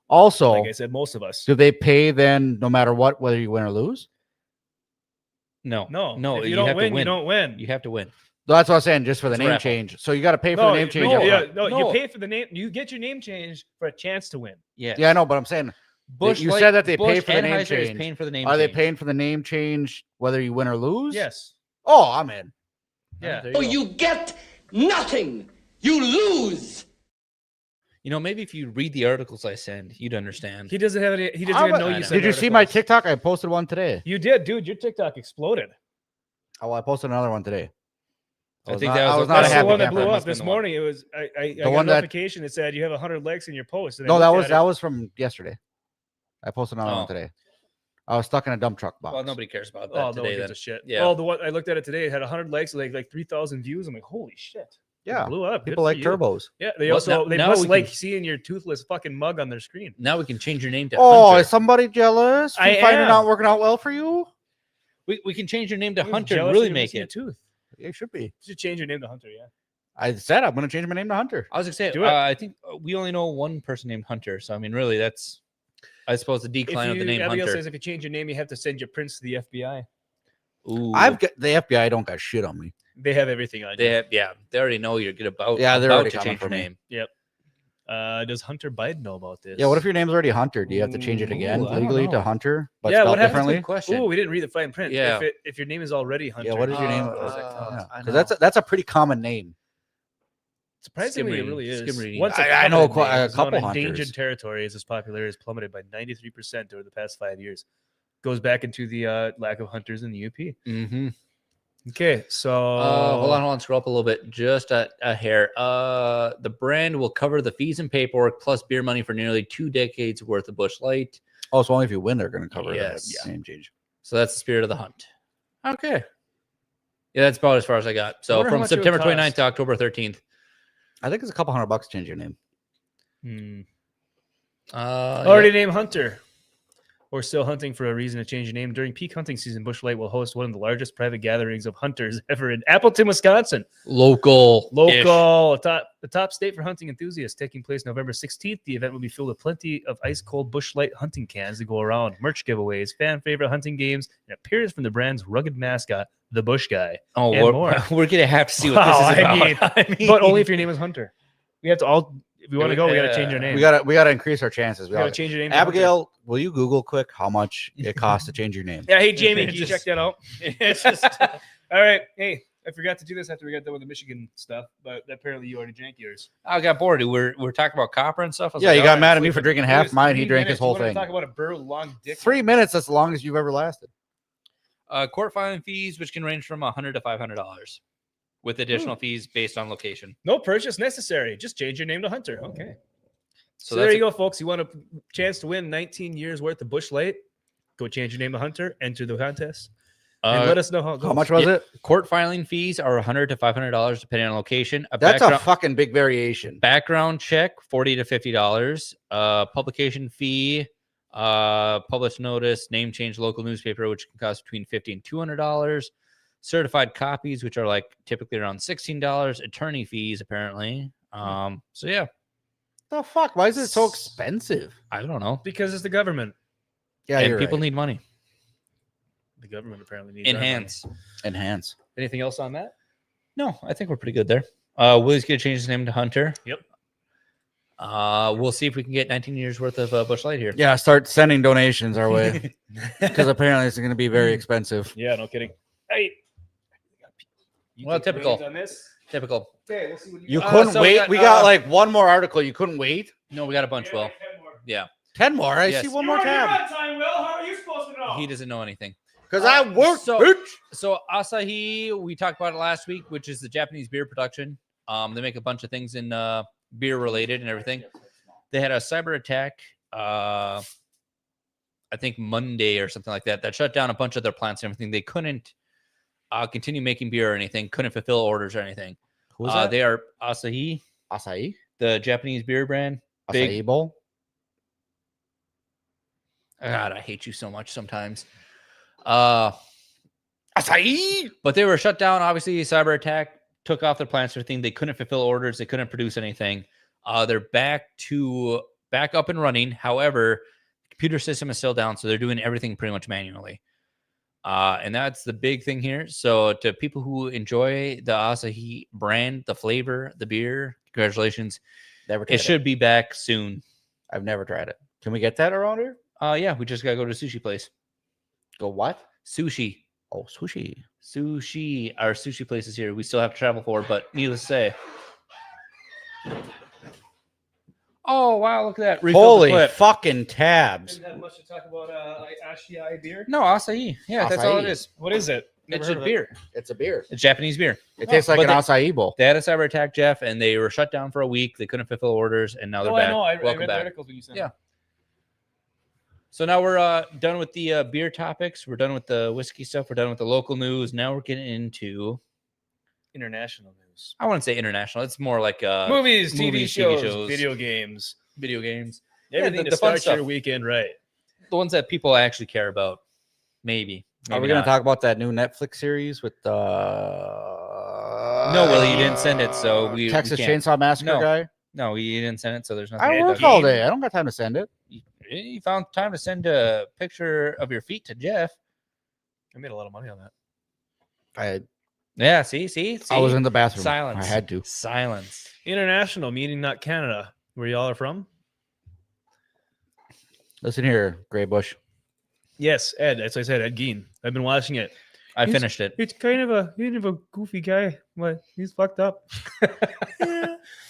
C: also,
D: like I said, most of us.
C: Do they pay then no matter what, whether you win or lose?
B: No.
D: If you don't win, you don't win.
B: You have to win.
C: That's what I was saying, just for the name change. So you got to pay for the name change.
D: You pay for the name. You get your name changed for a chance to win.
B: Yeah.
C: Yeah, I know, but I'm saying you said that they pay for the name change.
B: Paying for the name
C: Are they paying for the name change whether you win or lose?
D: Yes.
C: Oh, I'm in.
D: Yeah.
E: You get nothing. You lose.
B: You know, maybe if you read the articles I send, you'd understand.
D: He doesn't have any. He doesn't even know you.
C: Did you see my TikTok? I posted one today.
D: You did, dude. Your TikTok exploded.
C: Oh, I posted another one today.
B: I think that was
D: the one that blew up this morning. It was I got a notification that said you have 100 likes in your post.
C: No, that was from yesterday. I posted another one today. I was stuck in a dump truck box.
B: Well, nobody cares about that today.
D: Then shit. Yeah. Oh, the one I looked at it today. It had 100 likes, like 3,000 views. I'm like, holy shit.
C: Yeah,
D: it blew up.
C: People like turbos.
D: Yeah, they must like seeing your toothless fucking mug on their screen.
B: Now we can change your name to.
C: Hunter. Is somebody jealous? You find it not working out well for you?
B: We can change your name to Hunter and really make it.
C: Tooth. It should be.
D: You should change your name to Hunter. Yeah.
C: I said I'm going to change my name to Hunter.
B: I was going to say, I think we only know one person named Hunter. So I mean, really, that's I suppose the decline of the name
D: Abigail
B: Hunter.
D: Says if you change your name, you have to send your prints to the FBI.
B: Ooh.
C: The FBI don't got shit on me.
D: They have everything on you.
B: They already know you're good about.
C: Yeah, they're already
B: to change your name.
D: Yep. Does Hunter Biden know about this?
C: Yeah. What if your name's already Hunter? Do you have to change it again legally to Hunter? But
D: what
C: differently?
D: Question. Oh, we didn't read the fine print.
B: Yeah.
D: If your name is already Hunter.
C: Yeah. What is your name? Because that's a pretty common name.
D: Surprisingly, it really is.
C: I know a couple hunters.
D: Endangered territories, as popularity has plummeted by 93% over the past 5 years. Goes back into the lack of hunters in the UP.
B: Mm-hmm.
D: Okay, so
B: hold on, scroll up a little bit, just a hair. The brand will cover the fees and paperwork plus beer money for nearly 2 decades worth of Busch Light.
C: Oh, so only if you win, they're going to cover
B: the
C: name change.
B: So that's the spirit of the hunt. Okay. Yeah, that's about as far as I got. So from September 29th to October 13th.
C: I think it's a couple $100 to change your name.
D: Already named Hunter. Or still hunting for a reason to change your name. During peak hunting season, Busch Light will host one of the largest private gatherings of hunters ever in Appleton, Wisconsin.
B: Local.
D: The top state for hunting enthusiasts. Taking place November 16th. The event will be filled with plenty of ice-cold Busch Light hunting cans to go around, merch giveaways, fan favorite hunting games, and appearance from the brand's rugged mascot, the Busch Guy.
B: Oh, we're going to have to see what this is about.
D: I mean, but only if your name is Hunter. We have to all... If we want to go, we got to change our name.
C: We got to increase our chances.
D: We got to change your name.
C: Abigail, will you Google quick how much it costs to change your name?
D: Yeah. Hey, Jamie, can you check that out? It's just all right. Hey, I forgot to do this after we got done with the Michigan stuff, but apparently you already drank yours.
B: I got bored. We're talking about copper and stuff.
C: Yeah, you got mad at me for drinking half mine. He drank his whole thing.
D: Talk about a burr long dick.
C: 3 minutes. That's the longest you've ever lasted.
B: Court filing fees, which can range from $100 to $500. With additional fees based on location.
D: No purchase necessary. Just change your name to Hunter. Okay. So there you go, folks. You want a chance to win 19 years worth of Busch Light? Go change your name to Hunter. Enter the contest. And let us know how it goes.
C: How much was it?
B: Court filing fees are $100 to $500 depending on location.
C: That's a fucking big variation.
B: Background check, $40 to $50. Publication fee, published notice, name change, local newspaper, which can cost between $50 and $200. Certified copies, which are like typically around $16. Attorney fees, apparently. So yeah.
C: The fuck? Why is it so expensive?
B: I don't know.
D: Because it's the government.
C: Yeah,
B: and people need money.
D: The government apparently needs
B: Enhance.
D: Anything else on that?
B: No, I think we're pretty good there. Willie's going to change his name to Hunter.
D: Yep.
B: We'll see if we can get 19 years worth of Busch Light here.
C: Yeah, start sending donations our way because apparently it's going to be very expensive.
D: Yeah, no kidding. Hey.
B: Well, typical.
D: On this?
B: Typical.
D: Okay, we'll see what
C: You couldn't wait. We got like one more article. You couldn't wait.
B: No, we got a bunch. Will. Yeah.
C: 10 more. I
B: Yes.
C: see one more tab.
D: Time, Will. How are you supposed to know?
B: He doesn't know anything.
C: Because I work.
B: So Asahi, we talked about it last week, which is the Japanese beer production. They make a bunch of things in beer related and everything. They had a cyber attack, I think Monday or something like that, that shut down a bunch of their plants and everything. They couldn't continue making beer or anything, couldn't fulfill orders or anything.
C: Who's that?
B: They are Asahi, the Japanese beer brand.
C: Acai Bowl.
B: God, I hate you so much sometimes. Asahi! But they were shut down. Obviously, cyber attack took off their plants and everything. They couldn't fulfill orders. They couldn't produce anything. They're back up and running. However, the computer system is still down, so they're doing everything pretty much manually. And that's the big thing here. So to people who enjoy the Asahi brand, the flavor, the beer, congratulations. It should be back soon.
C: I've never tried it. Can we get that around here?
B: Yeah, we just gotta go to a sushi place.
C: Go what?
B: Sushi.
C: Oh, sushi.
B: Sushi. Our sushi place is here. We still have to travel for, but needless to say. Oh, wow, look at that.
C: Holy fucking tabs.
D: Didn't have much to talk about Asahi beer.
B: No, Asahi. Yeah, that's all it is.
D: What is it?
B: It's a beer.
C: It's a beer.
B: It's Japanese beer.
C: It tastes like an acai bowl.
B: They had a cyber attack, Jeff, and they were shut down for a week. They couldn't fulfill orders, and now they're back.
D: I know. I
B: Welcome
D: read
B: back.
D: the articles when you sent.
B: Yeah. So now we're done with the beer topics. We're done with the whiskey stuff. We're done with the local news. Now we're getting into
D: international news.
B: I wouldn't say international. It's more like
D: movies, TV shows, video games. Everything to start your weekend right.
B: The ones that people actually care about. Maybe.
C: Are we going to talk about that new Netflix series with
B: No, Willie, you didn't send it, so we
C: Texas Chainsaw Massacre guy?
B: No, you didn't send it, so there's nothing.
C: I work all day. I don't got time to send it.
B: You found time to send a picture of your feet to Jeff.
D: I made a lot of money on that.
B: See?
C: I was in the bathroom.
B: Silence.
C: I had to.
B: Silence.
D: International, meaning not Canada. Where y'all are from?
C: Listen here, Gray Bush.
D: Yes, Ed. As I said, Ed Gein. I've been watching it.
B: I finished it.
D: It's kind of a goofy guy, but he's fucked up.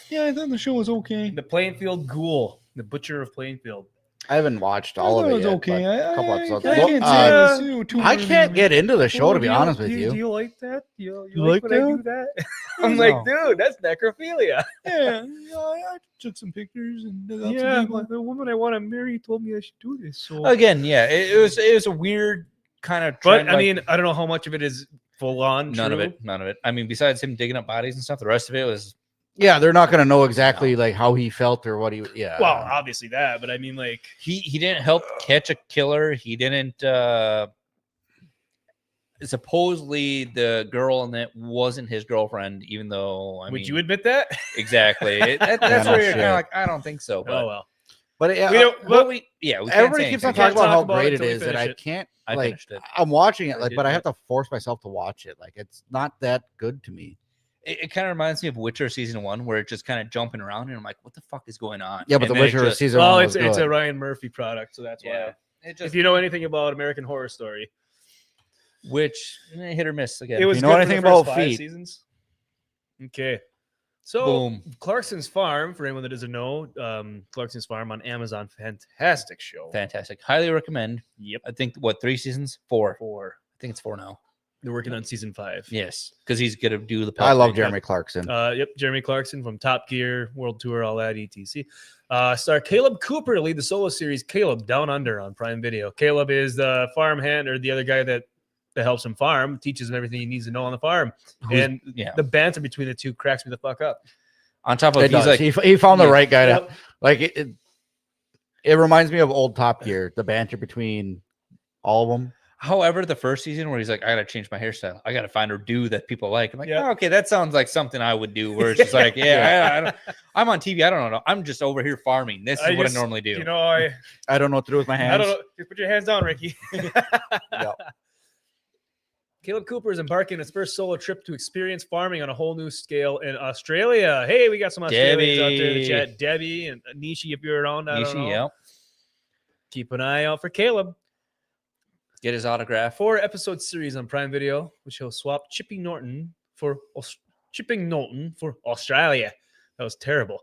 B: Yeah, I thought the show was okay.
D: The Plainfield Ghoul, the Butcher of Plainfield.
C: I haven't watched all of it yet.
B: Okay.
C: A couple episodes.
B: I
C: can't get into the show, to be honest with you.
D: Do you like that? You
C: like
D: when
C: that?
D: I do that? I'm like, dude, that's necrophilia.
B: Yeah, I took some pictures and
D: the woman I want to marry told me I should do this. So
B: again, yeah, it was a weird kind of
D: trend. But I mean, I don't know how much of it is full on.
B: None of it. I mean, besides him digging up bodies and stuff, the rest of it was.
C: Yeah, they're not going to know exactly like how he felt or what he. Yeah.
D: Well, obviously that, but I mean, like
B: he didn't help catch a killer. He didn't. Supposedly, the girl in it wasn't his girlfriend, even though.
D: Would you admit that?
B: Exactly. That's where you're kind of like, I don't think so. But,
D: oh well.
C: But
D: we don't. Well,
B: we can't
C: everybody keeps on talking about how great it is, and I can't.
B: I finished it.
C: I'm watching it, but I have to force myself to watch it. Like it's not that good to me.
B: It kind of reminds me of Witcher season 1, where it's just kind of jumping around, and I'm like, "What the fuck is going on?"
C: Yeah, but
B: and
C: the Witcher season 1 was
D: it's a Ryan Murphy product, so that's why. If you know anything about American Horror Story,
B: which hit or miss again.
D: It was
C: you know anything about feet?
D: Seasons? Okay, so
B: boom.
D: Clarkson's Farm. For anyone that doesn't know, Clarkson's Farm on Amazon, fantastic show.
B: Fantastic, highly recommend.
D: Yep,
B: I think 3 seasons? 4.
D: 4.
B: I think it's 4 now.
D: They're working on season 5.
B: Yes, because he's gonna do the.
C: I love Jeremy Clarkson.
D: Yep, Jeremy Clarkson from Top Gear, World Tour, all that, etc. Star Caleb Cooper to lead the solo series Caleb Down Under on Prime Video. Caleb is the farm hand or the other guy that helps him farm, teaches him everything he needs to know on the farm. And the banter between the two cracks me the fuck up.
B: On top of it,
C: he's like, he found the right guy to like it. It reminds me of old Top Gear, the banter between all of them.
B: However, the first season where he's like, I got to change my hairstyle. I got to find a do that people like. I'm like, oh, okay, that sounds like something I would do. Where it's just like, I'm on TV. I don't know. I'm just over here farming. This is what I normally do.
C: I don't know what to do with my hands.
D: I don't know. Just put your hands down, Ricky. Caleb Cooper is embarking on his first solo trip to experience farming on a whole new scale in Australia. Hey, we got some Australians out there in the chat. Debbie and Nishi, if you're around, I don't know.
B: Yep.
D: Keep an eye out for Caleb.
B: Get his autograph.
D: 4-episode series on Prime Video, which he'll swap Chipping Norton for Australia. That was terrible.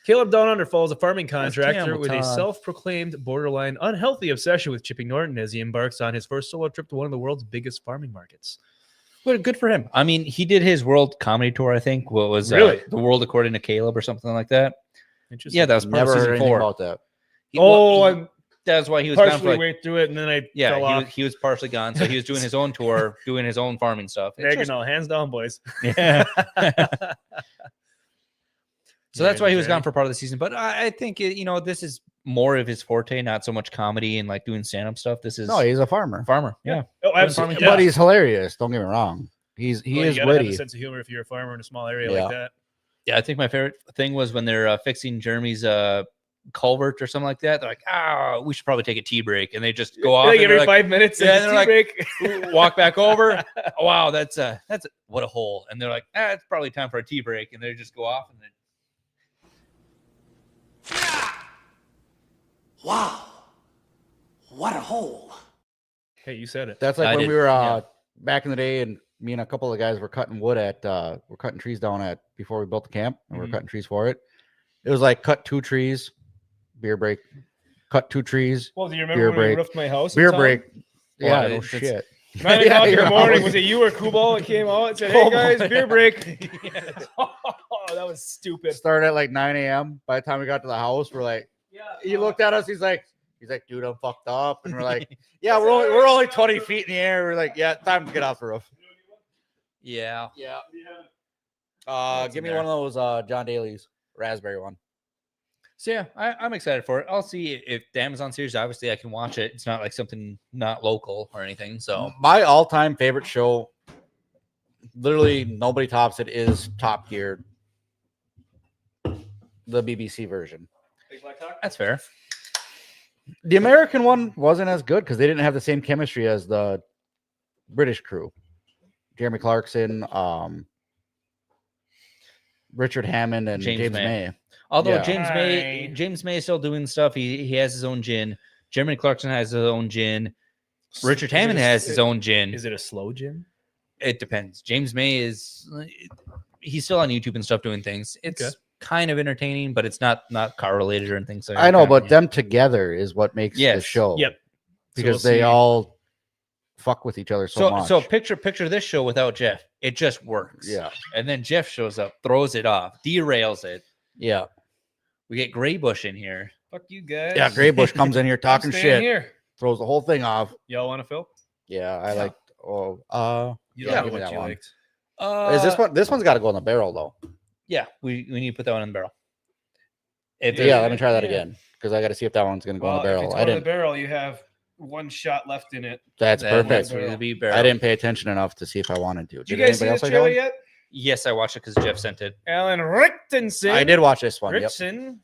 D: Caleb Down Under follows a farming contractor with a self-proclaimed borderline unhealthy obsession with Chipping Norton as he embarks on his first solo trip to one of the world's biggest farming markets.
B: Well, good for him. I mean, he did his world comedy tour, I think. What was
D: really?
B: The World According to Caleb or something like that?
D: Interesting.
B: Yeah, that was part of season 4.
C: About that.
B: That's why he was
D: partially
B: gone for
D: way through it, and then I fell off.
B: He was partially gone, so he was doing his own tour, doing his own farming stuff.
D: Diagonal, hands down, boys.
B: Yeah. So that's why he was gone for part of the season. But I think, this is more of his forte, not so much comedy and like doing stand-up stuff. This is
C: he's a farmer.
B: Yeah.
D: Oh, absolutely.
C: But he's hilarious. Don't get me wrong. He is
D: you gotta
C: witty.
D: have a sense of humor if you're a farmer in a small area like that.
B: Yeah, I think my favorite thing was when they're fixing Jeremy's culvert or something like that. They're like, we should probably take a tea break, and they just go off
D: every 5 minutes.
B: Yeah, and they're
D: break.
B: Walk back over. Oh, wow, that's what a hole. And they're like, it's probably time for a tea break, and they just go off and then.
E: Wow. What a hole.
D: Hey, you said it.
C: That's like when we were back in the day, and me and a couple of guys were cutting wood we're cutting trees down before we built the camp, and we're cutting trees for it. It was like cut 2 trees, beer break, cut 2 trees.
D: Well, do you remember when we roofed my house?
C: Beer break. Yeah,
B: no
C: shit.
D: 9 o'clock in the morning. Was it you or Kubal that came out and said, "Hey guys, beer break"? Oh, that was stupid.
C: Started at like 9 a.m. By the time we got to the house, we're like, he looked at us. He's like, dude, I'm fucked up. And we're like, yeah, we're only 20 feet in the air. We're like, yeah, time to get off the roof.
B: Yeah.
C: Give me one of those John Daly's raspberry one.
B: So yeah, I'm excited for it. I'll see if the Amazon series, obviously I can watch it. It's not like something not local or anything. So
C: my all-time favorite show, literally nobody tops it, is Top Gear, the BBC version.
B: That's fair.
C: The American one wasn't as good because they didn't have the same chemistry as the British crew. Jeremy Clarkson, Richard Hammond, and James May.
B: Although James May is still doing stuff. He has his own gin. Jeremy Clarkson has his own gin. Richard Hammond has his own gin.
D: Is it a slow gin?
B: It depends. James May he's still on YouTube and stuff doing things. It's kind of entertaining, but it's not car related or anything. So
C: I know, but them together is what makes the show.
D: Yep.
C: Because they all fuck with each other so much.
B: So picture this show without Jeff. It just works.
C: Yeah.
B: And then Jeff shows up, throws it off, derails it.
C: Yeah.
B: We get Graybush in here.
D: Fuck you guys.
C: Yeah, Graybush comes in here talking shit.
D: Here.
C: Throws the whole thing off.
D: Y'all want to fill?
C: Yeah, I like.
D: You don't know what you liked.
C: Is this one? This one's got to go in the barrel though.
B: Yeah, we need to put that one in the barrel.
C: Let me try that again because I got to see if that one's going to go in the barrel.
D: If it's in the barrel, you have one shot left in it.
C: That's perfect.
B: I
C: didn't pay attention enough to see if I wanted to.
D: Did you guys see this trailer yet?
B: Yes, I watched it because Jeff sent it.
D: Alan Richardson.
C: I did watch this one.
D: Richardson.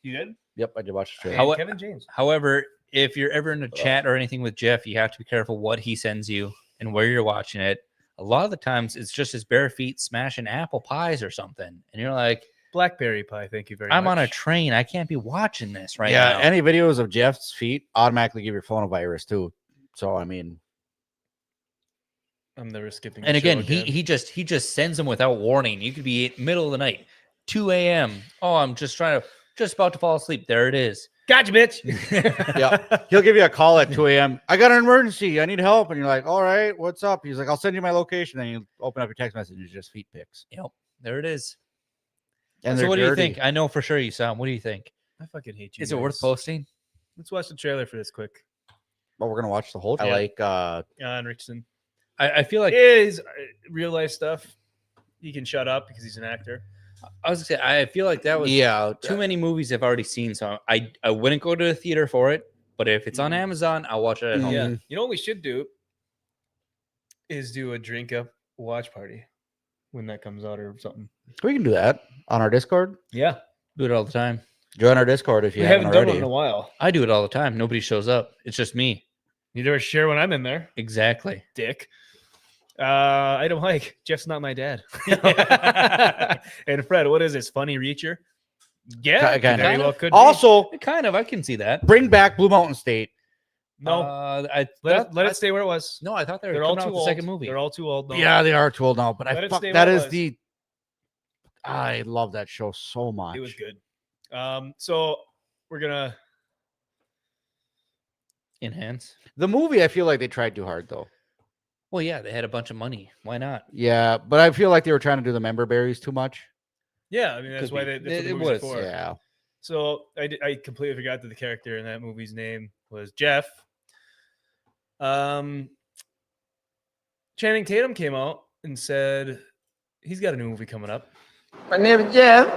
D: You did?
C: Yep, I did watch the trailer.
D: Kevin James.
B: However, if you're ever in a chat or anything with Jeff, you have to be careful what he sends you and where you're watching it. A lot of the times, it's just his bare feet smashing apple pies or something, and you're like,
D: "Blackberry pie, thank you very much."
B: I'm on a train. I can't be watching this right now.
C: Yeah, any videos of Jeff's feet automatically give your phone a virus too. So I mean,
D: I'm never skipping.
B: And again, he just sends them without warning. You could be middle of the night, 2 a.m. Oh, I'm just about to fall asleep. There it is.
D: Gotcha, bitch.
C: Yeah, he'll give you a call at 2 a.m. I got an emergency. I need help, and you're like, "All right, what's up?" He's like, "I'll send you my location." Then you open up your text message, and it's just feet pics.
B: Yep, there it is.
C: And
B: so, what do you think? I know for sure you saw him. What do you think?
D: I fucking hate you.
B: Is it worth posting?
D: Let's watch the trailer for this quick.
C: But we're gonna watch the whole. I like
D: Alan Richardson.
B: I feel like
D: his real life stuff. He can shut up because he's an actor.
B: I was gonna say I feel like that was too many movies I've already seen, so I wouldn't go to the theater for it. But if it's on Amazon, I'll watch it at home.
D: Yeah, you know what we should do is do a drink up watch party when that comes out or something.
C: We can do that on our Discord.
D: Yeah,
B: do it all the time.
C: Join our Discord if you haven't
D: done
C: already.
D: it in a while.
B: I do it all the time. Nobody shows up. It's just me.
D: You never share when I'm in there.
B: Exactly.
D: Dick. I don't like. Jeff's not my dad. And Fred, what is this? Funny Reacher? Yeah, very well could be.
C: Also,
B: kind of. I can see that.
C: bring back Blue Mountain State.
D: No, let it stay where it was.
B: No, I thought
D: they're
B: all
D: too
B: old.
D: old.
B: The second movie.
D: They're all too old. No.
C: Yeah, they are too old now. But
D: Let
C: I love that show so much.
D: It was good. So we're gonna
B: enhance
C: the movie. I feel like they tried too hard though.
B: Well, yeah, they had a bunch of money. Why not?
C: Yeah, but I feel like they were trying to do the member berries too much.
D: Yeah, I mean that's why it was for.
C: Yeah.
D: So I completely forgot that the character in that movie's name was Jeff. Channing Tatum came out and said he's got a new movie coming up.
J: My name is Jeff.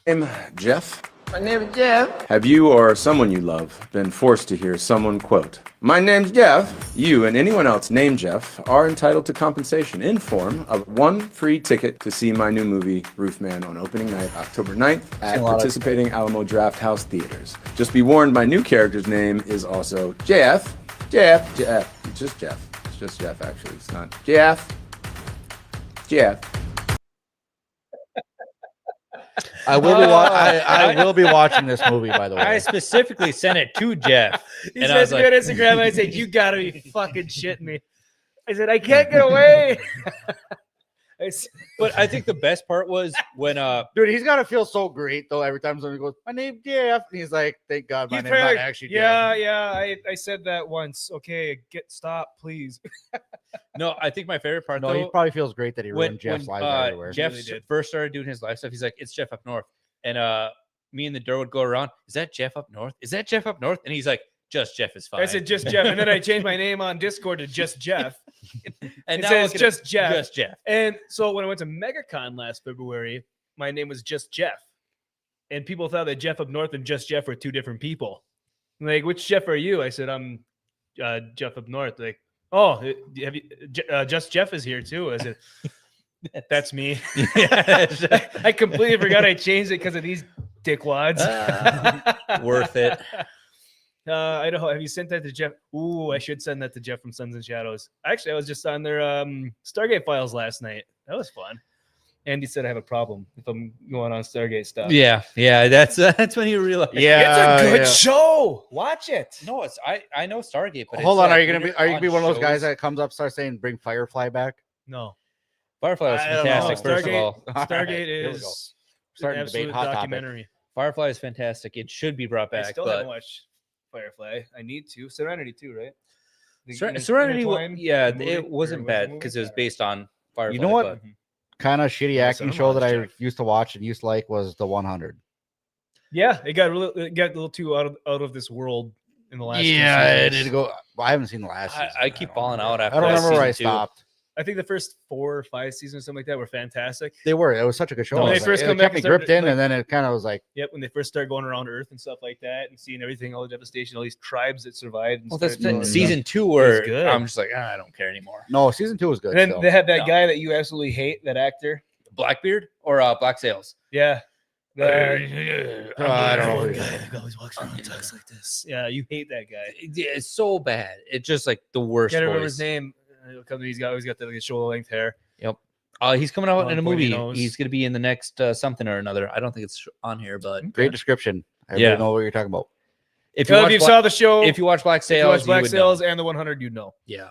K: I'm Jeff.
J: My name is Jeff.
K: Have you or someone you love been forced to hear someone quote, "My name's Jeff"? You and anyone else named Jeff are entitled to compensation in form of 1 free ticket to see my new movie, Roofman, on opening night, October 9th at participating Alamo Draft House theaters. Just be warned, my new character's name is also Jeff. Jeff. It's just Jeff. It's just Jeff, actually. It's not Jeff.
C: I will be. I will be watching this movie. By the way,
B: I specifically sent it to Jeff.
D: He said to me on Instagram, I said, "You gotta be fucking shitting me." I said, "I can't get away."
B: But I think the best part was when
C: dude, he's gotta feel so great though. Every time somebody goes, "My name's Jeff," and he's like, "Thank God, my name's not actually Jeff."
D: Yeah. I said that once. Okay, stop, please.
B: No, I think my favorite part.
C: No,
B: though,
C: he probably feels great that he ruined Jeff's life everywhere.
B: Jeff first started doing his live stuff. He's like, "It's Jeff up north," and me and the door would go around. Is that Jeff up north? Is that Jeff up north? And he's like, "Just Jeff is fine."
D: I said, "Just Jeff," and then I changed my name on Discord to Just Jeff.
B: And
D: it
B: now
D: says Just Jeff.
B: Just Jeff.
D: And so when I went to MegaCon last February, my name was Just Jeff, and people thought that Jeff up north and Just Jeff were two different people. Like, which Jeff are you? I said, "I'm Jeff up north." Like, "Oh, have you? Just Jeff is here too." I said, "That's me." I completely forgot I changed it because of these dickwads.
B: Worth it.
D: I don't know. Have you sent that to Jeff? Ooh, I should send that to Jeff from Sons and Shadows. Actually, I was just on their Stargate files last night. That was fun. Andy said I have a problem if I'm going on Stargate stuff.
B: Yeah, that's when you realize.
D: Yeah, it's a good show. Watch it.
B: No, it's I know Stargate, but
C: hold on. Are you gonna be one of those guys that comes up starts saying bring Firefly back?
D: No,
B: Firefly was fantastic. First of all,
D: Stargate is
C: starting to debate hot
D: documentary.
B: Firefly is fantastic. It should be brought back.
D: I still haven't watched Firefly. I need to. Serenity too, right?
B: Serenity, it wasn't bad because it was based on Firefly.
C: You know what? Kind of shitty acting show that I used to watch and used to like was The 100.
D: Yeah, it got a little too out of this world in the last.
C: Yeah, it did go. Well, I haven't seen the last season.
B: I keep falling out after.
C: I don't remember where I stopped.
D: I think the first 4 or 5 seasons or something like that were fantastic.
C: They were. It was such a good show.
D: When they first come
C: kept
D: back,
C: me gripped in, and then it kind of was like.
D: Yep, when they first start going around Earth and stuff like that, and seeing everything, all the devastation, all these tribes that survived.
B: Well, that's season 2 where I'm just like, I don't care anymore.
C: No, season 2 was good.
D: And then they had that guy that you absolutely hate, that actor,
B: Blackbeard or Black Sails.
D: Yeah.
C: I don't know.
D: He always walks around and talks like this. Yeah, you hate that guy.
B: It's so bad. It's just like the worst.
D: Can't remember his name. He's always got the shoulder length hair.
B: Yep. He's coming out in a movie. He's going to be in the next something or another. I don't think it's on here, but
C: great description. I really know what you're talking about.
D: If you saw the show,
B: if you watch Black Sails,
D: and the 100, you'd know.
B: Yeah,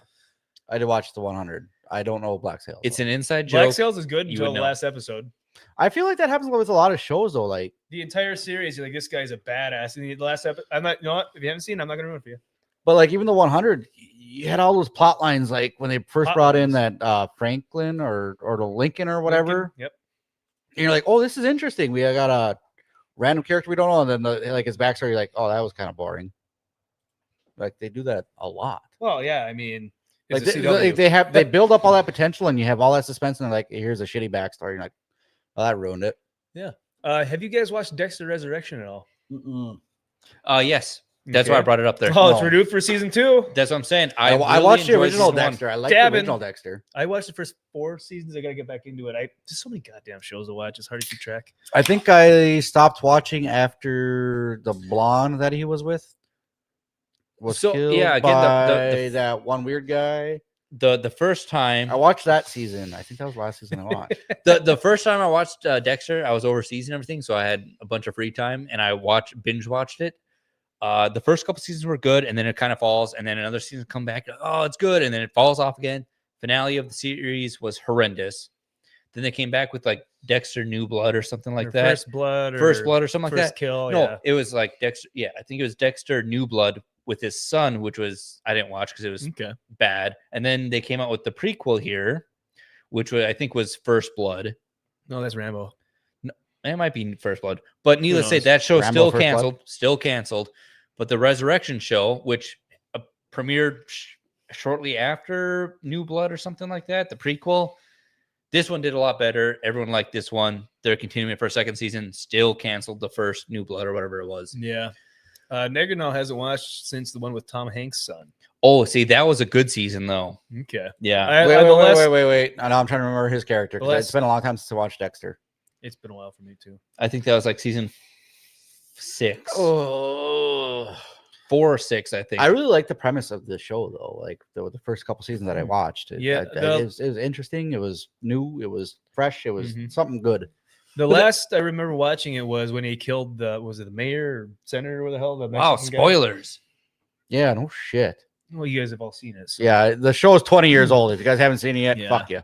C: I did watch the 100. I don't know Black Sails.
B: It's an inside joke.
D: Black Sails is good until the last episode.
C: I feel like that happens with a lot of shows, though. Like
D: the entire series, you're like, this guy's a badass. And the last episode, I'm not. You know what? If you haven't seen, I'm not going to ruin it for you.
C: But like even the 100, you had all those plot lines, like when they first brought in that Franklin or the Lincoln or whatever.
D: Yep.
C: And you're like, oh, this is interesting. We got a random character we don't know, and then like his backstory, you're like, oh, that was kind of boring. Like they do that a lot.
D: Well, yeah, I mean,
C: like they build up all that potential, and you have all that suspense, and they're like, here's a shitty backstory. You're like, oh, that ruined it.
D: Yeah. Have you guys watched Dexter Resurrection at all?
B: Yes. That's why I brought it up there.
D: Oh, it's renewed for season 2.
B: That's what I'm saying.
C: I watched the original Dexter. I like the original Dexter.
D: I watched the first 4 seasons. I got to get back into it. Just so many goddamn shows to watch. It's hard to keep track.
C: I think I stopped watching after the blonde that he was with was killed by that one weird guy.
B: the first time
C: I watched that season. I think that was the last season I watched.
B: the first time I watched Dexter, I was overseas and everything, so I had a bunch of free time, and I binge watched it. The first couple seasons were good, and then it kind of falls, and then another season come back. Oh, it's good, and then it falls off again. Finale of the series was horrendous. Then they came back with like Dexter New Blood or something like that.
D: First Blood
B: or something like that.
D: First Kill.
B: No, it was like Dexter. Yeah, I think it was Dexter New Blood with his son, which was I didn't watch because it was bad. And then they came out with the prequel here, which I think was First Blood.
D: No, that's Rambo.
B: No, it might be First Blood, but needless to say, that show still canceled. But the Resurrection show, which premiered shortly after New Blood or something like that, the prequel. This one did a lot better. Everyone liked this one. They're continuing it for a second season. Still canceled the first New Blood or whatever it was.
D: Yeah. Neganel hasn't watched since the one with Tom Hanks' son.
B: Oh, see, that was a good season, though.
D: Okay.
B: Yeah.
C: Wait. I know I'm trying to remember his character. It's been a long time since I watched Dexter.
D: It's been a while for me, too.
B: I think that was like season 6.
C: Oh.
B: 4 or 6, I think.
C: I really like the premise of the show, though. Like the first couple seasons that I watched. It was interesting. It was new. It was fresh. It was something good.
D: The last I remember watching it was when he killed the mayor or senator, where the hell?
B: Wow, spoilers.
C: Yeah, no shit.
D: Well, you guys have all seen it. So.
C: Yeah, the show is 20 years old. If you guys haven't seen it yet, fuck you.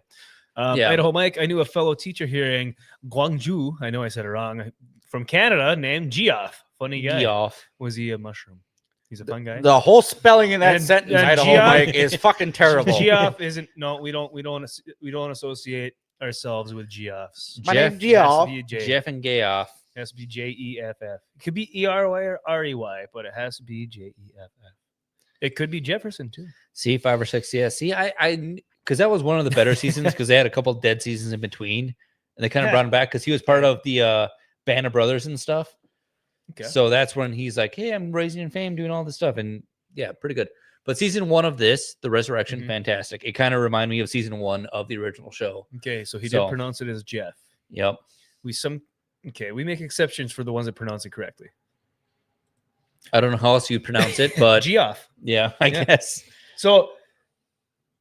D: Idaho Mike, I knew a fellow teacher here in Gwangju. I know I said it wrong. From Canada, named Geoff. Funny guy.
B: Geoff.
D: Was he a mushroom? He's a fun guy.
C: The whole spelling in that sentence, Idaho Mike, is fucking terrible.
D: Geoff isn't. No, we don't associate ourselves with Geoffs.
C: My name's Geoff.
B: Jeff and Geoff.
D: It has to be Jeff. It could be ERY or REY, but it has to be Jeff. It could be Jefferson too.
B: See, 5 or 6. Yeah. See, I because that was one of the better seasons because they had a couple dead seasons in between, and they kind of brought him back because he was part of the Band of Brothers and stuff. Okay. So that's when he's like, hey, I'm raising in fame, doing all this stuff. And yeah, pretty good. But season 1 of this, The Resurrection, fantastic. It kind of reminded me of season 1 of the original show.
D: Okay, so he did pronounce it as Jeff.
B: Yep.
D: We make exceptions for the ones that pronounce it correctly.
B: I don't know how else you pronounce it, but
D: Geoff.
B: Yeah, I guess.
D: So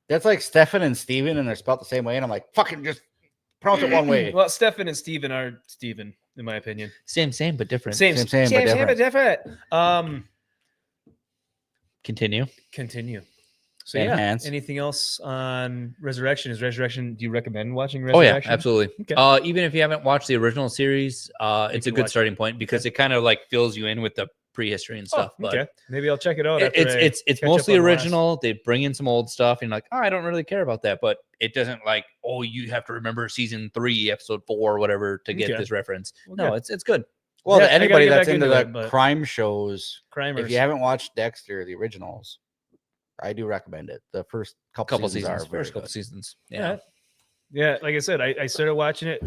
C: that's like Stefan and Steven, and they're spelled the same way. And I'm like, fucking just pronounce it one way.
D: Well, Stefan and Steven are Steven, in my opinion.
B: Same, but different.
C: Same, but different.
B: Continue.
D: So anything else on Resurrection? Do you recommend watching
B: Oh
D: Resurrection?
B: yeah, absolutely. Okay. Even if you haven't watched the original series, it's a good starting point because it kind of like fills you in with the prehistory and stuff.
D: But maybe I'll check it out.
B: It's mostly original. They bring in some old stuff and like, I don't really care about that, but it doesn't like, you have to remember season 3, episode 4, or whatever to get this reference. Okay. No, it's good.
C: Well, to anybody that's into the crime shows, if you haven't watched Dexter, the originals, I do recommend it. The first couple seasons are
B: couple seasons.
D: Yeah. Like I said, I started watching it.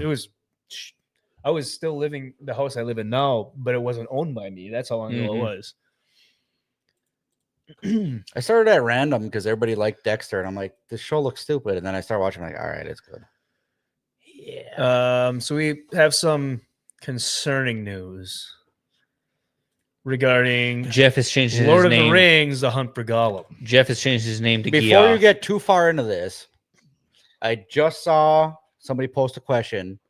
D: I was still living the house I live in now, but it wasn't owned by me. That's how long ago it was.
C: I started at random because everybody liked Dexter, and I'm like, this show looks stupid. And then I started watching, like, all right, it's good.
D: Yeah. So we have some concerning news regarding
B: Jeff has changed his name.
D: Lord of the Rings, The Hunt for Gollum.
B: Jeff has changed his name to
C: Before you get too far into this, I just saw somebody post a question,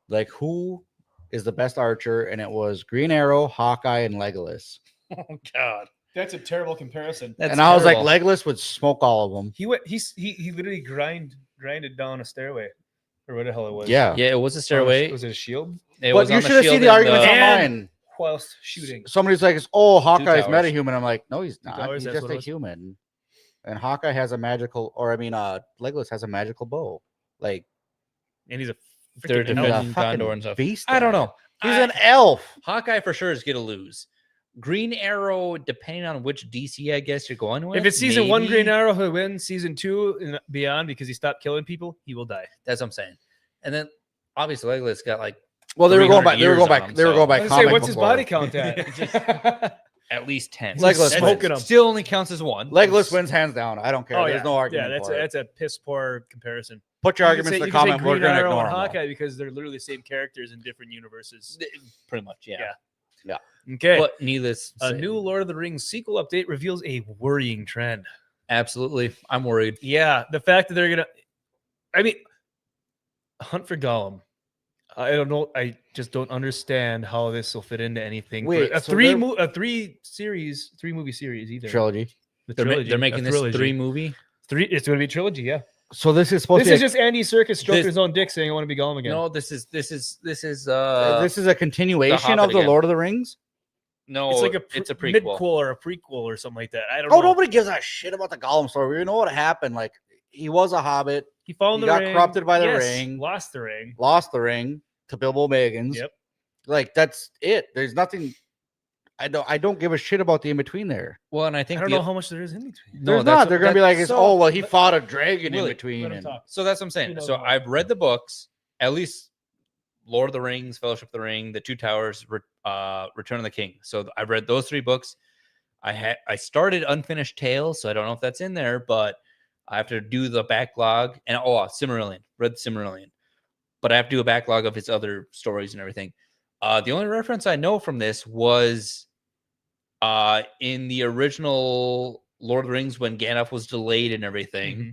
C: like, who is the best archer? And it was Green Arrow, Hawkeye, and Legolas.
D: Oh, God. That's a terrible comparison.
C: I was like, Legolas would smoke all of them.
D: He literally grinded down a stairway. Or what the hell it was.
C: Yeah.
B: Yeah, it was a stairway.
D: Was it a shield?
C: But you should have seen the arguments online.
D: Whilst shooting.
C: Somebody's like, Hawkeye's metahuman. I'm like, no, he's not. He's just a human. And Hawkeye has a magical, Legolas has a magical bow. Like,
D: and he's a
B: they're defending Gondor and stuff.
C: Beast.
B: I don't know.
C: He's an elf.
B: Hawkeye for sure is going to lose. Green Arrow, depending on which DC, I guess you're going with.
D: If it's season 1, Green Arrow, he'll win. Season 2 and beyond, because he stopped killing people, he will die.
B: That's what I'm saying. And then obviously Legolas got like.
C: Well, they were going by.
D: What's his body count at?
B: At least 10.
C: Legolas
D: smoking him.
B: Still only counts as 1.
C: Legolas wins hands down. I don't care. There's no argument.
D: Yeah, that's a piss poor comparison.
C: Put your arguments in the comment. We're going to ignore them.
D: Hawkeye because they're literally the same characters in different universes.
B: Pretty much, yeah.
D: Okay.
B: But needless.
D: A new Lord of the Rings sequel update reveals a worrying trend.
B: Absolutely. I'm worried.
D: Yeah, the fact that they're gonna, I mean, Hunt for Gollum. I don't know. I just don't understand how this will fit into anything.
C: Wait,
D: a
C: so
D: three movie series either
C: trilogy.
B: They're making this 3-movie.
D: It's going to be a trilogy. Yeah.
C: So this is supposed
D: This
C: to
D: is just Andy Serkis stroking his own dick, saying, "I want to be Gollum again."
B: No, this is
C: this is a continuation of the
B: again.
C: Lord of the Rings.
D: it's
B: No,
D: like
B: it's a
D: midquel
B: prequel.
D: or a prequel or something like that. I don't know.
C: Nobody gives a shit about the Gollum story. We know what happened. Like he was a hobbit.
D: He found
C: he
D: the
C: got
D: ring.
C: corrupted by the
D: Yes,
C: ring.
D: Lost the ring
C: to Bilbo Baggins.
D: Yep.
C: Like that's it. There's nothing. I don't give a shit about the in between there.
B: Well, and I think
D: I don't know how much there is in between.
C: There's not. They're gonna be like, he fought a dragon in between.
B: So that's what I'm saying. So I've read the books, at least Lord of the Rings, Fellowship of the Ring, The Two Towers, Return of the King. So I've read those 3 books. I started Unfinished Tales, so I don't know if that's in there, but I have to do the backlog. And Silmarillion, read Silmarillion, but I have to do a backlog of his other stories and everything. The only reference I know from this was in the original Lord of the Rings when Gandalf was delayed and everything.
D: Mm-hmm.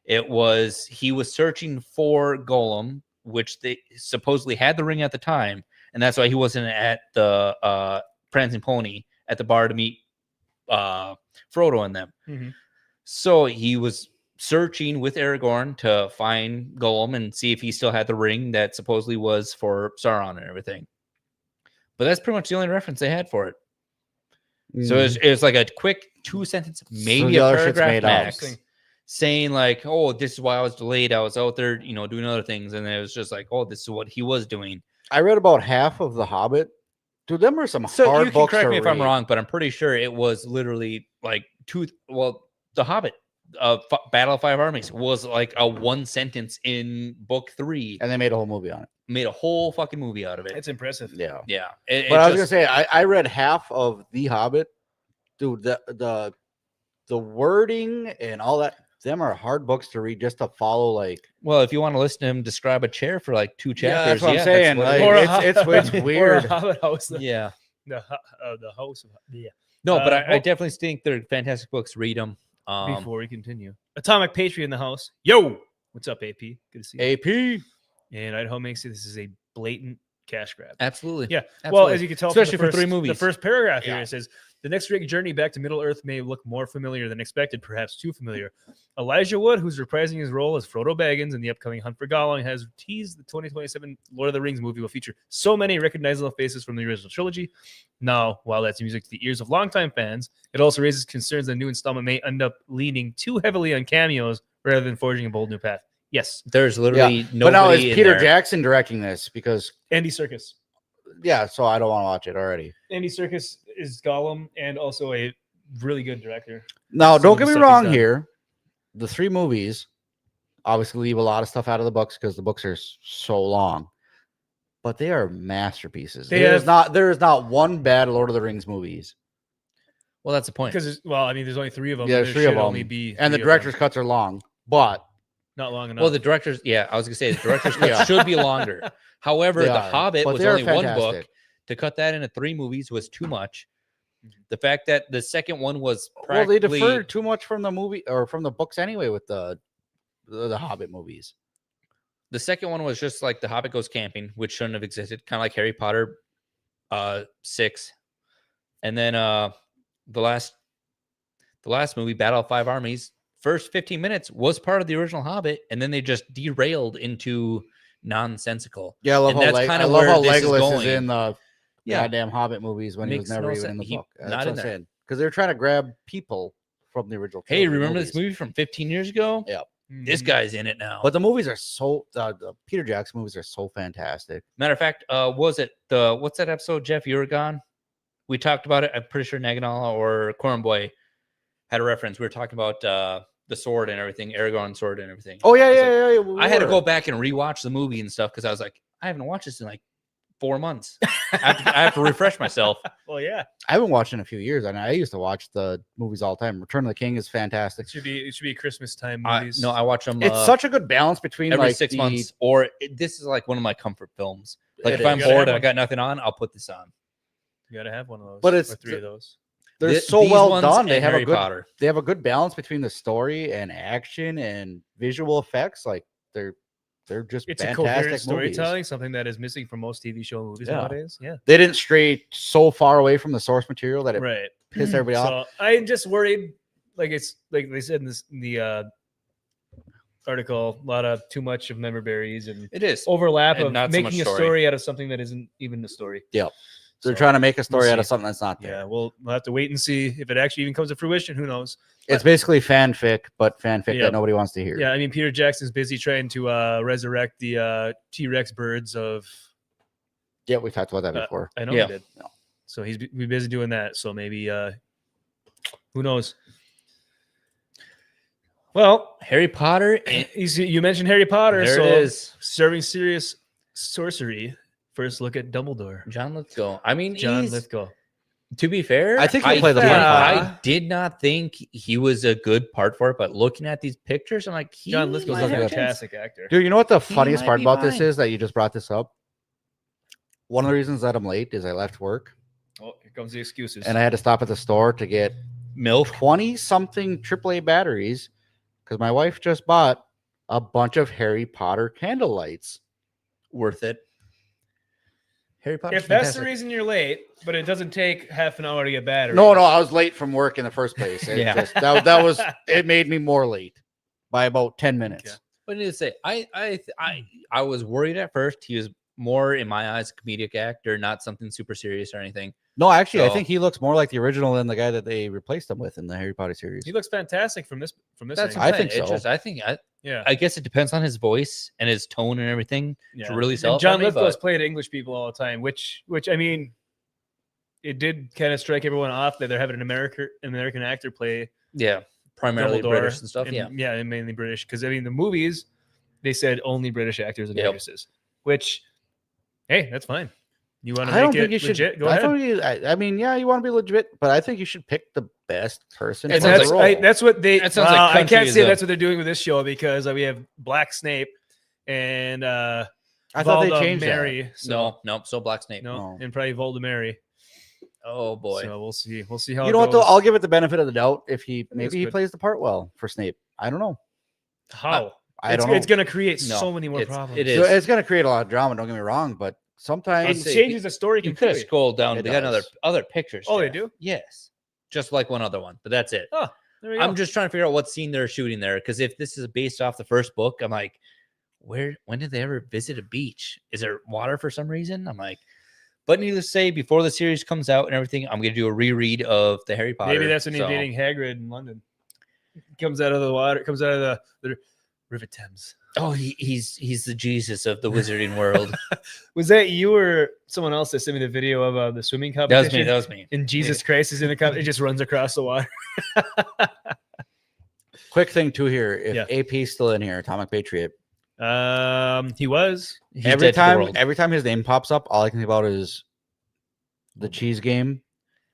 B: It was he was searching for Gollum, which they supposedly had the ring at the time, and that's why he wasn't at the Prancing Pony at the bar to meet Frodo and them.
D: Mm-hmm.
B: So he was searching with Aragorn to find Gollum and see if he still had the ring that supposedly was for Sauron and everything. But that's pretty much the only reference they had for it. So it was like a quick 2-sentence, maybe a paragraph max, saying like, "Oh, this is why I was delayed. I was out there, doing other things," and it was just like, "Oh, this is what he was doing."
C: I read about half of The Hobbit. Dude, them are some
B: So
C: hard
B: you can
C: books
B: correct
C: to
B: me if
C: read.
B: I'm wrong, but I'm pretty sure it was literally like The Hobbit, Battle of 5 Armies was like a 1-sentence in book 3,
C: and they made a whole movie on it.
B: Made a whole fucking movie out of it.
D: It's impressive.
C: Yeah.
B: But
C: I was gonna say I read half of The Hobbit. Dude, the wording and all that, them are hard books to read just to follow. Like,
B: well, if you want to listen to him describe a chair for like 2 chapters,
C: that's what I'm saying. Like, it's weird.
D: Or a Hobbit house.
B: Yeah.
D: The house. Yeah.
B: No, but I definitely think they're fantastic books. Read them.
D: Before we continue, Atomic Patriot in the house. Yo, what's up, AP? Good to see you.
C: AP.
D: And Idaho makes it. This is a blatant cash grab.
B: Absolutely.
D: Yeah.
B: Absolutely.
D: Well, as you can tell,
B: especially
D: from
B: for 3 movies.
D: The first paragraph here, it says, the next great journey back to Middle Earth may look more familiar than expected, perhaps too familiar. Elijah Wood, who's reprising his role as Frodo Baggins in the upcoming Hunt for Gollum, has teased the 2027 Lord of the Rings movie will feature so many recognizable faces from the original trilogy. Now, while that's music to the ears of longtime fans, it also raises concerns that the new installment may end up leaning too heavily on cameos rather than forging a bold new path. Yes.
B: There's literally nobody.
C: But now is Peter Jackson directing this? Because
D: Andy Serkis.
C: Yeah, so I don't want to watch it already.
D: Andy Serkis is Gollum and also a really good director.
C: Now, don't get me wrong here. The 3 movies obviously leave a lot of stuff out of the books because the books are so long. But they are masterpieces. There is not one bad Lord of the Rings movies.
B: Well, that's the point.
D: Because there's only 3 of them.
C: Yeah, there's 3 of them. And the director's cuts are long, but
D: not long enough.
B: Well, the director's, I was gonna say the director's cut should be longer. However, The Hobbit was only 1 book. To cut that into 3 movies was too much. The fact that the second one was
C: they deferred too much from the movie or from the books anyway with the Hobbit movies.
B: The second one was just like The Hobbit Goes Camping, which shouldn't have existed, kind of like Harry Potter 6. And then the last movie, Battle of 5 Armies, first 15 minutes was part of the original Hobbit, and then they just derailed into nonsensical.
C: Yeah, I love how Legolas is in the goddamn Hobbit movies when he was never even in the book. That's
B: not in there
C: because they're trying to grab people from the original.
B: Hey, remember this movie from 15 years ago?
C: Yeah,
B: this guy's in it now.
C: But the movies are the Peter Jackson movies are so fantastic.
B: Matter of fact, was it what's that episode, Jeff? You were gone. We talked about it. I'm pretty sure Naganala or Cornboy had a reference. We were talking about the sword and everything, Aragorn's sword and everything.
C: Oh yeah.
B: I had to go back and rewatch the movie and stuff because I was like, I haven't watched this in like 4 months. I have to refresh myself.
D: Well, yeah,
C: I haven't watched in a few years, and I used to watch the movies all the time. Return of the King is fantastic.
D: It should be Christmas time movies.
B: No, I watch them.
C: It's such a good balance between
B: every
C: like
B: 6 months, or this is like one of my comfort films. Like if I'm bored and I got nothing on, I'll put this on.
D: You gotta have one of those.
C: But it's
D: 3 of those.
C: they're so well
B: ones
C: done.
B: and
C: They have
B: Harry
C: a good
B: Potter.
C: they have a good balance between the story and action and visual effects. Like they're just
D: It's a
C: fantastic
D: coherent
C: movies.
D: storytelling, something that is missing from most TV show movies nowadays. Yeah,
C: they didn't stray so far away from the source material that it
D: right.
C: pissed everybody off.
D: So I'm just worried. Like it's like they said in the article, a lot of too much of member berries and
B: It is
D: overlap
B: and
D: of
B: not so
D: making
B: much
D: a
B: story.
D: story out of something that isn't even a story.
C: Yeah. They're
D: So,
C: trying to make a story
D: we'll
C: out of
D: see.
C: something that's not there.
D: Yeah, we'll have to wait and see if it actually even comes to fruition. Who knows?
C: It's basically fanfic, but fanfic
D: Yeah.
C: that nobody wants to hear.
D: Yeah, I mean, Peter Jackson's busy trying to resurrect the T-Rex birds of.
C: Yeah, we talked about that before.
D: I know
B: Yeah.
D: he did. So he's be busy doing that. So maybe, who knows? Well,
B: Harry Potter.
D: you mentioned Harry Potter.
B: There
D: so
B: it is.
D: Serving serious sorcery. First look at Dumbledore.
B: John Lithgow. I mean,
D: John
B: he's-
D: Lithgow.
B: To be fair,
C: I think he'll play the part fine.
B: I did not think he was a good part for it, but looking at these pictures, I'm like,
D: John Lithgow's
B: might
D: a
B: have a chance.
D: fantastic actor.
C: Dude, you know what the
B: He
C: funniest
B: might
C: part
B: be
C: about this
B: fine.
C: is that you just brought this up? One of the reasons that I'm late is I left work
D: Oh, here comes the excuses.
C: and I had to stop at the store to get
B: Milk.
C: 20-something AAA batteries because my wife just bought a bunch of Harry Potter candle lights.
B: Worth it. Harry Potter.
D: If that's the reason you're late, but it doesn't take half an hour to get batteries.
C: No, I was late from work in the first place. It
B: Yeah.
C: just, that was it made me more late by about 10 minutes.
D: Yeah.
B: What did it say? I was worried at first. He was more, in my eyes, a comedic actor, not something super serious or anything.
C: No, actually, I
B: So-
C: think he looks more like the original than the guy that they replaced him with in the Harry Potter series.
D: He looks fantastic from this.
B: That's
D: angle.
B: what
C: I
B: I'm
C: think
B: saying.
C: so.
D: Yeah.
B: I guess it depends on his voice and his tone and everything to really sell.
D: And
B: it for
D: John
B: me,
D: Lithgow's
B: but-
D: played English people all the time, which I mean, it did kind of strike everyone off that they're having an American actor play
B: Yeah, primarily
D: Dumbledore
B: British and stuff.
D: and,
B: Yeah,
D: and mainly British. Because I mean, the movies they said only British actors and
B: Yep.
D: actresses, which hey, that's fine. You want to
C: I don't
D: make
C: think
D: it
C: you should.
D: legit? Go
C: I
D: ahead.
C: think I mean, yeah, you want to be legit, but I think you should pick the best person.
B: It
C: for
B: sounds
C: the
B: like-
C: role.
D: That's what they.
B: That sounds like
D: I
B: country
D: can't
B: is
D: say
B: a-
D: that's what they're doing with this show because we have Black Snape and
C: I thought they changed
D: Mary.
C: that.
D: So,
B: no. So Black Snake.
D: no, and probably Voldemort.
B: Oh boy.
D: So we'll see. We'll see how.
C: You
D: it
C: know what though?
D: goes.
C: I'll give it the benefit of the doubt if he
D: it's
C: maybe he
D: good.
C: plays the part well for Snape. I don't know.
D: How?
C: I don't know.
D: It's going to create
B: No,
D: so many more
B: it's-
D: problems.
B: it
C: So
B: is.
C: it's going to create a lot of drama. Don't get me wrong, but
D: It
C: sometimes
B: say,
D: changes the story
B: You could have
D: completely.
B: scrolled down.
C: It
B: They got
C: does.
B: other pictures.
D: Oh, they
B: Jeff.
D: do?
B: Yes, just like one other one, but that's it.
D: Oh, there we go.
B: I'm just trying to figure out what scene they're shooting there because if this is based off the first book, I'm like, when did they ever visit a beach? Is there water for some reason? I'm like, but needless to say, before the series comes out and everything, I'm gonna do a reread of the Harry Potter.
D: Maybe that's when he's
B: so-
D: dating Hagrid in London. Comes out of the water. Comes out of the River Thames.
B: Oh, he's the Jesus of the wizarding world.
D: Was that you or someone else that sent me the video of the swimming
B: That
D: competition?
B: was me.
D: And Jesus Christ is in the cup. It just runs across the water.
C: quick thing too here. If
D: Yeah.
C: AP's still in here, Atomic Patriot.
D: He was.
B: He's
C: Every
B: dead to the
C: time
B: world.
C: every time his name pops up, all I can think about is the cheese game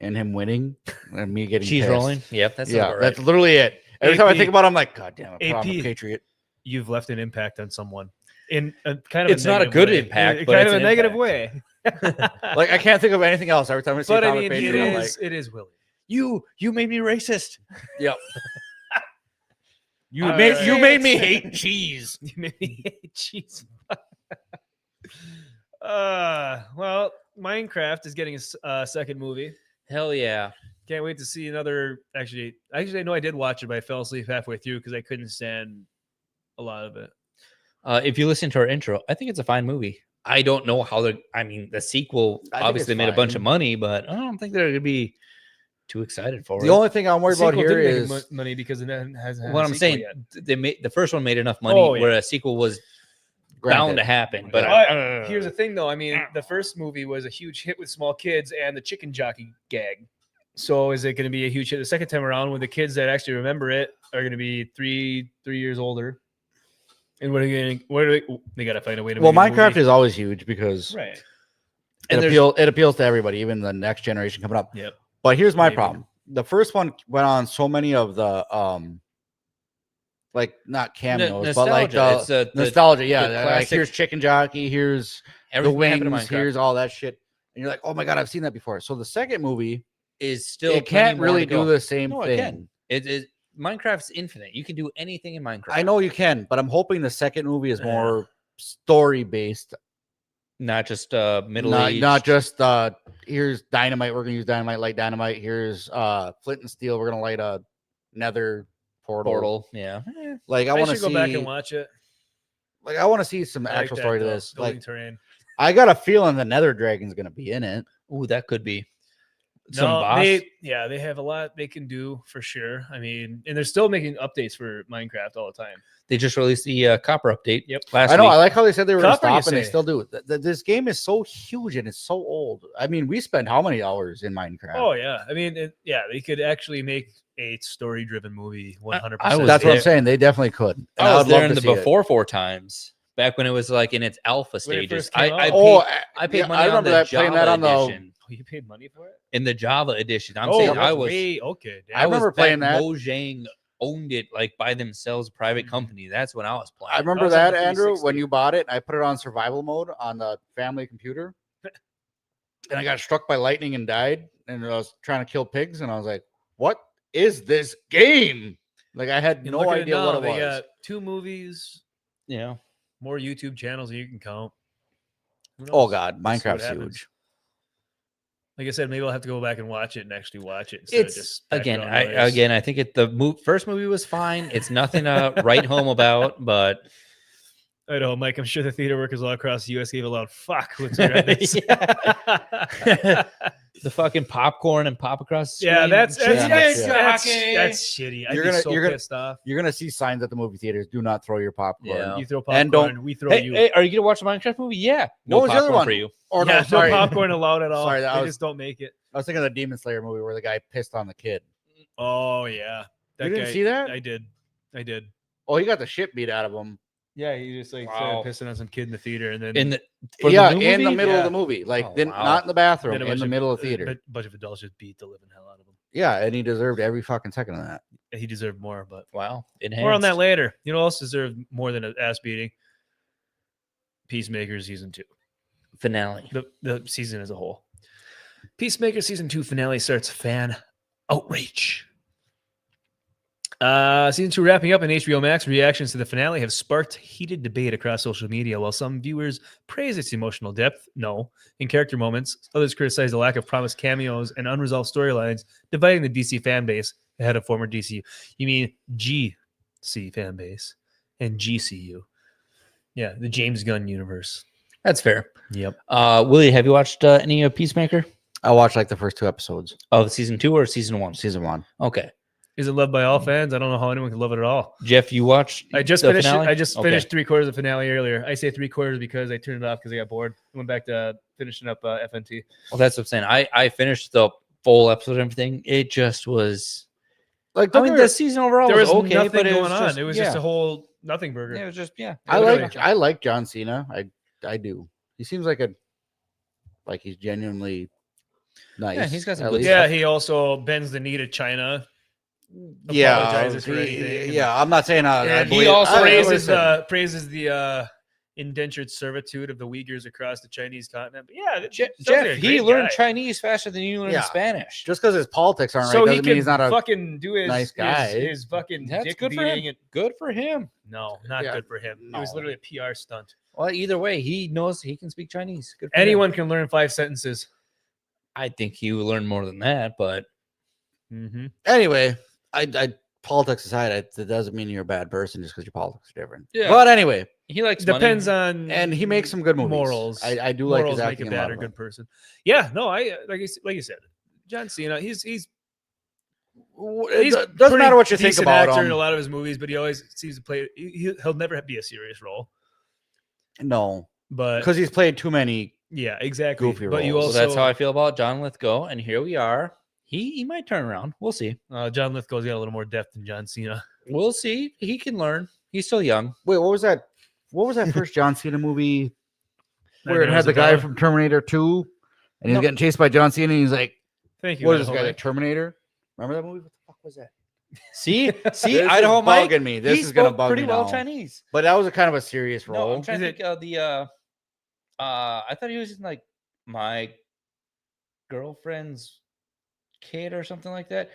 C: and him winning and me getting
B: Cheese
C: pissed.
B: rolling. Yep, that's
C: Yeah,
B: about right.
C: that's literally it. Every time I
D: AP.
C: think about it, I'm like, God damn it,
D: AP.
C: Atomic Patriot.
D: You've left an impact on someone in a kind of.
B: It's not a good impact, but
D: kind
B: it's
D: of a
B: an
D: negative
B: impact.
D: way.
C: Like I can't think of anything else. Every time I see
D: But I
C: Atomic
D: mean,
C: Patriot, I'm like,
D: it is Willie.
B: You made me racist.
C: yep. You
D: All
C: made
D: right.
C: you made me hate cheese.
D: You made me hate cheese. Well, Minecraft is getting a second movie.
B: Hell yeah.
D: Can't wait to see another. Actually, I know I did watch it, but I fell asleep halfway through because I couldn't stand a lot of it.
B: If you listen to our intro, I think it's a fine movie. I don't know how they're. I mean, the sequel
C: I think
B: obviously
C: it's
B: made a bunch
C: fine.
B: of money, but I don't think they're gonna be too excited for
C: The
B: it.
C: only thing I'm worried about
D: Sequel
C: here
D: didn't make
C: is
D: money because it hasn't.
B: What I'm saying, they made the first one made enough money
D: Oh, yeah.
B: where a sequel was
C: granted.
B: bound to happen. But
D: Here's the thing, though. I mean, the first movie was a huge hit with small kids and the chicken jockey gag. So is it going to be a huge hit the second time around when the kids that actually remember it are going to be three years older? And what are they got to find a way to.
C: well,
D: make a
C: Minecraft
D: movie.
C: is always huge because
D: right.
B: And there's-
C: it appeals to everybody, even the next generation coming up.
D: Yep.
C: But here's my
D: Maybe.
C: problem. The first one went on so many of the like not cameos, but like
B: nostalgia.
C: the
B: It's the
C: nostalgia. Yeah,
B: the
C: like
B: classic-
C: here's Chicken Jockey, here's
B: everything
C: the
B: happened to
C: wings,
B: Minecraft.
C: here's all that shit, and you're like, oh my god, I've seen that before. So the second movie
B: is still
C: it can't really do the same
B: no,
C: thing.
B: It can. Minecraft's infinite. You can do anything in Minecraft.
C: I know you can, but I'm hoping the second movie is more story based.
B: Not just middle-aged.
C: Not just here's dynamite. We're gonna use dynamite, light dynamite. Here's flint and steel. We're gonna light a nether portal.
B: Yeah.
C: Like I want to
D: go back and watch it.
C: Like I want to see some actual story to this.
D: Building
C: Like
D: terrain.
C: I got a feeling the nether dragon's gonna be in it.
B: Ooh, that could be.
D: They have a lot they can do for sure. I mean, and they're still making updates for Minecraft all the time.
B: They just released the copper update.
D: Yep.
C: I know.
B: Week.
C: I like how they said they were going to stop, and they
D: say?
C: still do. This game is so huge and it's so old. I mean, we spend how many hours in Minecraft?
D: Oh yeah, I mean, they could actually make a story-driven movie. 100%.
C: That's what I'm saying. They definitely could. And
B: I was
C: would
B: there
C: love
B: in
C: to
B: the
C: see
B: before 4 times. Back when it was like in its alpha
D: When it
B: stages.
D: first came
B: I
D: out.
B: paid money
C: I remember
B: on the
C: that, playing that on the
B: edition.
D: Oh, you paid money for it?
B: In the Java edition. I'm saying I was
D: okay.
C: I remember playing that.
B: Mojang owned it like by themselves, private company. That's when I was playing.
C: I remember that, Andrew, when you bought it. I put it on survival mode on the family computer, and I got struck by lightning and died. And I was trying to kill pigs, and I was like, "What is this game?" Like I had no idea what it was.
D: They got 2 movies.
B: Yeah.
D: More YouTube channels than you can count.
C: Oh God, Minecraft's huge.
D: Like I said, maybe I'll have to go back and watch it and actually watch it. Instead of just
B: I think the first movie was fine. It's nothing to write home about, but
D: I know, Mike. I'm sure the theater workers all across the U.S. gave a loud fuck when they read this.
B: The fucking popcorn and pop across the screen.
D: Yeah, that's shitty. You're pissed off.
C: You're gonna see signs at the movie theaters. Do not throw your popcorn.
B: Yeah.
D: You throw popcorn,
C: and don't.
D: We throw you.
B: Hey, are you gonna watch the Minecraft movie? Yeah. No
C: What was the other
B: popcorn
C: one?
B: for you.
C: Or
D: no,
C: no, sorry.
D: no popcorn allowed at all.
C: Sorry,
D: they just don't make it.
C: I was thinking of the Demon Slayer movie where the guy pissed on the kid.
D: Oh yeah,
C: You didn't see that?
D: I did.
C: Oh, he got the shit beat out of him.
D: Yeah, he just started pissing on some kid in the theater, and then
B: in the
C: middle of the movie, like not in the bathroom, in the middle of the theater.
D: A bunch of adults just beat the living hell out of him.
C: Yeah, and he deserved every fucking second of that.
D: He deserved more, but
B: wow,
D: more on that later. You know, what else deserved more than an ass beating? Peacemaker season 2
B: finale.
D: The season as a whole. Peacemaker season 2 finale starts fan outrage. Season 2 wrapping up in HBO Max. Reactions to the finale have sparked heated debate across social media. While some viewers praise its emotional depth, in character moments, others criticize the lack of promised cameos and unresolved storylines, dividing the DC fan base ahead of former DC. You mean GC fan base and GCU? Yeah, the James Gunn universe.
B: That's fair.
D: Yep.
B: Willie, have you watched any of Peacemaker?
C: I watched like the first 2 episodes
B: of season 2 or season 1.
C: Season 1.
B: Okay.
D: Is it loved by all fans? I don't know how anyone can love it at all.
B: Jeff, you watched?
D: I just finished. I just finished 3/4 of the finale earlier. I say 3/4 because I turned it off because I got bored. I went back to finishing up FNT.
B: Well, that's what I'm saying. I finished the full episode and everything. It just was
C: like
B: the season overall
D: there was
B: okay,
D: nothing
B: but
D: going on. It was just a whole nothing burger.
B: Yeah, it was just
C: I like John Cena. I do. He seems like he's genuinely nice.
B: Yeah, he's got some good
D: Yeah,
B: stuff.
D: he also bends the knee to China.
C: Apologizes
D: for anything.
C: Yeah, I'm not saying
D: he also praises the indentured servitude of the Uyghurs across the Chinese continent. But yeah,
B: Jeff, he learned Chinese faster than you learned Spanish.
C: Just because his politics aren't
D: so
C: right
D: he
C: doesn't mean he's not a
D: fucking do his
C: nice guy.
D: His fucking
B: That's
D: dick
B: good for
D: beating.
B: him. Good for him.
D: No, not good for him. It was literally a PR stunt.
B: Well, either way, he knows he can speak Chinese. Good for
D: Anyone
B: him.
D: can learn 5 sentences.
B: I think he will learn more than that, but
C: anyway, I politics aside, it doesn't mean you're a bad person just because your politics are different.
B: Yeah.
C: But anyway,
B: he likes
D: depends
B: money.
D: on
C: and he makes some good movies.
D: Morals.
C: I do like
D: morals
C: his
D: make
C: acting
D: a
C: in a lot
D: bad or
C: of
D: good
C: them.
D: person. Yeah, no, I like you said, John Cena. He's
C: It doesn't matter what you think about
D: actor
C: him.
D: in a lot of his movies, but he always seems to play. He'll never be a serious role.
C: No,
D: but
C: because he's played too many.
D: Yeah, exactly.
C: Goofy
D: but you
C: roles.
D: also
B: So that's how I feel about John Lithgow, and here we are. He might turn around. We'll see.
D: John Lithgow's got a little more depth than John Cena.
B: We'll see. He can learn. He's still young.
C: Wait, what was that? What was that first John Cena movie where it had the guy from Terminator 2 and he's getting chased by John Cena and he's like,
D: "Thank you."
C: What is this guy? The Terminator? Remember that movie? What the fuck was that?
B: See,
C: This
B: Idaho
C: is
B: Mike.
C: bugging me. This
B: he
C: is gonna
B: spoke
C: bug
B: pretty
C: me
B: well
C: now.
B: Chinese.
C: But that was a kind of a serious role.
B: No, I'm trying to think of the. I thought he was in like my girlfriend's kid or something like that.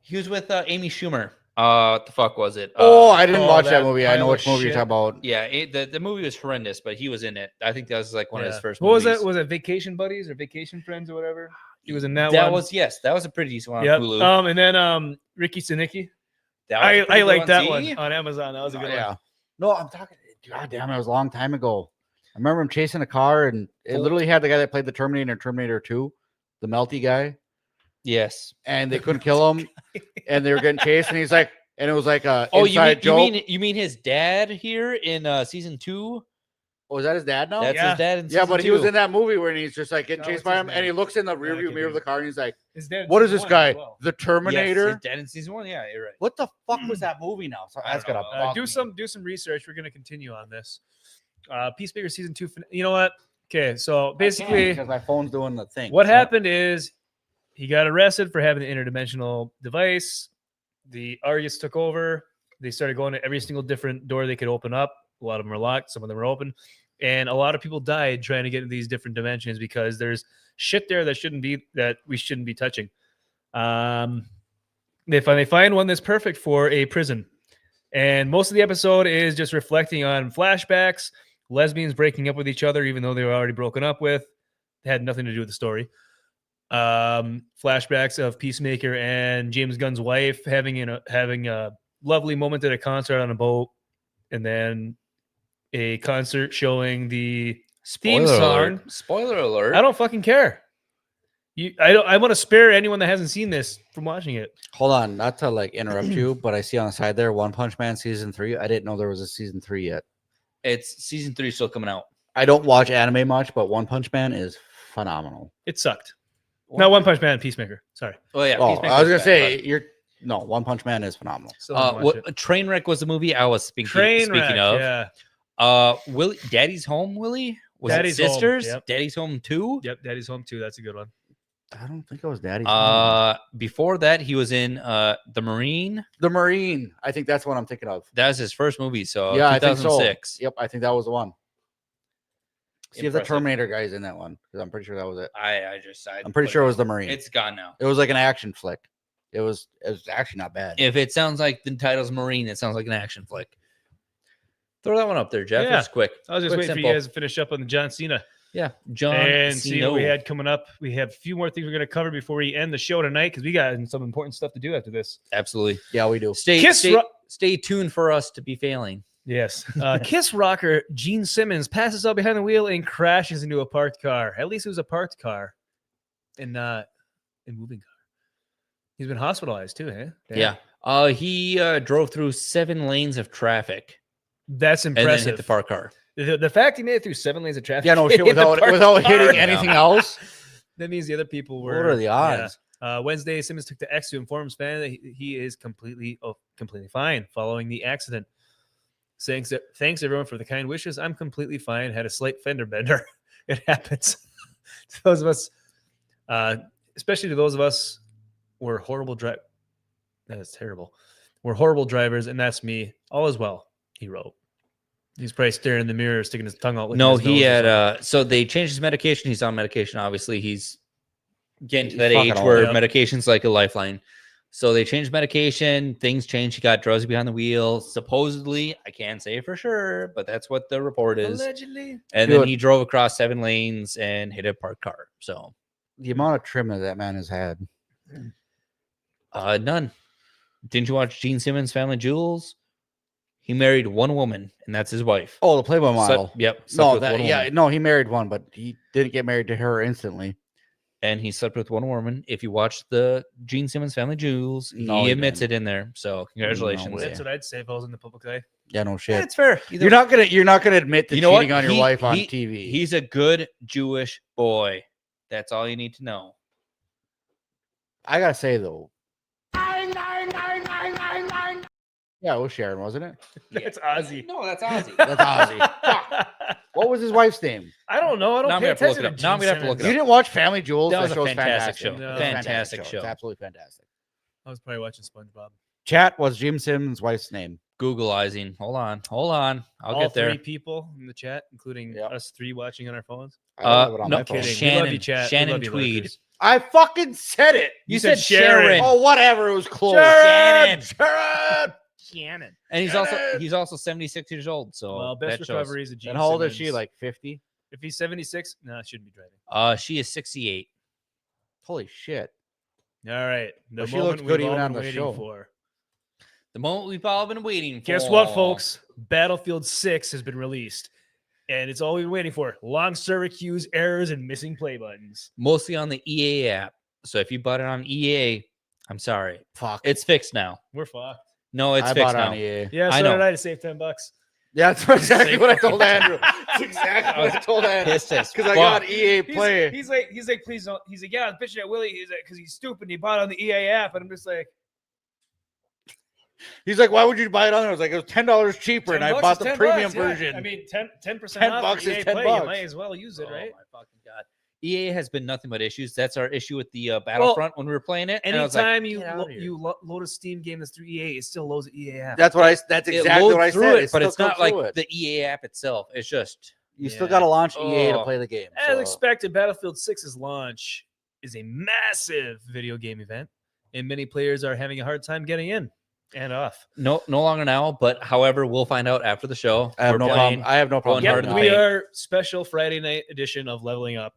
B: He was with Amy Schumer. What the fuck was it?
C: I didn't watch that movie. I know which movie you're talking about.
B: Yeah, the movie was horrendous, but he was in it. I think that was like one of his first
D: What
B: movies.
D: was that? Was it Vacation Buddies or Vacation Friends or whatever? He was in that one.
B: That was a pretty decent one on Hulu.
D: And then Ricky Sinicki.
B: I
D: like that one on Amazon. That was a good one.
C: No, I'm talking. God damn, it was a long time ago. I remember him chasing a car, and it literally had the guy that played the Terminator in Terminator 2, the melty guy.
B: Yes.
C: And they couldn't kill him, and they were getting chased, and he's like, and it was like a inside joke.
B: You mean his dad here in season 2?
C: Oh, is that his dad now?
B: That's his dad in season 2.
C: But he was in that movie where he's just like getting chased by him, and he looks in the rearview mirror of the car, and he's like, "What is this guy? The Terminator?"
B: Yes, his dad in season 1. Yeah, you're right.
C: What the fuck was that movie now? So that's gotta
D: do some research. We're gonna continue on this. Peacemaker season 2. You know what? Okay, so basically,
C: because my phone's doing the thing.
D: What happened is he got arrested for having an interdimensional device. The Argus took over. They started going to every single different door they could open up. A lot of them were locked. Some of them were open. And a lot of people died trying to get into these different dimensions because there's shit there that we shouldn't be touching. They finally find one that's perfect for a prison. And most of the episode is just reflecting on flashbacks, lesbians breaking up with each other, even though they were already broken up with. It had nothing to do with the story. Flashbacks of Peacemaker and James Gunn's wife having a lovely moment at a concert on a boat, and then a concert showing the theme song.
B: Spoiler alert!
D: I don't fucking care. I want to spare anyone that hasn't seen this from watching it.
C: Hold on, not to like interrupt you, but I see on the side there One Punch Man season 3. I didn't know there was a season 3 yet.
B: It's season 3 still coming out.
C: I don't watch anime much, but One Punch Man is phenomenal.
D: It sucked. No, One Punch Man, Peacemaker. Sorry.
B: Oh yeah,
C: Peacemaker. I was gonna say One Punch Man is phenomenal.
B: Trainwreck was the movie I was speaking of.
D: Yeah.
B: Willie, Daddy's Home. Willie was
D: Daddy's
B: it Sisters?
D: Home. Yep.
B: Daddy's Home 2.
D: Yep, Daddy's Home 2. That's a good one.
C: I don't think it was Daddy's Home.
B: Before that, he was in The Marine.
C: The Marine. I think that's what I'm thinking of.
B: That was his first movie. So
C: yeah,
B: 2006.
C: I think so. Yep, I think that was the one. See if the Terminator guy's in that one, because I'm pretty sure that was it.
B: I'm
C: pretty sure it was The Marine.
B: It's gone now.
C: It was like an action flick. It was actually not bad.
B: If it sounds like the title's Marine, it sounds like an action flick. Throw that one up there, Jeff.
D: Yeah.
B: It's quick.
D: I was just waiting for you guys to finish up on the John Cena.
B: Yeah, John
D: and
B: Cena.
D: See what we had coming up. We have a few more things we're going to cover before we end the show tonight, because we got some important stuff to do after this.
B: Absolutely.
C: Yeah, we do.
B: Stay tuned for us to be failing.
D: Yes. Kiss rocker Gene Simmons passes out behind the wheel and crashes into a parked car. At least it was a parked car and not a moving car. He's been hospitalized too, eh?
B: Yeah. He drove through 7 lanes of traffic.
D: That's impressive.
B: And then hit the parked car.
D: The fact he made it through 7 lanes of traffic.
C: Yeah, no shit, without hitting anything else.
D: That means the other people were.
C: What are the odds?
D: Yeah. Wednesday, Simmons took to X to inform his fan that he is completely fine following the accident. Thanks everyone for the kind wishes. I'm completely fine. Had a slight fender bender. It happens. To those of us, especially to those of us, we're horrible drivers. That is terrible. We're horrible drivers, and that's me. All is well, he wrote. He's probably staring in the mirror, sticking his tongue out.
B: No, he had. So they changed his medication. He's on medication. Obviously, he's getting to that age where medication's like a lifeline. So they changed medication. Things changed. He got drowsy behind the wheel. Supposedly, I can't say for sure, but that's what the report is.
D: Allegedly.
B: And then he drove across 7 lanes and hit a parked car. So
C: the amount of trim that man has had.
B: None. Didn't you watch Gene Simmons' Family Jewels? He married one woman, and that's his wife.
C: Oh, the Playboy model.
B: He
C: married one, but he didn't get married to her instantly.
B: And he slept with one woman. If you watch the Gene Simmons Family Jewels, he admits it in there. So congratulations.
C: No,
D: that's what I'd say if I was in the public eye.
C: Yeah, no shit.
B: Yeah, it's fair.
C: You're not gonna admit to cheating on your wife on TV.
B: He's a good Jewish boy. That's all you need to know.
C: I gotta say though. Yeah, it was Sharon, wasn't it?
D: That's Ozzy.
B: No, that's Ozzy.
C: That's Ozzy. What was his wife's name?
D: I don't know. I don't pay attention to
B: Now I'm gonna have to look it up.
C: You didn't watch Family Jewels?
B: That was
C: a
B: fantastic show.
C: No,
B: fantastic show.
C: It's absolutely fantastic.
D: I was probably watching SpongeBob.
C: Chat was Jim Simmons' wife's name.
B: Googleizing. Hold on. I'll get there.
D: All 3 people in the chat, including us 3 watching on our phones.
B: No kidding. Shannon Tweed.
C: I fucking said it.
B: You said Sharon.
C: Oh, whatever. It was close.
B: Sharon.
C: Shannon.
B: And he's also 76 years old. So
D: best recovery is a Gene
C: And how old is
D: Simmons.
C: she? Like 50?
D: If he's 76, no, shouldn't be driving.
B: She is 68.
C: Holy shit.
D: All right.
C: Well, she looks good even on the show.
D: For.
B: The moment we've all been waiting for.
D: Guess what, folks? Battlefield 6 has been released. And it's all we've been waiting for. Long server queues, errors, and missing play buttons.
B: Mostly on the EA app. So if you bought it on EA, I'm sorry.
C: Fuck.
B: It's fixed now.
D: We're fucked.
B: No, it's
C: I
B: fixed
C: bought
B: now.
C: on EA.
D: Yeah, so
B: I know.
D: did I to save $10.
C: Yeah, that's exactly what I told Andrew. That's exactly what I told Andrew. Because I got EA Play.
D: He's like, please don't. He's like, yeah, I'm bitching at Willie. He's like, because he's stupid. And he bought it on the EA app, and I'm just like,
C: he's like, why would you buy it on there? I was like, it was $10 cheaper, and I bought the premium
D: $10, yeah.
C: version.
D: I mean, 10%
C: $10
D: off for
C: is
D: EA
C: $10.
D: Play. You might as well use it,
B: Oh
D: right?
B: my fucking God. EA has been nothing but issues. That's our issue with the Battlefront when we were playing it.
D: Anytime you load a Steam game that's through EA, it still loads the EA app.
C: That's exactly what I said.
B: But it's not like the EA app itself. It's just
C: you still got to launch EA to play the game.
D: As expected, Battlefield 6's launch is a massive video game event, and many players are having a hard time getting in and off.
B: No longer now. But however, we'll find out after the show.
C: I have no problem.
B: Yep,
D: we are special Friday night edition of Leveling Up.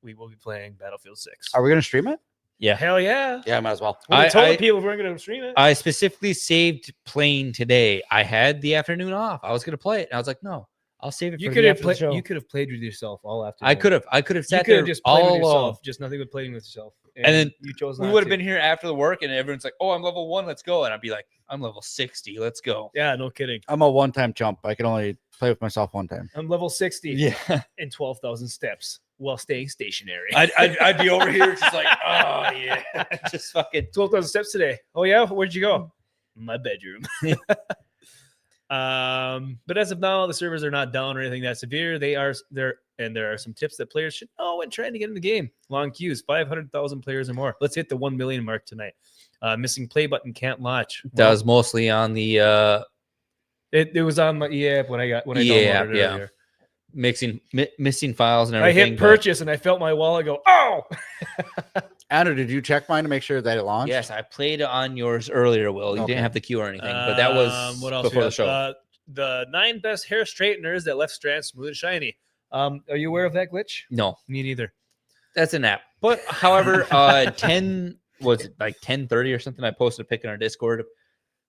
D: We will be playing Battlefield 6.
C: Are we going to stream it?
B: Yeah.
D: Hell yeah.
C: Yeah, might as well.
D: We told people we're going to stream it.
B: I specifically saved playing today. I had the afternoon off. I was going to play it. And I was like, no, I'll save it for the after the show.
D: You could have played with yourself all afternoon.
B: I could have sat
D: there
B: just
D: all
B: alone.
D: Yourself, just nothing but playing with yourself.
B: And then
D: you chose
B: we would have been here after the work, and everyone's like, oh, I'm level 1. Let's go. And I'd be like, I'm level 60. Let's go.
D: Yeah, no kidding.
C: I'm a one-time chump. I can only play with myself one time.
D: I'm level 60.
B: Yeah.
D: And 12,000 steps while staying stationary.
B: I'd be over here just like, oh, yeah. Just fucking
D: 12,000 steps today. Oh, yeah? Where'd you go? My bedroom. But as of now, the servers are not down or anything that severe. They are there, and there are some tips that players should know when trying to get in the game. Long queues, 500,000 players or more. Let's hit the 1 million mark tonight. Missing play button can't launch.
B: That was mostly on the
D: it was on my EA app when I
B: EA
D: downloaded
B: app,
D: it
B: yeah.
D: earlier.
B: Missing files and everything.
D: I hit purchase and I felt my wallet go, oh!
C: Andrew, did you check mine to make sure that it launched?
B: Yes, I played on yours earlier, Will. You didn't have the queue or anything, but that was
D: what else
B: before the show.
D: The 9 best hair straighteners that left strands smooth and shiny. Are you aware of that glitch?
B: No.
D: Me neither.
B: That's an app. But however, 10 was it like 10:30 or something? I posted a pic in our Discord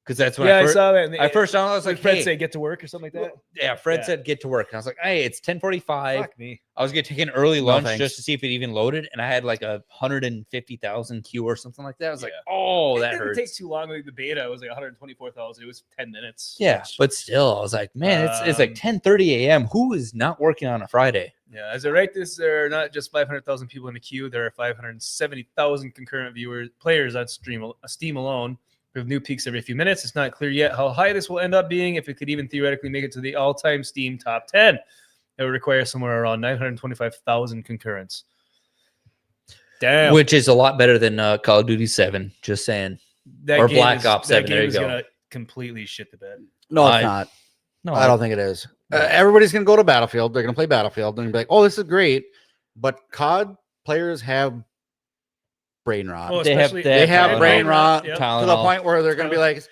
B: because that's when
D: I saw that.
B: I first downloaded. I was like,
D: Fred
B: hey,
D: said get to work or something like that.
B: Yeah, Fred said get to work, and I was like, hey, it's 10:45.
D: Fuck me.
B: I was gonna take an early lunch just to see if it even loaded, and I had like 150,000 queue or something like that. I was like, oh, that hurts.
D: It takes too long. Like the beta was like 124,000. It was 10 minutes.
B: Yeah, but still, I was like, man, it's like 10:30 a.m. Who is not working on a Friday?
D: Yeah, as I write this, there are not just 500,000 people in the queue. There are 570,000 concurrent players on Steam alone. We have new peaks every few minutes. It's not clear yet how high this will end up being, if it could even theoretically make it to the all-time Steam top 10. It would require somewhere around 925,000 concurrents. Damn.
B: Which is a lot better than Call of Duty 7, just saying. Or Black Ops 7, there you go.
D: Gonna completely shit the bed.
C: No, it's not. No, I don't think it is. Everybody's going to go to Battlefield. They're going to play Battlefield. And be like, oh, this is great. But COD players have brain rot.
D: Oh,
C: they have brain rot to the point where they're going to be like,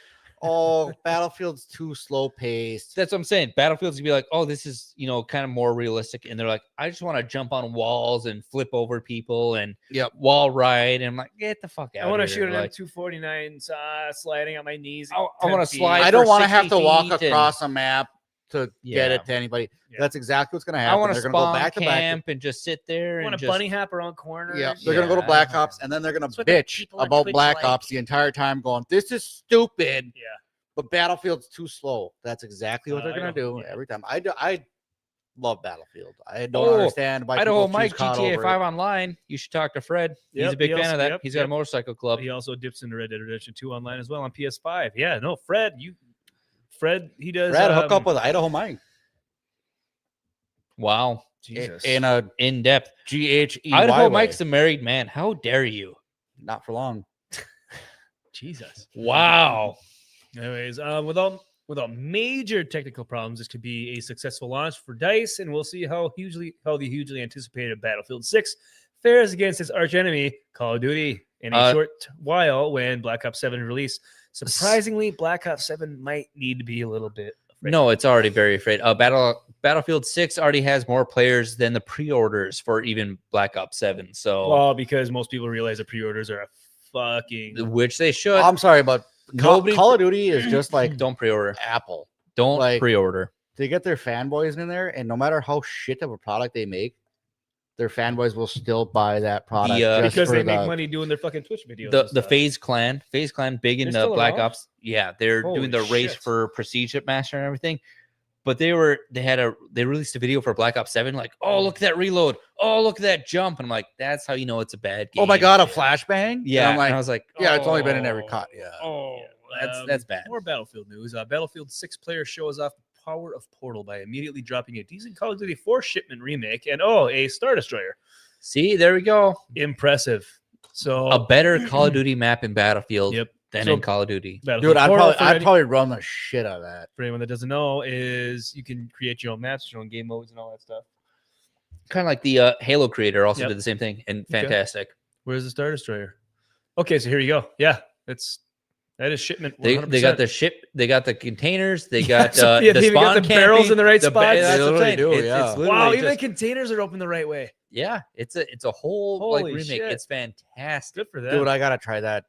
C: oh, Battlefield's too slow paced.
B: That's what I'm saying. Battlefield's gonna be like, oh, this is, kind of more realistic. And they're like, I just want to jump on walls and flip over people and wall ride. And I'm like, get the fuck out.
D: I want to
B: here.
D: shoot an M249 sliding on my knees.
B: I want to slide.
C: I don't want to have to walk across a map to get it to anybody. That's exactly what's going to happen.
B: I want to
C: go back to
B: camp and just sit there.
D: I want to bunny hop around corners.
C: Yeah, they're going to go to Black Ops, and then they're going to bitch about Black Ops the entire time, going, "This is stupid."
D: Yeah,
C: but Battlefield's too slow. That's exactly what they're going to do every time. I love Battlefield. I don't understand why
B: Idaho
C: people
B: Mike
C: choose COD
B: GTA
C: over
B: 5 online. You should talk to Fred. He's a big fan of that. He's got a motorcycle club.
D: He also dips into Red Dead Redemption 2 online as well on PS5. Yeah, no, Fred, he does.
C: Fred, hook up with Idaho Mike.
B: Wow.
D: Jesus.
B: In depth.
C: GHE.
B: Idaho Mike's a married man. How dare you?
C: Not for long.
D: Jesus.
B: Wow.
D: Anyways, without major technical problems, this could be a successful launch for DICE, and we'll see how the hugely anticipated Battlefield 6 fares against its archenemy, Call of Duty, in a short while when Black Ops 7 released. Surprisingly, Black Ops 7 might need to be a little bit afraid.
B: No, it's already very afraid. Battlefield 6 already has more players than the pre-orders for even Black Ops 7. So,
D: well, because most people realize the pre-orders are a fucking...
B: Which they should.
C: I'm sorry, but Call of Duty is just like
B: don't pre-order.
C: Apple.
B: Don't
C: like,
B: pre-order.
C: They get their fanboys in there, and no matter how shit of a product they make, their fanboys will still buy that product
D: because they make money doing their fucking Twitch videos.
B: The FaZe Clan big in the Black Ops. Yeah, they're doing the race for Prestige Master and everything. But they released a video for Black Ops 7, like, oh, look at that reload, oh, look at that jump, and I'm like, that's how you know it's a bad game.
C: Oh my god, a flashbang?
B: Yeah,
C: and
B: I was like,
C: yeah, it's only been in every cut. Yeah,
B: that's bad.
D: More Battlefield news. Battlefield 6 player shows off the power of Portal by immediately dropping a decent Call of Duty 4 shipment remake and a Star Destroyer.
B: See, there we go.
D: Impressive. So
B: a better Call of Duty map in Battlefield than in Call of Duty.
C: Dude, I'd probably run the shit out of that.
D: For anyone that doesn't know, is you can create your own maps, your own game modes, and all that stuff.
B: Kind of like the Halo creator also did the same thing, and fantastic.
D: Okay. Where's the Star Destroyer? Okay, so here you go. Yeah, that is shipment. 100%.
B: They got the ship. They got the containers. They got the
D: spawn
B: got the
D: barrels in the right spots.
C: That's what they do.
D: Wow, even the containers are open the right way.
B: Yeah, it's a whole like remake.
D: Shit.
B: It's fantastic.
D: Good for them.
C: Dude, I gotta try that.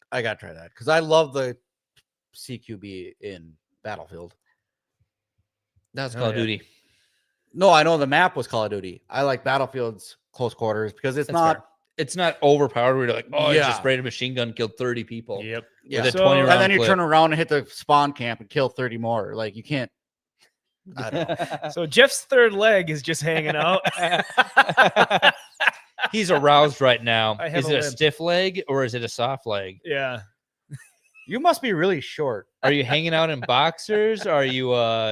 C: Because I love the CQB in Battlefield.
B: That's Call of Duty.
C: No, I know the map was Call of Duty. I like Battlefield's close quarters because it's not.
B: Fair. It's not overpowered. We're like, oh, you just sprayed a machine gun, killed 30 people.
D: Yep.
C: Yeah.
B: With a 20 round
C: and then you
B: clip.
C: turn around and hit the spawn camp and kill 30 more. Like you can't. I don't know.
D: So Jeff's third leg is just hanging out.
B: He's aroused right now. Is it a
D: limp.
B: stiff leg or is it a soft leg?
D: Yeah.
C: You must be really short.
B: Are you hanging out in boxers? Are you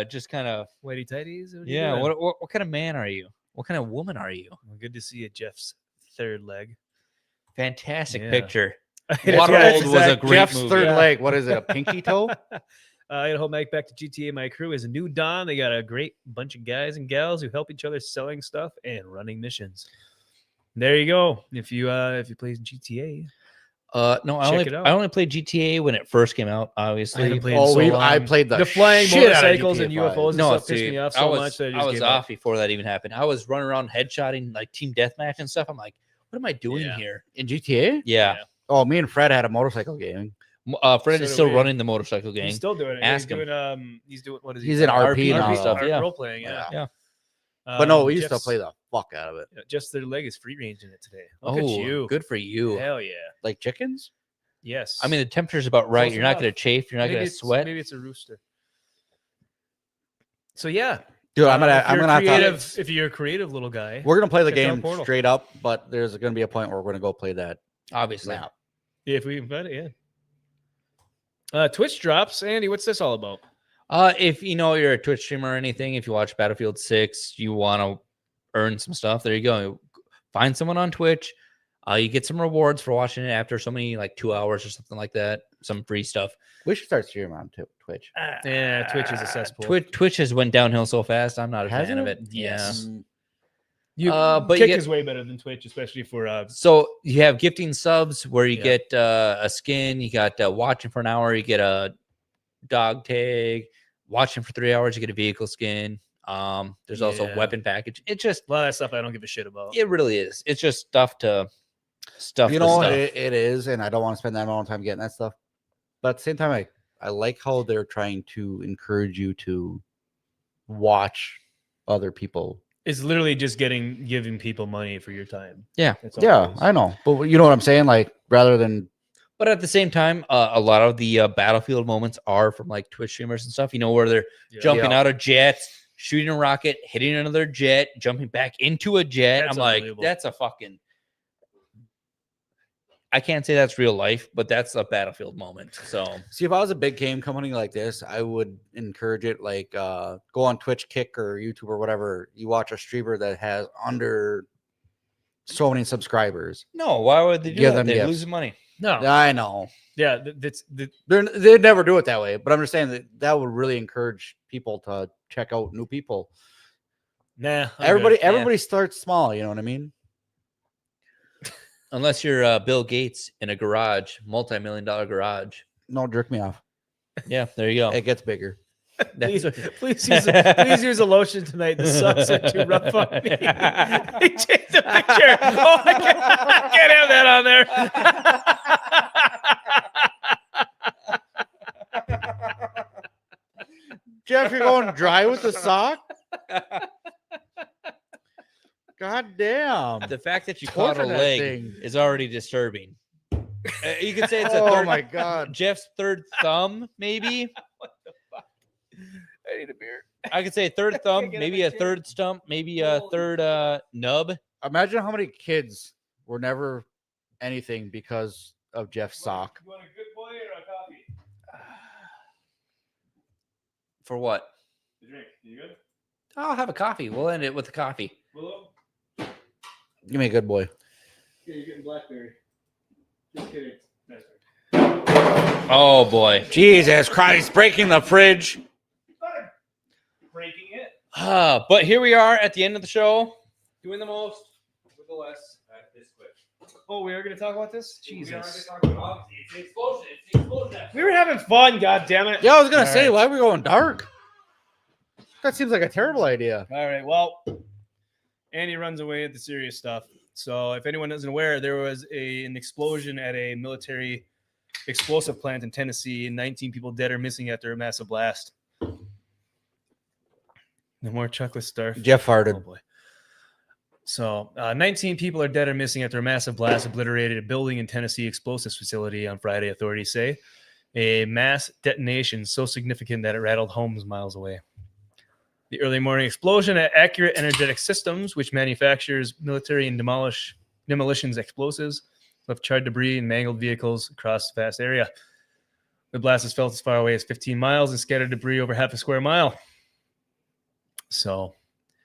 B: just kind of
D: whitey tighties?
B: Yeah. What kind of man are you? What kind of woman are you?
D: Well, good to see you, Jeff's third leg.
B: Fantastic picture.
C: Waterworld
B: was a great
C: Jeff's
B: movie.
C: third leg. What is it? A pinky toe?
D: I got to hold Mike back to GTA. My crew is a new Dawn. They got a great bunch of guys and gals who help each other selling stuff and running missions. There you go. If you play GTA,
B: no, I only played GTA when it first came out. Obviously,
C: I played the
D: flying
C: shit
D: motorcycles
C: out of
D: and
C: GTA
D: UFOs. And stuff pissed me off so much. That
B: I was off before that even happened. I was running around headshotting like team deathmatch and stuff. I'm like, what am I doing here
C: in GTA?
B: Yeah.
C: Oh, me and Fred had a motorcycle gang.
B: Fred is still running the motorcycle gang.
D: He's still doing it.
B: Ask
D: he's
B: him.
D: doing he's doing what is he?
C: He's in RP now.
B: stuff. Yeah.
D: Role playing. Yeah.
C: But no, we used to play the fuck out of it.
D: Just their leg is free range in it today. Look at you.
B: Good for you.
D: Hell yeah.
C: Like chickens?
D: Yes.
B: I mean, the temperature's about right. You're not going to chafe. You're not going to sweat.
D: Maybe it's a rooster. So yeah,
C: dude, I'm gonna have
D: to. If you're a creative little guy,
C: we're gonna play the game straight up. But there's gonna be a point where we're gonna go play that.
B: Obviously,
D: yeah, if we invite it, yeah. Twitch drops. Andy, what's this all about?
B: If you know you're a Twitch streamer or anything, if you watch Battlefield 6, you want to earn some stuff. There you go. Find someone on Twitch. You get some rewards for watching it after so many, like 2 hours or something like that. Some free stuff.
C: We should start streaming on Twitch.
D: Yeah, Twitch is a cesspool.
B: Twitch has went downhill so fast. I'm not a fan of it.
D: Yes.
B: Yeah.
D: But Kick is way better than Twitch, especially for.
B: So you have gifting subs where you get a skin. You got watching for an hour. You get a dog tag. Watching for 3 hours, you get a vehicle skin. There's also a weapon package. It's just
D: a lot of that stuff I don't give a shit about.
B: It really is. It's just stuff.
C: You know, it is, and I don't want to spend that amount of time getting that stuff. But at the same time, I like how they're trying to encourage you to watch other people.
D: It's literally just giving people money for your time.
B: Yeah.
C: Yeah, I know. But you know what I'm saying? Like, rather than.
B: But at the same time, a lot of the Battlefield moments are from like Twitch streamers and stuff, you know, where they're jumping out of jets, shooting a rocket, hitting another jet, jumping back into a jet. I'm like, that's a fucking. I can't say that's real life, but that's a Battlefield moment. So,
C: see, if I was a big game company like this, I would encourage it. Like, go on Twitch, Kick, or YouTube or whatever. You watch a streamer that has under so many subscribers.
B: No, why would they do that? They're losing money.
D: No,
C: I know.
D: Yeah,
C: they'd never do it that way. But I'm just saying that would really encourage people to check out new people.
D: Nah,
C: everybody starts small. You know what I mean?
B: Unless you're Bill Gates in a garage, multi-million-dollar garage.
C: No, jerk me off.
B: Yeah, there you go.
C: It gets bigger.
D: Please use a lotion tonight. The sucks are too rough on me. Take the picture. Oh, I can't have that on there.
C: Jeff, you're going dry with the sock? God damn.
B: The fact that you caught a leg is already disturbing. You could say it's a
C: oh my God.
B: Jeff's third thumb, maybe.
D: What the fuck? I need a beer.
B: I could say third thumb, maybe a third stump, maybe a third nub.
C: Imagine how many kids were never anything because of Jeff's sock.
D: You want a good boy or a coffee?
B: For what?
D: The drink. You good?
B: I'll have a coffee. We'll end it with a coffee.
D: Willow?
C: Give me a good boy.
D: Yeah, you're getting blackberry. Just kidding. Nice.
B: Oh boy.
C: Jesus Christ, breaking the fridge.
D: Breaking it.
B: But here we are at the end of the show. Doing the most with the less.
D: Oh, we are going to talk about this? Jesus.
B: It's the explosion. It's the explosion.
D: We were having fun, God damn it.
C: Yeah, I was going to say, why are we going dark? That seems like a terrible idea.
D: All right, well, Andy runs away at the serious stuff. So if anyone isn't aware, there was an explosion at a military explosive plant in Tennessee, and 19 people dead or missing after a massive blast. No more chocolate starf.
C: Jeff farted.
D: Oh, boy. So 19 people are dead or missing after a massive blast obliterated a building in Tennessee explosives facility on Friday, authorities say. A mass detonation so significant that it rattled homes miles away. The early morning explosion at Accurate Energetic Systems, which manufactures military and demolitions explosives, left charred debris and mangled vehicles across the vast area. The blast is felt as far away as 15 miles and scattered debris over half a square mile. So,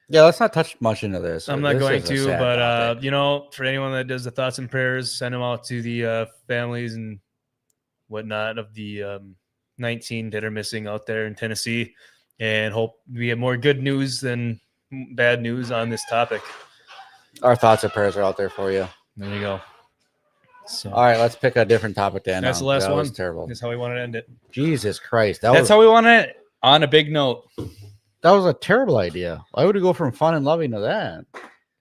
C: yeah, let's not touch much into this.
D: I'm not going to, but you know, for anyone that does the thoughts and prayers, send them out to the families and whatnot of the 19 that are missing out there in Tennessee, and hope we have more good news than bad news on this topic.
C: Our thoughts and prayers are out there for you.
D: There you go. So,
C: all right, let's pick a different topic then.
D: That's the last one.
C: Was terrible.
D: That's how we wanted to end it.
C: Jesus Christ.
B: That's how we want to on a big note.
C: That was a terrible idea. Why would we go from fun and loving to that?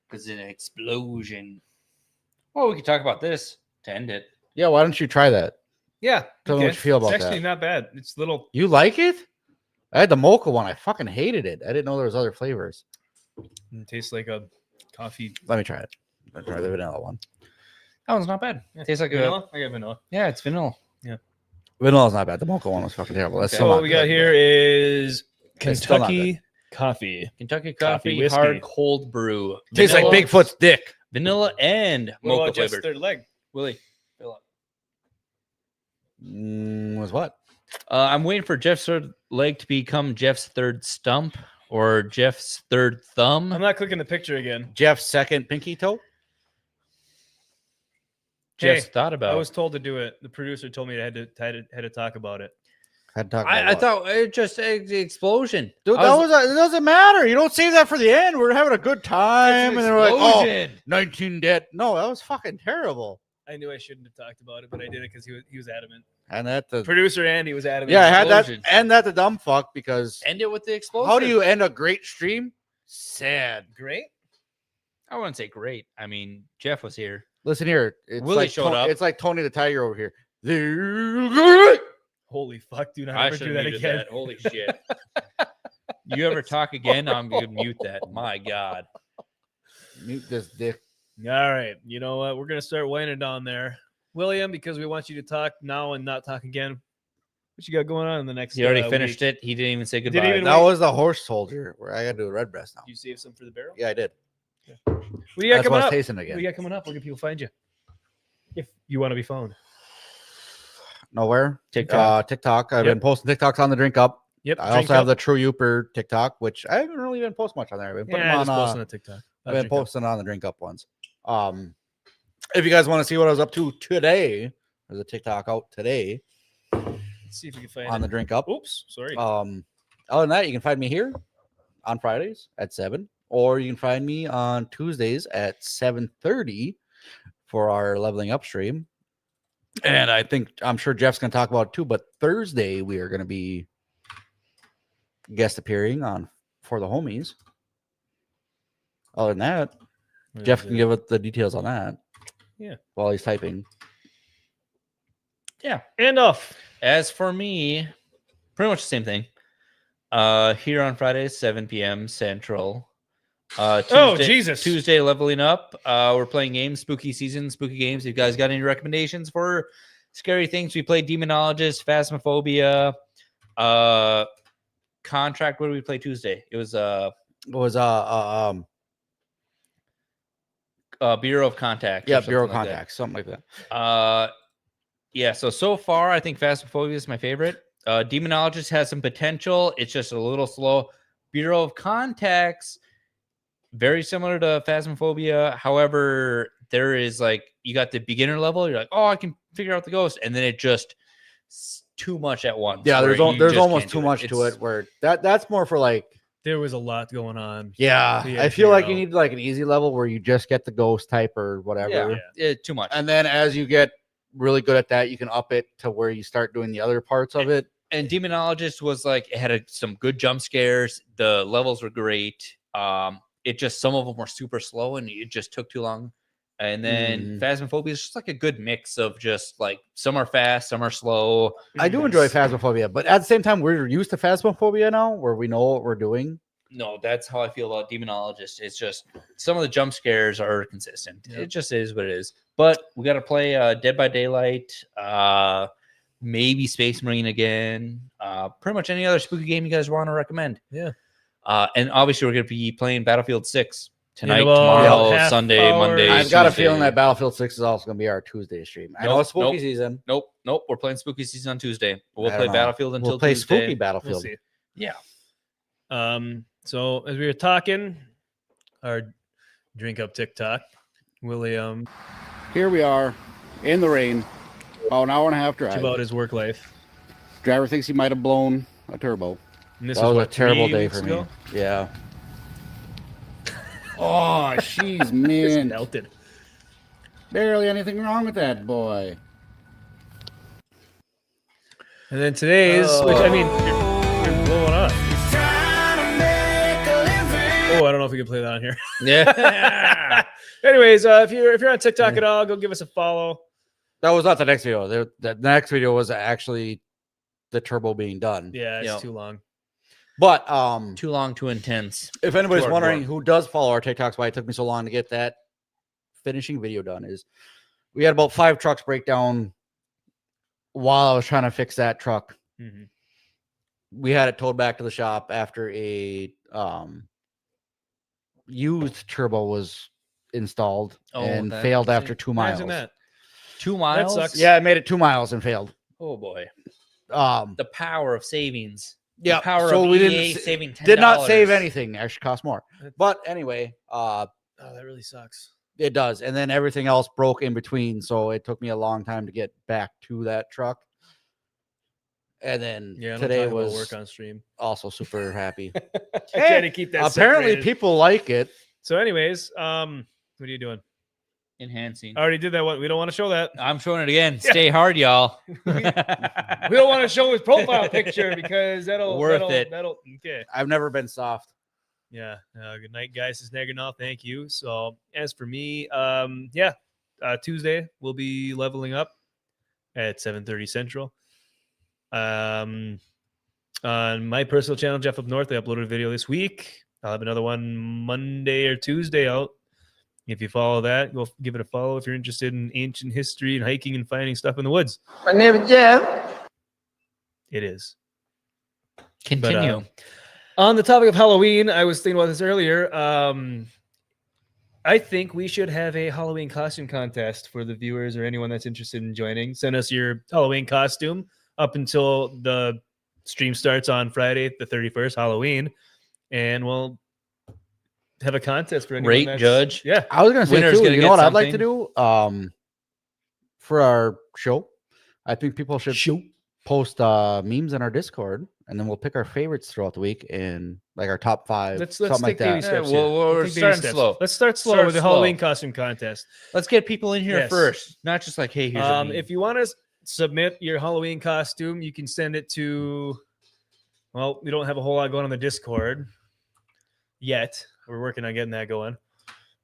B: Because an explosion. Well, we could talk about this to end it.
C: Yeah, why don't you try that?
D: Yeah.
C: Tell me what you feel about that.
D: It's actually not bad. It's little.
C: You like it? I had the mocha one. I fucking hated it. I didn't know there was other flavors.
D: It tastes like a coffee.
C: Let me try it. I'll try the vanilla one.
B: That one's not bad. It tastes like
D: vanilla. I got vanilla.
B: Yeah, it's vanilla.
D: Yeah.
C: Vanilla's not bad. The mocha one was fucking terrible. That's
D: so what we got here is Kentucky coffee.
B: Kentucky coffee hard cold brew.
C: Tastes like Bigfoot's dick.
B: Vanilla and mocha flavored.
D: Third leg.
B: Willie, fill up.
C: Was what?
B: I'm waiting for Jeff's third leg to become Jeff's third stump or Jeff's third thumb.
D: I'm not clicking the picture again.
C: Jeff's second pinky toe.
B: Jeff's thought about.
D: I was told to do it. The producer told me I had to talk about it.
B: I thought it just the explosion.
C: Dude, it doesn't matter. You don't save that for the end. We're having a good time, and they're like, "Oh, 19 dead." No, that was fucking terrible.
D: I knew I shouldn't have talked about it, but I did it because he was adamant.
C: And that the
D: producer Andy was adamant.
C: Yeah, I had that, and that the dumb fuck because
B: end it with the explosion.
C: How do you end a great stream? Sad.
D: Great.
B: I wouldn't say great. I mean, Jeff was here.
C: Listen here, it's
B: Willie
C: like
B: showed up.
C: It's like Tony the Tiger over here.
D: Holy fuck, do not
B: I
D: ever do that again.
B: That. Holy shit. You ever talk again, I'm going to mute that. My God.
C: Mute this dick.
D: All right. You know what? We're going to start winding down there. William, because we want you to talk now and not talk again. What you got going on in the next
B: He already finished it. He didn't even say goodbye.
C: That was the horse soldier where I got to do a red breast now.
D: You save some for the barrel?
C: Yeah, I did.
D: Okay. What do you got coming up?
C: Again.
D: What do you got coming up? Where can people find you? If you want to be found.
C: Nowhere.
D: TikTok.
C: I've been posting TikToks on the Drink Up.
D: Yep.
C: I also have the True Youper TikTok, which I haven't really been posting much on there. I've been putting them on
D: posting on TikTok.
C: I've been posting on the Drink Up ones. If you guys want to see what I was up to today, there's a TikTok out today.
D: Let's see if we can find
C: on the Drink Up.
D: Oops, sorry.
C: Other than that, you can find me here on Fridays at 7, or you can find me on Tuesdays at 7:30 for our leveling up stream. And I'm sure Jeff's going to talk about it too, but Thursday we are going to be guest appearing on For the Homies. Other than that, Jeff can give us the details on that.
D: Yeah.
C: While he's typing.
B: Yeah.
D: And off.
B: As for me, pretty much the same thing. Here on Fridays, 7 p.m. Central. Tuesday leveling up. We're playing games, spooky season, spooky games. If you guys got any recommendations for scary things, we played Demonologist, Phasmophobia, Contract. What did we play Tuesday? It was Bureau of Contact.
C: Yeah, Bureau of Contact, something like that.
B: Yeah, so far I think Phasmophobia is my favorite. Demonologist has some potential. It's just a little slow. Bureau of Contacts, very similar to Phasmophobia. However, there is you got the beginner level. You're like, oh, I can figure out the ghost, and then it just too much at once.
C: Yeah, there's almost too much to it. Where that's more for
D: there was a lot going on.
C: Yeah, I feel like you need an easy level where you just get the ghost type or whatever.
B: Yeah, too much.
C: And then as you get really good at that, you can up it to where you start doing the other parts of it.
B: And Demonologist was it had some good jump scares. The levels were great. It just some of them were super slow and it just took too long. And then Phasmophobia is just a good mix of just some are fast, some are slow.
C: I do enjoy Phasmophobia, but at the same time, we're used to Phasmophobia now, where we know what we're doing.
B: No, that's how I feel about Demonologist. It's just some of the jump scares are consistent. Yep. It just is what it is. But we got to play Dead by Daylight, maybe Space Marine again. Pretty much any other spooky game you guys want to recommend.
D: Yeah.
B: And obviously we're going to be playing Battlefield 6 tonight, tomorrow, Sunday, Monday.
C: I've got a feeling that Battlefield 6 is also going to be our Tuesday stream. I know it's spooky season.
B: Nope. We're playing spooky season on Tuesday. We'll play Battlefield until
C: we'll play
B: Tuesday.
C: Spooky Battlefield.
D: We'll see.
B: Yeah.
D: So as we were talking, our drink up TikTok, William.
C: Here we are in the rain, about an hour and a half drive.
D: About his work life.
C: Driver thinks he might have blown a turbo.
D: And this
C: was
D: a
C: terrible day for me. Yeah. Oh, jeez, man.
D: Melted.
C: Barely anything wrong with that boy.
D: And then today's, which I mean, you're blowing up. Oh, I don't know if we can play that on here.
B: Yeah.
D: Anyways, if you're on TikTok at all, go give us a follow.
C: That was not the next video. The next video was actually the turbo being done.
D: Yeah, it's too long.
C: But
B: too long, too intense.
C: If anybody's wondering who does follow our TikToks, why it took me so long to get that finishing video done, is we had about 5 trucks break down while I was trying to fix that truck.
D: Mm-hmm.
C: We had it towed back to the shop after a used turbo was installed and failed after 2 miles.
D: Imagine that.
B: 2 miles?
D: That sucks.
C: Yeah, it made it 2 miles and failed.
B: Oh boy.
C: The
B: power of savings.
C: Yeah,
B: the power
C: so
B: of
C: we
B: EA saving $10.
C: did not save anything. Actually cost more. But anyway,
D: that really sucks.
C: It does. And then everything else broke in between, so it took me a long time to get back to that truck. And then today was
D: work on stream.
C: Also super happy.
D: Trying to keep that
C: apparently
D: separated.
C: People like it.
D: So anyways, what are you doing?
B: Enhancing.
D: I already did that one. We don't want to show that.
B: I'm showing it again. Stay hard, y'all.
D: We don't want to show his profile picture because that'll okay.
C: I've never been soft.
D: Yeah. Good night, guys. It's Naganal. Thank you. So as for me, Tuesday we'll be leveling up at 7:30 Central. On my personal channel, Jeff Up North, I uploaded a video this week. I'll have another one Monday or Tuesday out. If you follow that, go give it a follow if you're interested in ancient history and hiking and finding stuff in the woods.
J: My name is Jeff.
D: It is.
B: Continue.
D: But, on the topic of Halloween, I was thinking about this earlier. I think we should have a Halloween costume contest for the viewers or anyone that's interested in joining. Send us your Halloween costume up until the stream starts on Friday, the 31st, Halloween, and we'll have a contest for anyone.
B: Rate, judge.
D: Yeah.
C: I was going to say, too, you know what I'd like to do for our show? I think people should post memes in our Discord and then we'll pick our favorites throughout the week and like our top 5,
D: Let's
C: something like
D: take baby
C: that.
D: steps.
B: We're
D: Take baby
B: starting
D: steps.
B: slow.
D: Let's start slow with the Halloween costume contest.
B: Let's get people in here
D: Yes.
B: first, not just like, hey, here's a meme.
D: If you want to submit your Halloween costume, you can send it to. Well, we don't have a whole lot going on the Discord yet. We're working on getting that going.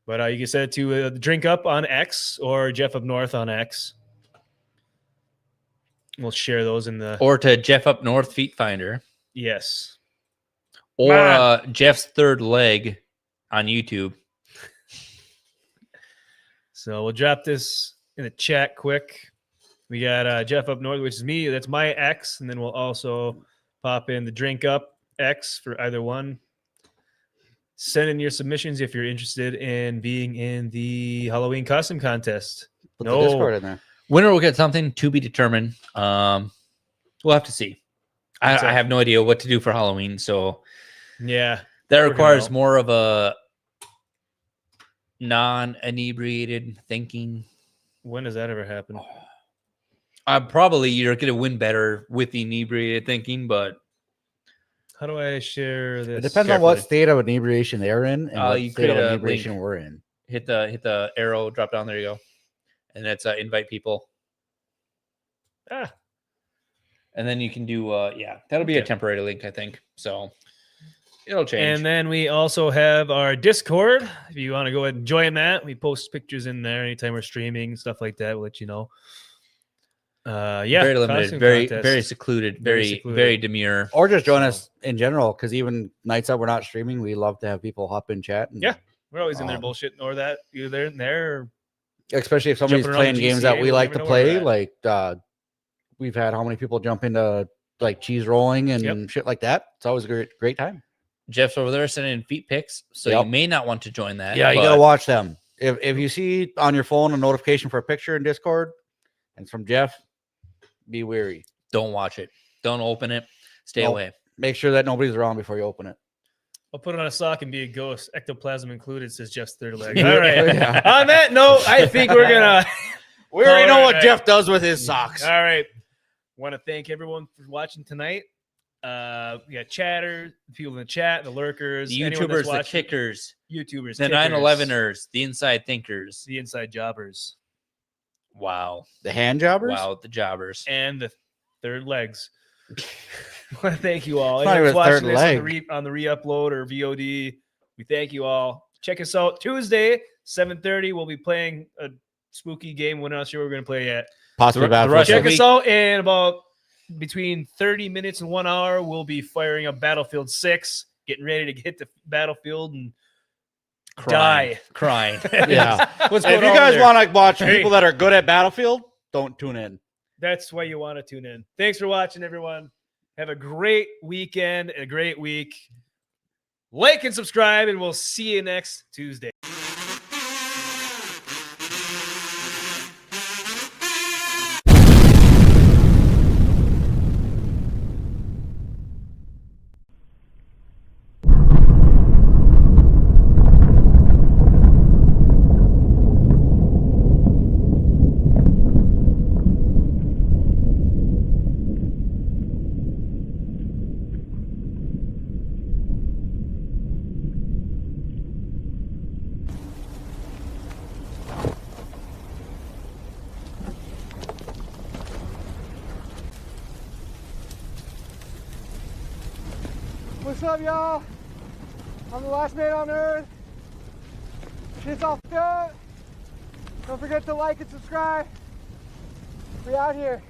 D: But you can send it to Drink Up on X or Jeff Up North on X. We'll share those in the.
B: Or to Jeff Up North Feet Finder.
D: Yes.
B: Or Jeff's Third Leg on YouTube.
D: So we'll drop this in the chat quick. We got Jeff Up North, which is me. That's my X. And then we'll also pop in the Drink Up X for either one. Send in your submissions if you're interested in being in the Halloween costume contest.
C: Put the Discord in there.
B: Winner will get something to be determined. We'll have to see. I have no idea what to do for Halloween, so
D: yeah,
B: that requires more of a non-inebriated thinking.
D: When does that ever happen?
B: Probably you're going to win better with the inebriated thinking, but
D: how do I share this?
C: It depends on what state of inebriation they're in and what
B: you
C: state of
B: create a
C: inebriation
B: link.
C: we're in.
B: Hit the arrow, drop down. There you go, and that's invite people. And then you can do that'll be a temporary link, I think. So it'll change.
D: And then we also have our Discord. If you want to go ahead and join that, we post pictures in there anytime we're streaming, stuff like that. We'll let you know.
B: Very limited, very secluded, very demure.
C: Or just join us in general, because even nights that we're not streaming, we love to have people hop in chat. And,
D: we're always in there bullshitting or that either in there. Or
C: especially if somebody's playing games that we like to play, like we've had how many people jump into like cheese rolling and shit like that. It's always a great time.
B: Jeff's over there sending in feet pics, so you may not want to join that.
C: Yeah, you gotta watch them. If you see on your phone a notification for a picture in Discord and it's from Jeff, be wary.
B: Don't watch it. Don't open it. Stay away.
C: Make sure that nobody's around before you open it.
D: I'll put it on a sock and be a ghost. Ectoplasm included, says Jeff's third leg. All right. On that note, I think we're gonna.
C: We already know what Jeff does with his socks.
D: All right. Want to thank everyone for watching tonight. We got chatters, people in the chat, the lurkers,
B: the YouTubers, the kickers,
D: YouTubers,
B: the 9/11ers, the inside thinkers,
D: the inside jobbers.
B: Wow.
C: The hand jobbers?
B: Wow, the jobbers.
D: And the third legs. I want to thank you all.
C: It's not even a third
D: this
C: leg.
D: on the re-upload or VOD. We thank you all. Check us out Tuesday, 7:30. We'll be playing a spooky game. We're not sure what we're going to play yet.
C: Possibly Battlefield.
D: Check us out in about between 30 minutes and 1 hour. We'll be firing up Battlefield 6, getting ready to hit the battlefield and
B: crying.
C: Yeah.
D: What's
C: if
D: going
C: you
D: on
C: guys
D: there?
C: want to watch people that are good at Battlefield, don't tune in.
D: That's why you want to tune in. Thanks for watching, everyone. Have a great weekend, a great week. Like and subscribe, and we'll see you next Tuesday.
L: What's up, y'all? I'm the last man on earth. Shit's all good. Don't forget to like and subscribe. We out here.